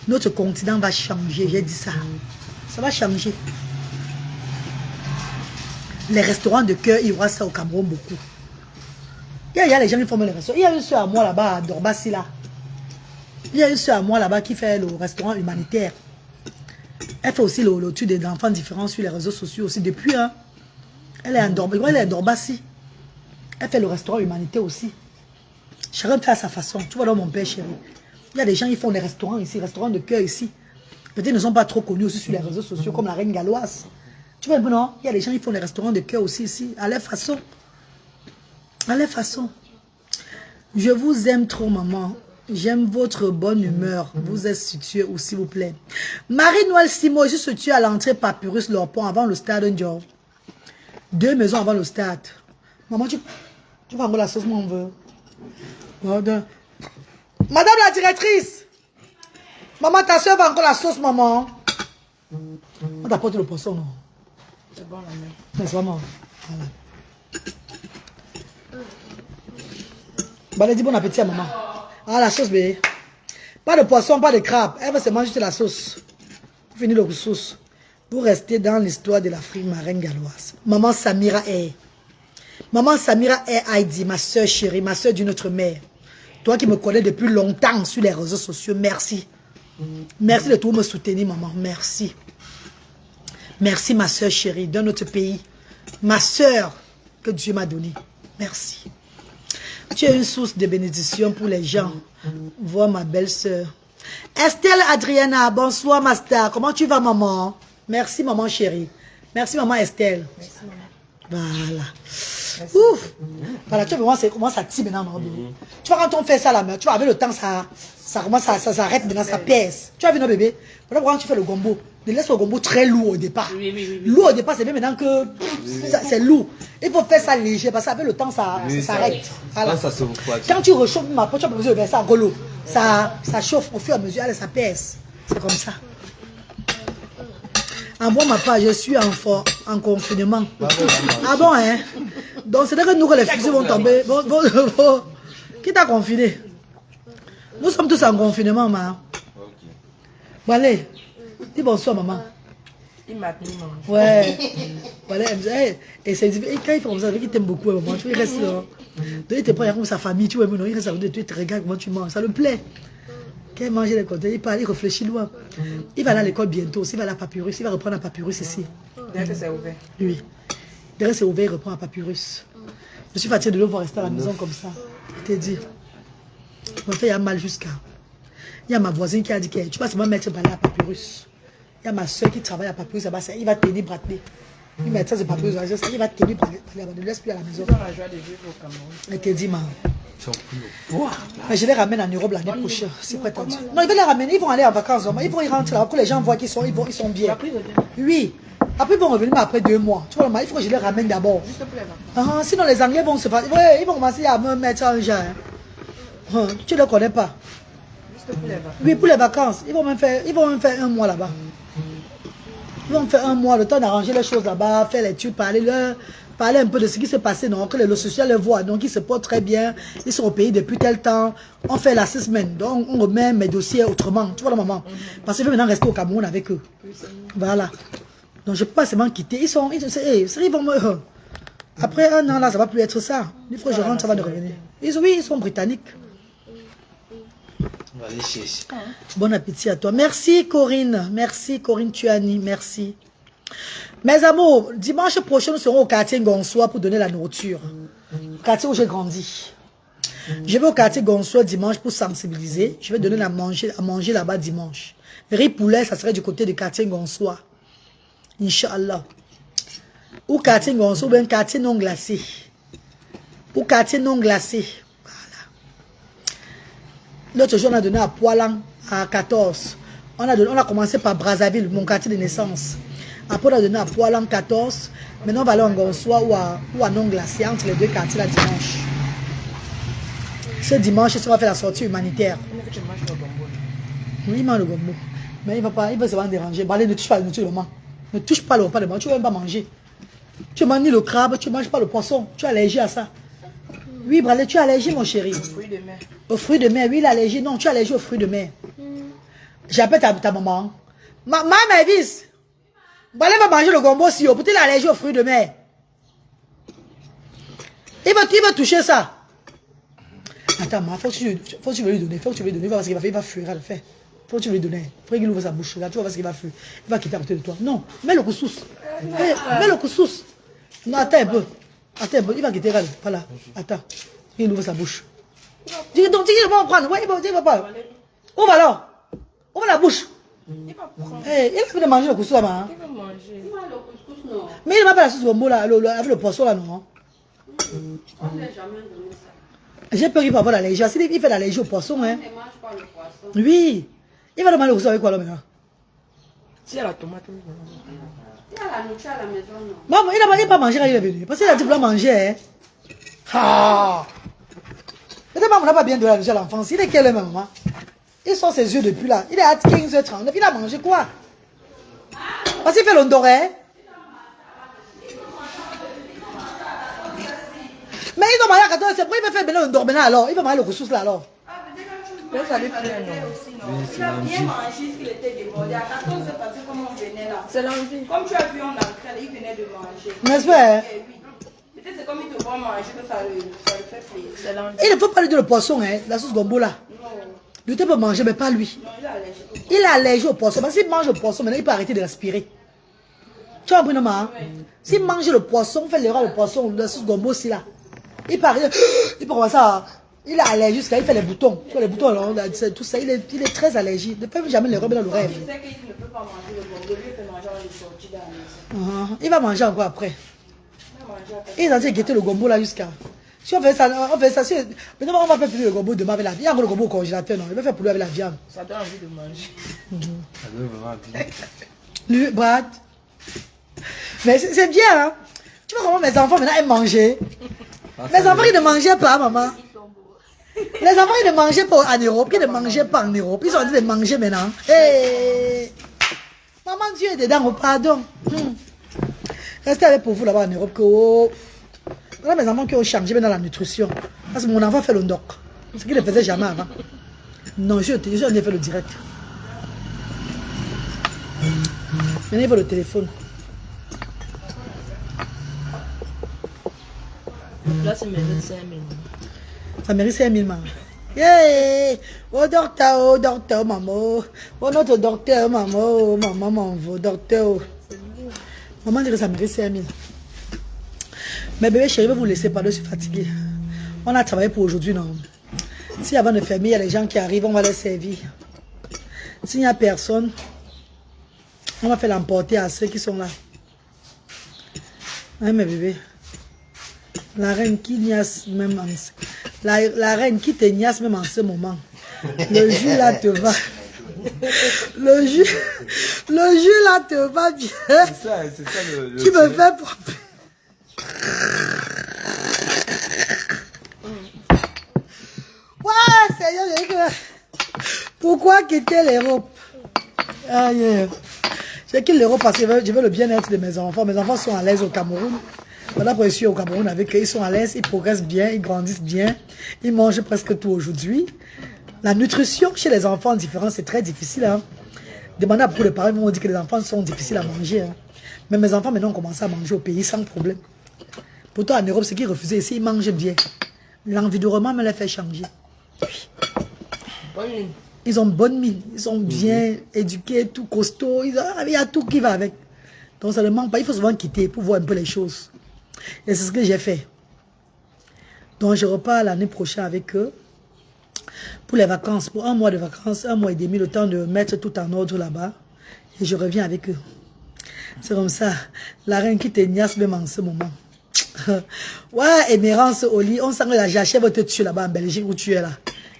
Notre continent va changer. J'ai dit ça. Ça va changer. Les restaurants de cœur, il y aura ça au Cameroun beaucoup. Il y a les gens qui font les restaurants. Il y a une soeur à moi là-bas à Dorbassi là. Il y a une soeur à moi là-bas qui fait le restaurant humanitaire. Elle fait aussi le truc des enfants différents sur les réseaux sociaux aussi depuis. Hein. Elle est en Dorbassi. Elle fait le restaurant humanitaire aussi. Chacun fait à sa façon. Tu vois là mon père chéri. Il y a des gens qui font des restaurants ici, restaurants de cœur ici. Peut-être ne sont pas trop connus aussi sur les réseaux sociaux comme la reine galloise. Tu vois un peu non? Il y a des gens qui font des restaurants de cœur aussi ici. À leur façon. À leur façon. Je vous aime trop maman. J'aime votre bonne humeur. Vous êtes situé où s'il vous plaît? Marie-Noël Simon, je suis situé à l'entrée Papyrus Lorpont avant le stade Ndior. 2 maisons avant le stade. Maman, tu vas encore la sauce, moi on veut. Madame la directrice. Maman, ta soeur va encore la sauce, maman. On t'apporte le poisson, non? C'est bon, la mère. Mais c'est vraiment. Voilà. Bah, elle dit bon appétit à maman. Ah, la sauce, bébé. Pas de poisson, pas de crabe. Elle va se manger juste la sauce. Pour finir le couscous. Vous restez dans l'histoire de l'Afrique marine galloise. Maman Samira est. Maman Samira est Heidi, ma soeur chérie, ma soeur d'une autre mère. Toi qui me connais depuis longtemps sur les réseaux sociaux, merci. Merci de tout me soutenir, maman. Merci. Merci, ma soeur chérie, d'un autre pays. Ma soeur que Dieu m'a donnée. Merci. Tu es une source de bénédiction pour les gens. Vois ma belle-sœur. Estelle Adriana, bonsoir, ma star. Comment tu vas, maman? Merci, maman chérie. Merci, maman Estelle. Merci, maman. Voilà. Merci. Ouf. Voilà, tu vois comment ça tire maintenant, non, bébé. Tu vois, quand on fait ça, là, tu vois, avec le temps, ça commence, ça s'arrête maintenant, ça pèse. Tu as vu, non, bébé? Voilà, quand tu fais le gombo, ne laisse le gombo très lourd au départ. Oui. Lourd au départ, c'est bien maintenant que c'est lourd. Il faut faire ça léger, parce qu'avec le temps, ça s'arrête. Voilà. Ça se quand tu réchauffes ma peau, tu as besoin de faire ça golo. Ça chauffe au fur et à mesure, allez, ça pèse. C'est comme ça. Envoie ma part, je suis en confinement. Ah bon, hein? Donc, c'est-à-dire que nous, que les fusils vont tomber. Qui t'a confiné? Nous sommes tous en confinement, maman. Bon, allez. Dis bonsoir, maman. Il m'a appelé, maman. Ouais. Voilà, elle me dit, et c'est quand il fait comme ça, il t'aime beaucoup, maman. Tu vois, il reste là. Donc, il te prend comme sa famille, tu vois, mais non, il reste avec toi, tu te regardes comment tu manges. Ça le plaît. Quand il mange les côtés, il parle, il réfléchit loin. Il va aller à l'école bientôt. S'il va à la papyrus, il va reprendre la papyrus ici. Dès que c'est ouvert. Oui. Dès que c'est ouvert, il reprend la papyrus. Je suis fatiguée de le voir rester à la maison comme ça. Je t'ai dit. Il m'a fait mal jusqu'à. Il y a ma voisine qui a dit que tu vas seulement mettre balai à papyrus. Il y a ma soeur qui travaille à papyrus là-bas. Il va tenir bracelet. Il met ça de papyrus. Il va tenir bracelet. Ne laisse plus à la maison. Je t'ai dit, maman. Mais je les ramène en Europe l'année prochaine. C'est prétendu. Non, ils vont les ramener. Ils vont aller en vacances. Ils vont y rentrer là. Pour que les gens voient qu'ils sont bien. Oui. Après, ils vont revenir après 2 mois. Tu vois, il faut que je les ramène d'abord. Sinon, les Anglais vont se faire. Ils vont commencer à me mettre en genre. Tu ne le connais pas. Oui, pour les vacances. Ils vont même faire 1 mois là-bas. Ils vont faire 1 mois, le temps d'arranger les choses là-bas, faire l'étude, parler un peu de ce qui s'est passé, non, que le social le voit. Donc, ils se portent très bien. Ils sont au pays depuis tel temps. On fait la 6 semaines. Donc, on remet mes dossiers autrement. Tu vois, le moment. Parce que je veux maintenant rester au Cameroun avec eux. Voilà. Donc, je ne peux pas seulement quitter. Ils vont me... Après 1 an, là, ça ne va plus être ça. Une fois que je rentre, ça va de revenir. Ils sont britanniques. On va aller chercher. Bon appétit à toi. Merci Corinne. Merci Corinne Tuani. Merci. Mes amours, dimanche prochain, nous serons au quartier Gonsois pour donner la nourriture. Quartier où j'ai grandi. Je vais au quartier Gonsois dimanche pour sensibiliser. Je vais donner à manger là-bas dimanche. Riz poulet, ça serait du côté du quartier Gonsois. Inch'Allah. Ou quartier Gonsois ou bien quartier non glacé. Ou quartier non glacé. L'autre jour, on a donné à Poilang à 14. On a commencé par Brazzaville, mon quartier de naissance. Après, on a donné à Poilang 14. Maintenant, on va aller en Gonsois ou à non-glacé, entre les 2 quartiers, là, dimanche. Ce dimanche, on va faire la sortie humanitaire. Oui, il mange le gombo. Mais il va se déranger. Balé, ne touche pas le nourriture de maman. Ne touche pas le repas de maman. Tu ne vas même pas manger. Tu ne manges ni le crabe, tu ne manges pas le poisson. Tu es allergique à ça. Oui, Bralé, tu es allergique, mon chéri. Aux fruits de mer. Aux fruits de mer, oui, l'allergie. Non, tu es allergique aux fruits de mer. J'appelle ta maman. Maman, Mavis. Bralé va manger le gombo si haut. Peut-être l'allergie aux fruits de mer. Il va toucher ça. Attends, il faut que tu veux lui donner. Faut que tu veux lui donner parce qu'il va fuir à le faire. Faut que tu veux lui donner. Faut qu'il ouvre sa bouche. Là, tu vois parce qu'il va fuir. Il va quitter à côté de toi. Non, mets le couscous. Mets le couscous. Non, attends un peu. Attends, il va quitter, regarde. Voilà. Attends. Il ouvre sa bouche. Dis donc, il va prendre. Ouais, il va pas. Ouvre alors. Ouvre la bouche. Il va prendre. Il va manger le couscous là-bas. Il va manger. Il va le couscous, non. Mais il ne va pas la sauce gombo là, avec le poisson là, non. On n'a jamais donné ça. J'ai peur qu'il va avoir l'allergie. Il fait l'allergie au poisson, hein. Il ne mange pas le poisson. Oui. Il va demander le couscous avec quoi là maintenant? Si il y a la tomate. Il y a la nourriture à la maison, non? Maman, il n'a pas mangé quand il est venu. Parce qu'il a dit qu'il va manger. Hein. Ah! Peut-être maman n'a pas bien donné la nourriture à l'enfance. Il est quelle heure, maman? Il sort ses yeux depuis là. Il est à 15h30. Il a mangé quoi? Parce qu'il fait l'ondoré. Mais ils ont mangé à 14h. C'est pourquoi il va faire maintenant l'ondoré alors. Il va manger le couscous là alors. Mais ça lui plaît, non? Oui, c'est l'envie. Bien mangé qu'il était débordé. À 14 c'est parce que comme on venait là. C'est l'envie. Comme tu as vu, on entrait, il venait de manger. N'est-ce pas? Eh oui. Peut-être c'est comme il te voit manger que ça le fait plaisir. C'est l'envie. Il ne faut pas lui dire le poisson, hein, la sauce gombo là. Lui, tu peux manger, mais pas lui. Non, il a allergie. Il est allergique au poisson. Parce qu'il mange le poisson, maintenant il peut arrêter de respirer. Tu as compris, non? S'il mange le poisson, fait l'erreur le poisson, la sauce gombo aussi là. Il peut arrêter. Il peut commencer à. Il est allergique jusqu'à. Il fait les boutons. Tu vois les boutons, là, tout ça. Il est très allergique. Ne fait jamais l'erreur dans le rêve. Il sait qu'il ne peut pas manger le bongo. Lui, il fait manger dans les sorties dans la maison. Il va manger encore après. Il va manger après. Il est en train de guetter le gombo là jusqu'à. Si on fait ça, si... Maintenant on va faire plus le gombo demain avec la viande. Il y a encore le gombo au congélateur, non? Il va faire pour lui avec la viande. Ça donne envie de manger. Ça donne vraiment bien. Lui, Brad. Mais c'est bien, hein? Tu vois comment mes enfants maintenant aiment manger. Mes enfants, ils ne mangeaient pas, maman. Les enfants, ils ne mangeaient pas en Europe. Ils ne mangeaient pas en Europe. Ils ont dit de manger maintenant. Hey. Maman, Dieu est dedans, oh, pardon. Restez avec pour vous là-bas en Europe. Que, oh. Voilà mes enfants qui ont changé maintenant la nutrition. Parce que mon enfant fait le ndoc. Ce qu'il ne faisait jamais avant. Non, je suis en fait le direct. Maintenant, il veut le téléphone. Là, c'est mérite 5 000. Ça mérite 5 000 man. Yeah! Oh docteur, maman. Oh notre docteur, maman. Oh, maman, mon docteur. Maman dit que ça mérite 5 000. Mais bébé chéri, je vais vous laisser parler, je suis fatiguée. On a travaillé pour aujourd'hui, non? Si avant de fermer, il y a les gens qui arrivent, on va les servir. S'il n'y a personne, on va faire l'emporter à ceux qui sont là. Hein, mes bébés? La reine qui niasse même en la reine qui te niasse même en ce moment. Le jus là te va. Le jus là te va bien. C'est ça le Tu me fais pour... Ouais, Seigneur, pourquoi quitter l'Europe? Ah, yeah. J'ai quitté l'Europe parce que je veux le bien-être de mes enfants. Mes enfants sont à l'aise au Cameroun. Voilà pourquoi je suis au Cameroun avec eux. Ils sont à l'aise, ils progressent bien, ils grandissent bien. Ils mangent presque tout aujourd'hui. La nutrition chez les enfants différents, c'est très difficile. Hein? Demandez à beaucoup de parents, ils m'ont dit que les enfants sont difficiles à manger. Hein? Mais mes enfants maintenant ont commencé à manger au pays sans problème. Pourtant en Europe, ce qu'ils refusaient ici, ils mangent bien. L'environnement me les fait changer. Bonne mine. Ils ont bonne mine, ils sont bien éduqués, tout costaud, il y a tout qui va avec. Donc ça ne manque pas, il faut souvent quitter pour voir un peu les choses. Et c'est ce que j'ai fait. Donc je repars l'année prochaine avec eux pour les vacances, pour 1 mois de vacances, 1 mois et demi, le temps de mettre tout en ordre là-bas. Et je reviens avec eux. C'est comme ça, la reine qui te niasse même en ce moment. Ouais, Émérance au lit, on sent que la jachère va te tuer là-bas en Belgique où tu es là.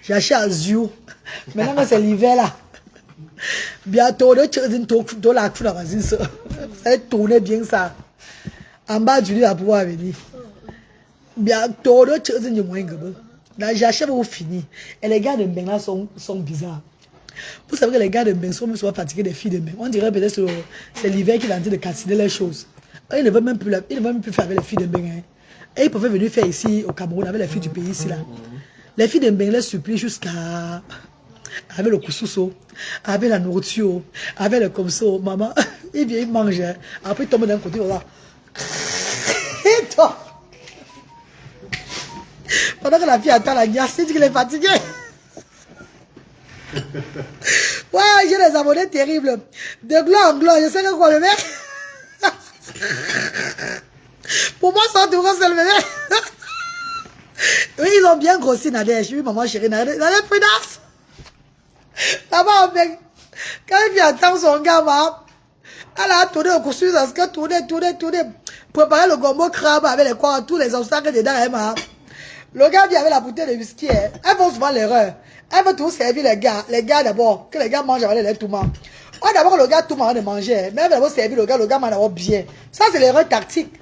Jachère à Ziou. Maintenant c'est l'hiver là. Bientôt, de la couleur, ça va tourner bien ça. En bas du lit à pouvoir venir. Bientôt, la jachère va finir. Et les gars de Mbeng là sont bizarres. Vous savez que les gars de Mbeng sont souvent fatigués des filles de Mbeng. On dirait peut-être que c'est l'hiver qui est en train de casser les choses. Ils ne veulent même plus faire avec les filles de Mbeng. Hein. Et ils peuvent venir faire ici au Cameroun avec les filles du pays ici là. Les filles de Mbeng les supplient jusqu'à... Avec le coussousou, avec la nourriture, avec le comme ça. Maman, il vient, il mange. Hein. Après il tombe d'un côté, voilà. Et toi? Pendant que la fille attend la glace, il dit qu'elle est fatiguée. Ouais, j'ai des abonnés terribles. De gloire en gloire, je sais que quoi le mec. Pour moi, ça tout c'est le bébé. Oui, ils ont bien grossi, Nadège. Oui, maman chérie, Nadège, prudence. Là-bas, mec, quand il vient attendre son gars, elle a tourné au coussin, parce que tourner. Préparer le gombo crabe avec les quoi, tous les obstacles dedans, hein, le gars vient avec la bouteille de whisky, hein. Elles font souvent l'erreur. Elle veut tout servir les gars d'abord, que les gars mangent avec les tout le monde. Oh, d'abord, le gars tout le monde de manger, mais elle veut d'abord servir le gars mange d'abord bien. Ça, c'est l'erreur tactique.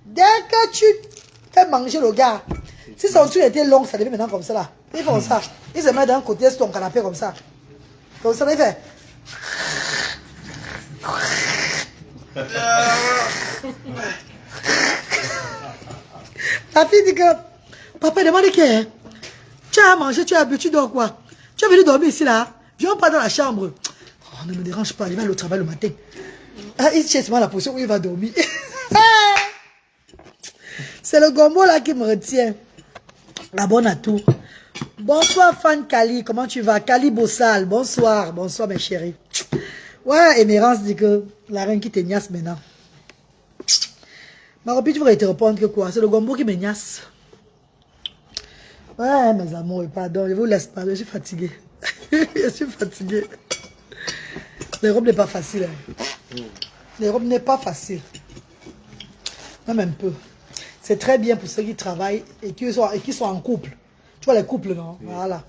Dès que tu fais manger le gars, si son truc était long, ça devient maintenant comme ça là. Ils font ça. Ils se mettent d'un côté sur ton canapé comme ça. Comme ça, il fait. La fille dit que, papa demande que tu as mangé, tu as bu, tu dors quoi? Tu es venu dormir ici, là? Viens pas dans la chambre. Oh, ne me dérange pas, il va aller au travail le matin. Ah, il cherche la position où il va dormir. C'est le gombo là qui me retient. La bonne à tout. Bonsoir Fan Kali, comment tu vas? Kali Bossal, bonsoir, bonsoir mes chéris. Ouais, Émérance dit que la reine qui te niasse maintenant. Ma copine, tu voudrais te répondre que quoi? C'est le gombo qui me niasse. Ouais, mes amours, pardon, je vous laisse pas, je suis fatigué. Je suis fatigué. L'Europe n'est pas facile. Hein. L'Europe n'est pas facile. Même un peu. C'est très bien pour ceux qui travaillent et qui sont en couple. Tu vois les couples, non? Voilà.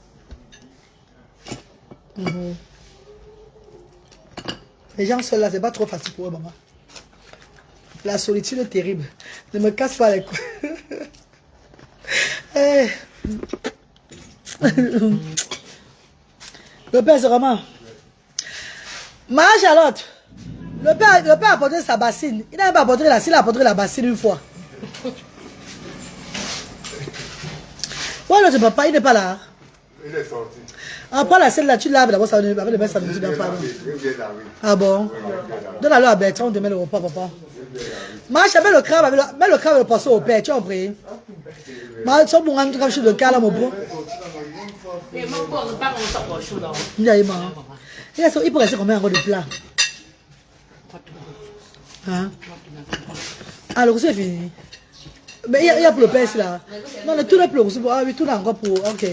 Les gens seuls là, c'est pas trop facile pour eux, maman. La solitude est terrible. Ne me casse pas les couilles. Hey. Le père, c'est vraiment... Marie-Charlotte, le père a apporté sa bassine. Il n'a même pas apporté la bassine, il a apporté la bassine une fois. Ouais, notre papa, il n'est pas là. Il est sorti. Ah, prends la selle là, tu laves d'abord, ça va le mettre ça nous dit pas. Ah bon? Donne-la à Bertrand, on te met le repas, papa. Marche, mets le crabe avec le poisson au père, tu as compris? Marche, son bon grand chez le cas là, mon bro. Il peut rester combien encore de plats? Hein? Ah, le rousseau est fini. Mais il y a pour le père ici là. Non, tout est pour le rousseau. Ah oui, tout est encore pour. Ok.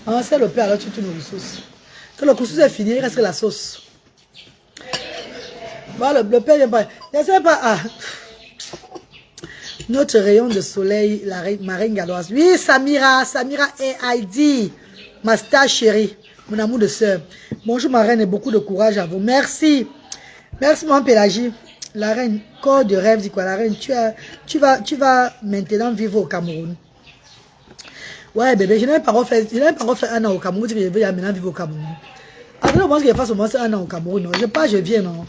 Ah, c'est le père, alors tu tournes le rousseau. Quand le rousseau est fini, il reste que la sauce. Bon, le père vient pas. Je ne sais pas. Ah. Notre rayon de soleil, ma reine galloise. Oui, Samira et Heidi. Ma star chérie. Mon amour de soeur. Bonjour ma reine et beaucoup de courage à vous. Merci. Merci mon Pélagie. La reine, corps de rêve, dit quoi? La reine, tu vas maintenant vivre au Cameroun. Ouais bébé, je n'ai pas refait un an au Cameroun, je vais maintenant vivre au Cameroun. Après le moment que je fasse au moins un an au Cameroun, non. Je viens, non.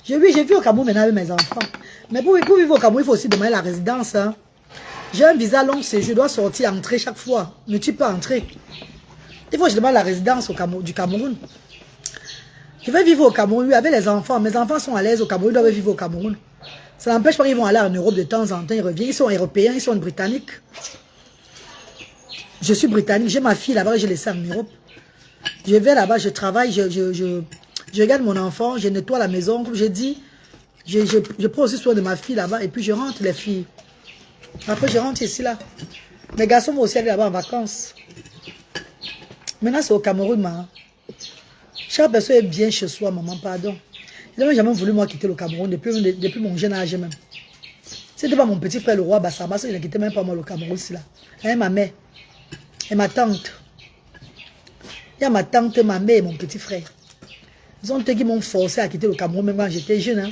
Je vis au Cameroun maintenant avec mes enfants. Mais pour vivre au Cameroun, il faut aussi demander la résidence. Hein. J'ai un visa long séjour, je dois sortir, entrer chaque fois. Mais tu peux entrer. Il faut que je demande la résidence du Cameroun. Je vais vivre au Cameroun avec les enfants. Mes enfants sont à l'aise au Cameroun, ils doivent vivre au Cameroun. Ça n'empêche pas qu'ils vont aller en Europe de temps en temps, ils reviennent. Ils sont européens, ils sont britanniques. Je suis britannique, j'ai ma fille là-bas, je laisse en Europe. Je vais là-bas, je travaille, je regarde mon enfant, je nettoie la maison, comme je dis. Je prends aussi soin de ma fille là-bas et puis je rentre les filles. Après, je rentre ici là. Mes garçons vont aussi aller là-bas en vacances. Maintenant, c'est au Cameroun, maman. Chaque personne est bien chez soi, maman, pardon. Je n'ai jamais voulu, moi, quitter le Cameroun depuis mon jeune âge même. C'était pas mon petit frère, le roi Bassama, il n'a quitté même pas moi le Cameroun, ici là. Et ma mère. Et ma tante. Il y a ma tante, ma mère et mon petit frère. Ils ont été qui m'ont forcé à quitter le Cameroun, même quand j'étais jeune. Hein.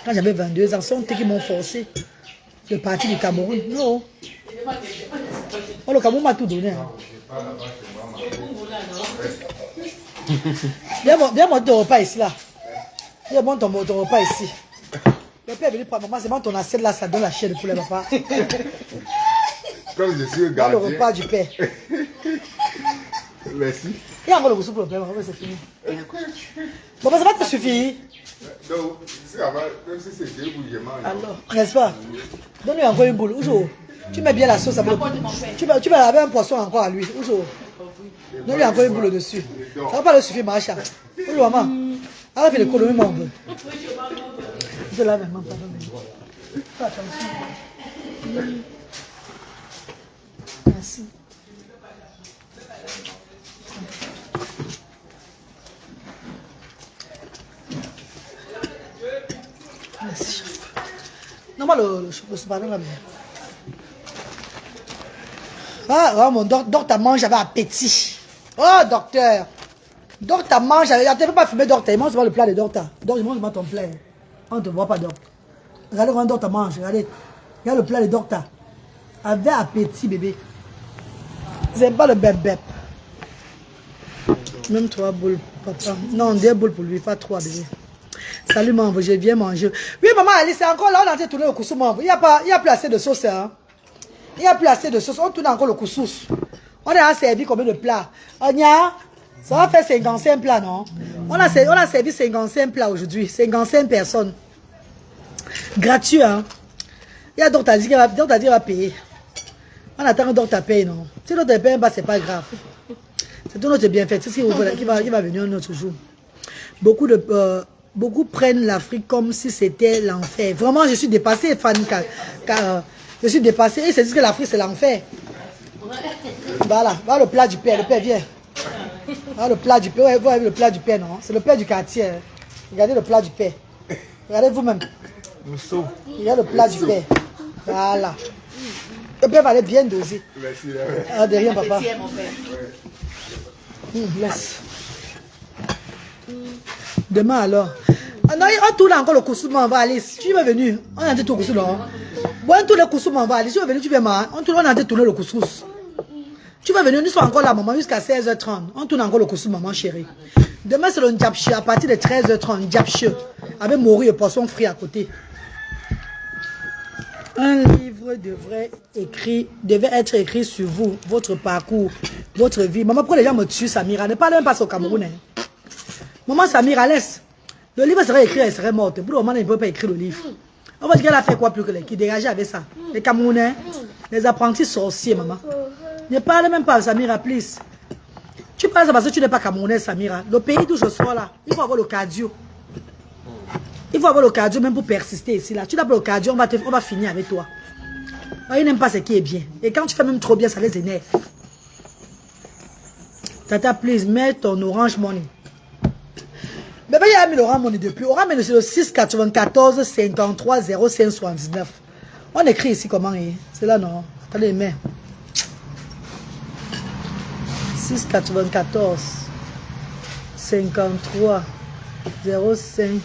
Quand j'avais 22 ans, ils ont été qui m'ont forcé de partir du Cameroun. Non. Oh, le Cameroun m'a tout donné. Hein. Viens monter ton repas ici, là. Viens monter ton repas ici. Le père est venu prendre maman, c'est bon ton assiette là, ça donne la chair de poulet, papa. Comme je suis gardien. Le repas du père. Merci. Il y a encore le goût pour le père, c'est fini. Bon, ça va te suffire. Donc, même si c'est deux boules, je mange. Alors, n'est-ce pas? Donne-lui encore une boule. Ojo, tu mets bien la sauce. Tu mets avec un poisson encore à lui. Ojo. Donne-lui encore une boule dessus. Ça ne va pas le suffire, Macha. Ojo, maman. Arrête l'économie, mon veut. Je lave maman, pardon. Fais attention. Merci. Merci. Non, moi, je suis pas dans la mer. Ah, mon docteur mange, j'avais appétit. Oh, docteur. Docteur mange, tu ne peux pas fumer docteur. Il mange le plat de docteur. Donc, il mange ton plat. On ne te voit pas, docteur. Regardez quand docteur mange. Regardez. Regarde le plat de docteur. Avec appétit, bébé. C'est pas le bébé. Même 3 boules, papa. Non, 2 boules pour lui, pas 3, bébé. Salut, maman, je viens manger. Oui, maman, Alice, c'est encore là, on a tourné le couscous, maman. Il n'y a plus assez de sauce, hein. Il n'y a plus assez de sauce. On tourne encore le couscous. On a servi combien de plats? Anya, ça va faire 55 plats, non? On a servi 55 plats aujourd'hui. 55 personnes. Gratuit, hein? Il y a d'autres qui va payer. On attend que d'autres paye, non? Si l'autre ne paye pas, c'est pas grave. C'est tout notre bienfait. C'est ce qui va venir un autre jour. Beaucoup prennent l'Afrique comme si c'était l'enfer. Vraiment, je suis dépassée, Fanny. Je suis dépassée. Et c'est dit que l'Afrique, c'est l'enfer. Voilà. Voilà le plat du père. Le père vient. Voilà le plat du père. Ouais, vous voyez le plat du père, non? C'est le père du quartier. Hein. Regardez le plat du père. Regardez vous-même. Regardez le plat du père. Voilà. Le père va aller bien doser. Merci. Ah, de rien, papa. Petit, mon père. Laisse. Demain alors. Ah non, on tourne encore le couscous, on va aller. Si tu es venu, on a dit tout le couscous, non? Bon, on tourne le couscous, on va aller. Si tu es venu, tu viens, on a dit tourner le couscous. Tu vas venir, nous sommes encore là, maman, jusqu'à 16h30. On tourne encore le couscous, maman chérie. Demain, c'est le Ndiapche, à partir de 13h30, Ndiapche, avec Mori et poisson frit à côté. Un livre devait être écrit sur vous, votre parcours, votre vie. Maman, pourquoi les gens me tuent, Samira? Ne parle même pas au Cameroun. Hein. Maman, Samira, laisse. Le livre serait écrit, elle serait morte. Pour le moment, elle ne peut pas écrire le livre. On va dire qu'elle a fait quoi plus que les qui dégageaient avec ça? Les Camerounais, les apprentis sorciers, maman. Ne parle même pas, Samira, please. Tu parles ça parce que tu n'es pas Camerounais, Samira. Le pays d'où je sois là, il faut avoir le cardio. Il faut avoir le cardio même pour persister ici. Là. Tu n'as pas le cardio, on va finir avec toi. Ils n'aiment pas ce qui est bien. Et quand tu fais même trop bien, ça les énerve. Tata, please, mets ton Orange Money. Mais il y a mis l'Orange Money depuis. Orange Money, c'est le 694 53 05 79. On écrit ici comment? C'est là, non? Attendez, mais. 694 53 05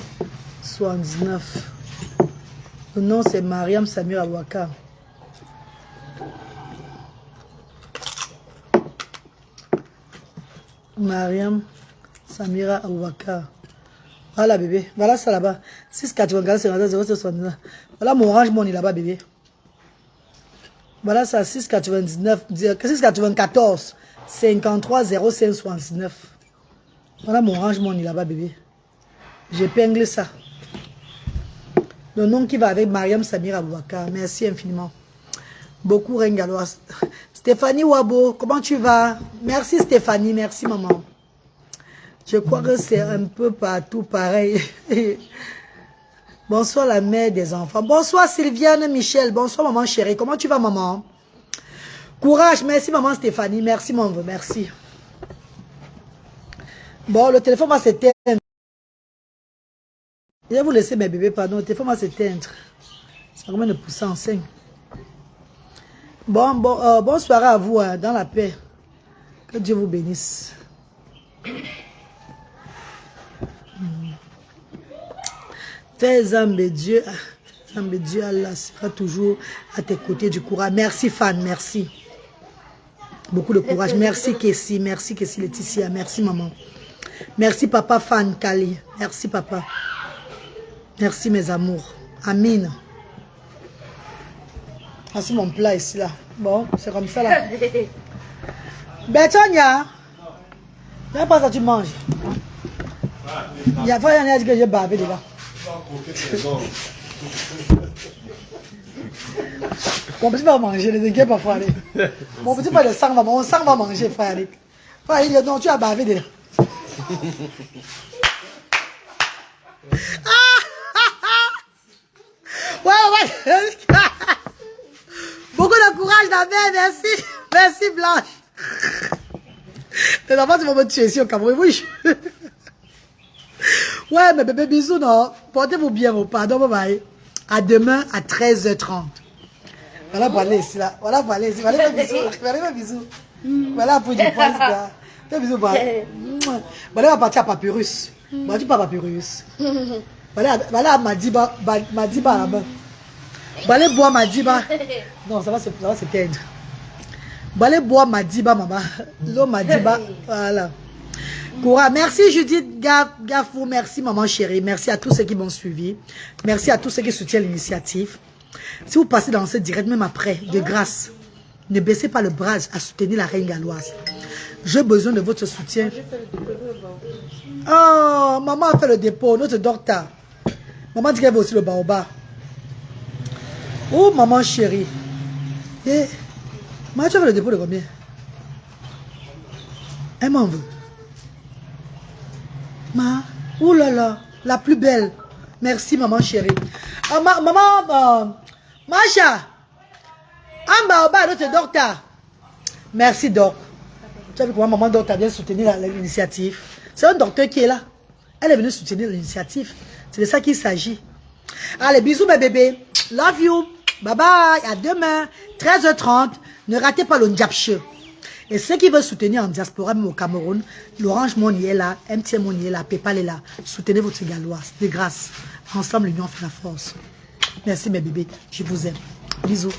79. Le nom c'est Mariam Samira Ouaka. Mariam Samira Ouaka. Voilà bébé. Voilà ça là-bas. 694 53 05 79. Voilà mon Orange Money là-bas bébé. Voilà ça 694 53 05 69. Voilà mon Orange Money là-bas, bébé. J'épingle ça. Le nom qui va avec Mariam Samira Bouaka. Merci infiniment. Beaucoup Rengalois. Stéphanie Wabo, comment tu vas? Merci Stéphanie, merci maman. Je crois que c'est un peu partout pareil. Bonsoir la mère des enfants. Bonsoir Sylviane Michel. Bonsoir maman chérie. Comment tu vas maman? Courage, merci maman Stéphanie, merci mon neveu, merci. Bon, le téléphone va s'éteindre. Je vais vous laisser mes bébés, pardon, le téléphone va s'éteindre. Ça combien de poussants, 5. Bon, bonne soirée à vous, hein, dans la paix. Que Dieu vous bénisse. Fais Zambé Dieu, Allah sera toujours à tes côtés du courage. Merci Fan, merci. Beaucoup de courage. Merci Kessie Laetitia. Merci maman. Merci papa Fan Kali. Merci papa. Merci mes amours. Amin. Voici mon plat ici là. Bon, c'est comme ça là. Betonia. Je ne sais pas ça tu manges. Il y a pas dit que j'ai bavé déjà. Mon petit va manger, les inquiets pas frère. Mon petit pas de sang va manger, sang va manger frère. Frère, il dit non, tu as bavé déjà. Ouais. Beaucoup de courage d'Abel, merci. Merci Blanche. Les enfants, ils vont me tuer ici au Cameroun, oui. Ouais, mais bébé, bisous, non. Portez-vous bien, mon pardon, bye bye. À demain, à 13h30. Voilà pour aller ici, là. Voilà pour aller ici. Voilà mes bisous. Voilà mes bisous. Voilà pour du poil, là. Fais bisous, voilà. Voilà, on va partir à Papyrus. Voilà, tu pas Papyrus. Voilà, Madiba là-bas. Voilà, boire Madiba. Non, ça va s'éteindre. Voilà, boire Madiba, maman. L'eau Madiba, voilà. Coura, merci Judith Gafou, merci maman chérie, merci à tous ceux qui m'ont suivi, merci à tous ceux qui soutiennent l'initiative. Si vous passez dans ce direct, même après, de grâce, Ne baissez pas le bras à soutenir la reine galloise. J'ai besoin de votre soutien. Oh, maman a fait le dépôt, notre docteur. Maman dit qu'elle veut aussi le baobab. Oh, maman chérie. Eh, maman, tu as fait le dépôt de combien? Elle m'en veut. Ouh là là, la plus belle. Merci, maman chérie. Ah, maman, Macha. Un baobab, notre docteur. Merci, doc. Tu as vu comment maman docteur vient soutenir l'initiative. C'est un docteur qui est là. Elle est venue soutenir l'initiative. C'est de ça qu'il s'agit. Allez, bisous mes bébés. Love you. Bye bye. À demain, 13h30. Ne ratez pas le Ndiapche. Et ceux qui veulent soutenir en diaspora, même au Cameroun, l'Orange Money est là, MTN Money est là, PayPal est là. Soutenez votre galloise. De grâce. Ensemble, l'union fait la force. Merci mes bébés. Je vous aime. Bisous.